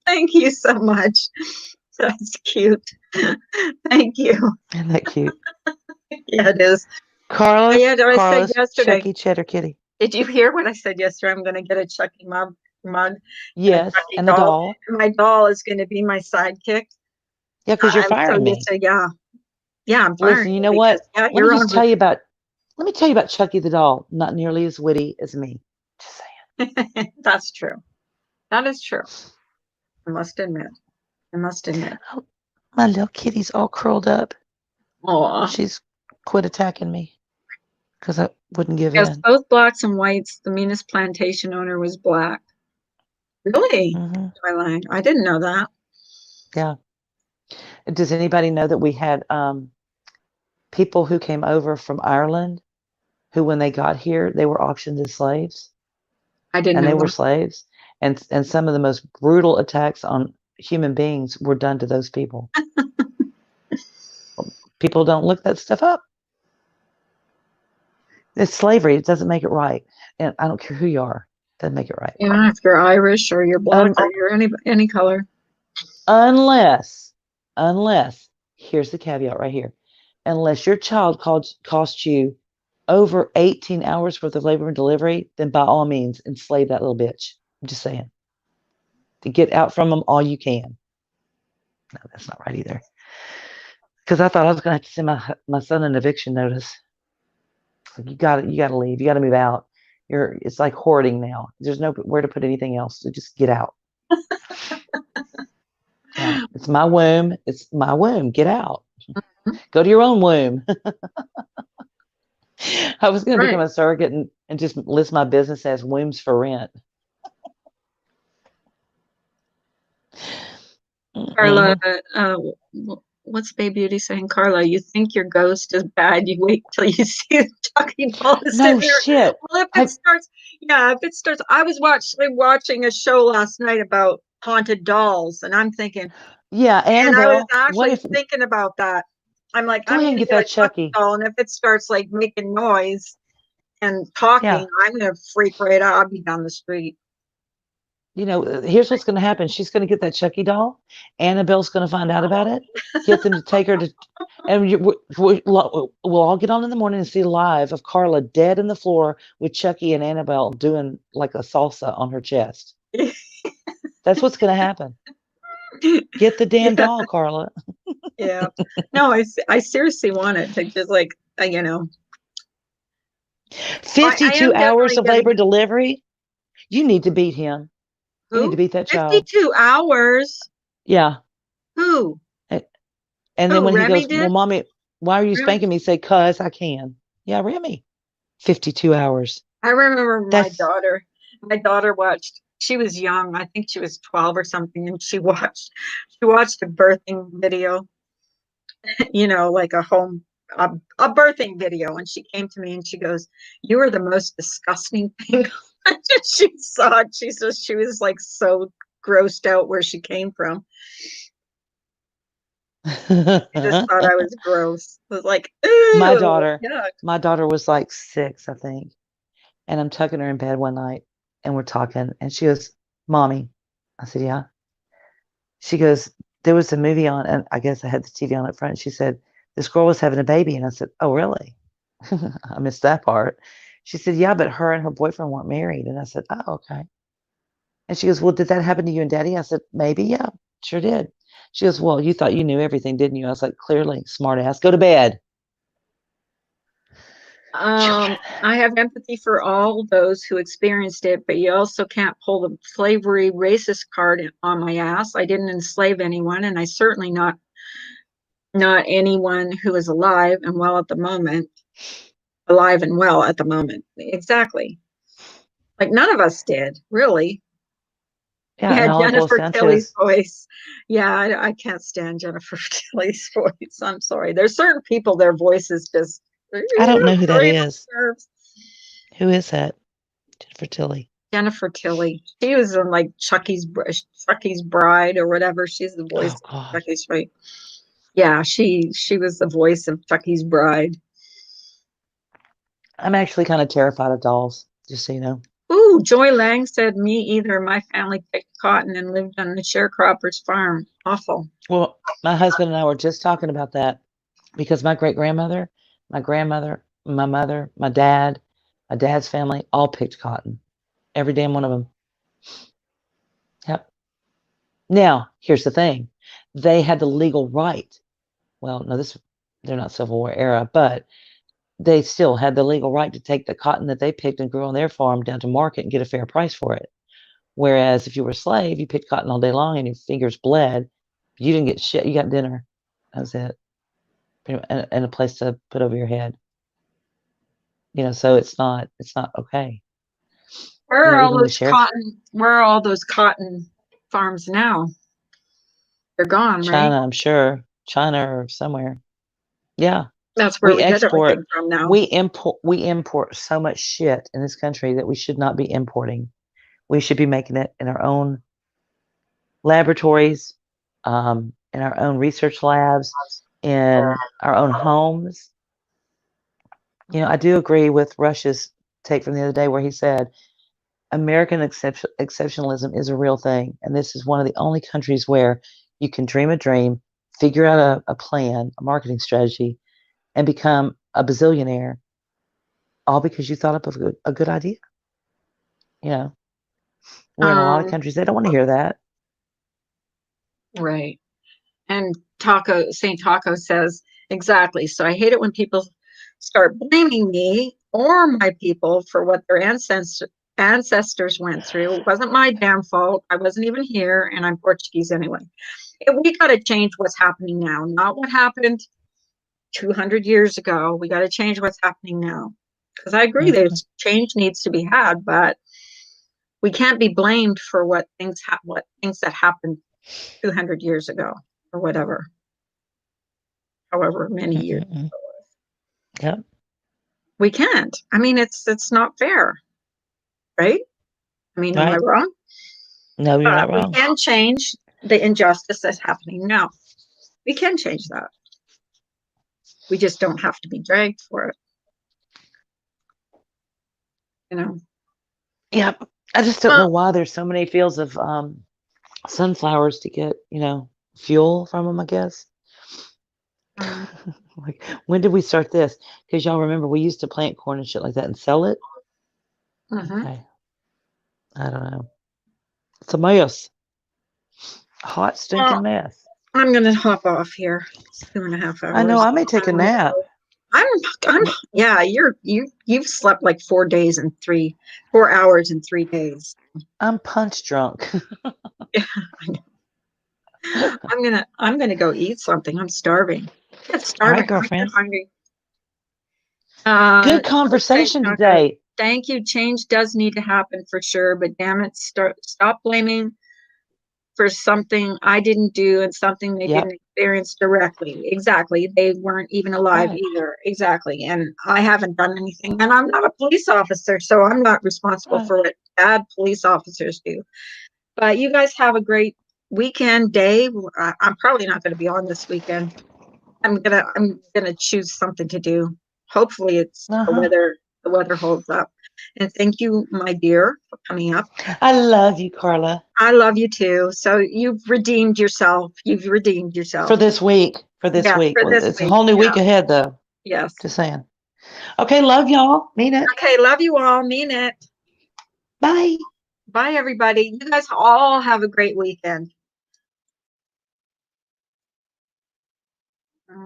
Thank you so much. That's cute. Thank you. Isn't that cute? Yeah, it is. Carlos, Yeah, I said yesterday. Chucky Cheddar Kitty. Did you hear what I said yesterday? I'm going to get a Chucky mug Yes, and the doll. My doll is going to be my sidekick. Yeah, because you're I'm firing me. So yeah, I'm firing. Listen, you know what? Yeah, Let me tell you about Chucky the doll. Not nearly as witty as me. Just saying. That's true. That is true. I must admit. Oh, my little kitty's all curled up. Aw. She's quit attacking me because I wouldn't give in. Both blacks and whites. The meanest plantation owner was black. Really? Mm-hmm. I didn't know that. Yeah. Does anybody know that we had people who came over from Ireland who, when they got here, they were auctioned as slaves? I didn't know. And they were slaves. And some of the most brutal attacks on human beings were done to those people. People don't look that stuff up. It's slavery. It doesn't make it right. And I don't care who you are. It doesn't make it right. Yeah, if you're Irish or you're black or you're any color. Unless, here's the caveat right here. Unless your child cost you over 18 hours worth of labor and delivery, then by all means, enslave that little bitch. I'm just saying. To get out from them all you can. No, that's not right either. Because I thought I was going to have to send my son an eviction notice. You got to leave. You got to move out. It's like hoarding now. There's nowhere to put anything else. So just get out. Yeah, it's my womb. It's my womb. Get out. Mm-hmm. Go to your own womb. I was going to become a surrogate and just list my business as wombs for rent. Carla, what's Babe Beauty saying? Carla, you think your ghost is bad? You wait till you see the Chucky doll. No shit. Well, if it starts. I was watching a show last night about haunted dolls, and I'm thinking, yeah, Annabelle. And I was actually thinking about that. I'm like, go ahead and get that Chucky doll, and if it starts like making noise and talking, I'm gonna freak right out. I'll be down the street. You know, here's what's going to happen. She's going to get that Chucky doll. Annabelle's going to find out about it. Get them to take her to, and we'll all get on in the morning and see live of Carla dead in the floor with Chucky and Annabelle doing like a salsa on her chest. That's what's going to happen. Get the damn doll, Carla. Yeah. No, I seriously want it to just 52 hours of labor delivery. You need to beat him. You need to beat that child. 52 hours? Yeah. Who? And then when Remy he goes, well, Mommy, why are you spanking me? Say, 'cause I can. Yeah, Remy. 52 hours. I remember my daughter watched, she was young. I think she was 12 or something. And she watched a birthing video, like a birthing video. And she came to me and she goes, "You are the most disgusting thing." She saw it. She says she was like so grossed out where she came from. She just thought I was gross. It was like, ew, my daughter yuck. Was like 6, I think. And I'm tucking her in bed one night and we're talking and she goes, "Mommy." I said, "Yeah." She goes, "There was a movie on," and I guess I had the TV on up front. She said, "This girl was having a baby." And I said, "Oh, really?" I missed that part. She said, "Yeah, but her and her boyfriend weren't married." And I said, "Oh, okay." And she goes, "Well, did that happen to you and Daddy?" I said, "Maybe, yeah, sure did." She goes, "Well, you thought you knew everything, didn't you?" I was like, "Clearly, smart ass. Go to bed." I have empathy for all those who experienced it, but you also can't pull the slavery racist card on my ass. I didn't enslave anyone, and I certainly not anyone who is alive and well at the moment. Alive and well at the moment. Exactly. Like none of us did, really. Yeah, Jennifer Tilly's voice. Yeah, I can't stand Jennifer Tilly's voice. I'm sorry. There's certain people, their voices just. I don't know who that is. Who is that? Jennifer Tilly. Jennifer Tilly. She was in like Chucky's Bride or whatever. She's the voice of Chucky's, right? Yeah, she was the voice of Chucky's Bride. I'm actually kind of terrified of dolls, just so you know. Ooh, Oh, Joy Lang said, me either. My family picked cotton and lived on the sharecropper's farm. Awful. Well, my husband and I were just talking about that because my great-grandmother, my grandmother, my mother, my dad's family all picked cotton. Every damn one of them. Yep. Now, here's the thing. They had the legal right. Well, no, they're not Civil War era, but they still had the legal right to take the cotton that they picked and grew on their farm down to market and get a fair price for it. Whereas if you were a slave, you picked cotton all day long and your fingers bled. You didn't get shit. You got dinner. That was it. And a place to put over your head. So it's not okay. Where are all even the those sheriff, where are all those cotton farms now? They're gone, right? China, I'm sure. China or somewhere. Yeah. That's where we get export, everything from now. we import so much shit in this country that we should not be importing. We should be making it in our own laboratories, in our own research labs, in our own homes. I do agree with Rush's take from the other day where he said American exceptionalism is a real thing. And this is one of the only countries where you can dream a dream, figure out a plan, a marketing strategy, and become a bazillionaire, all because you thought up of a good idea. We're in a lot of countries, they don't want to hear that. Right. And Saint Taco says, exactly. So I hate it when people start blaming me or my people for what their ancestors went through. It wasn't my damn fault. I wasn't even here, and I'm Portuguese anyway. We got to change what's happening now, not what happened 200 years ago. We got to change what's happening now. Because I agree, there's change needs to be had, but we can't be blamed for what things that happened 200 years ago or whatever, however many years ago. Yep. We can't. I mean, it's not fair, right? I mean, am I wrong? No, you're not wrong. We can change the injustice that's happening now. We can change that. We just don't have to be dragged for it. Yep. I just don't know why there's so many fields of sunflowers to get, fuel from them, I guess. Like, when did we start this? Because y'all remember we used to plant corn and shit like that and sell it. Okay. I don't know. It's a mess. Hot, stinking mess. I'm gonna hop off here. It's 2.5 hours. I know. I may take a nap. Yeah. You've slept like 4 hours in 3 days. I'm punch drunk. Yeah, I know. I'm gonna go eat something. I'm starving. It's starving. All right, girlfriend. I'm hungry. Good conversation today. Thank you. Change does need to happen for sure, but damn it, stop blaming for something I didn't do and something they didn't experience directly. Exactly. They weren't even alive either. Exactly. And I haven't done anything. And I'm not a police officer, so I'm not responsible for what bad police officers do. But you guys have a great weekend day. I'm probably not going to be on this weekend. I'm gonna choose something to do. Hopefully it's the weather holds up. And thank you, my dear, for coming up. I love you, Carla. I love you too. So you've redeemed yourself. For this week. It's a whole new week ahead, though. Yes. Just saying. Okay, love y'all. Mean it. Okay, love you all. Mean it. Bye. Bye, everybody. You guys all have a great weekend.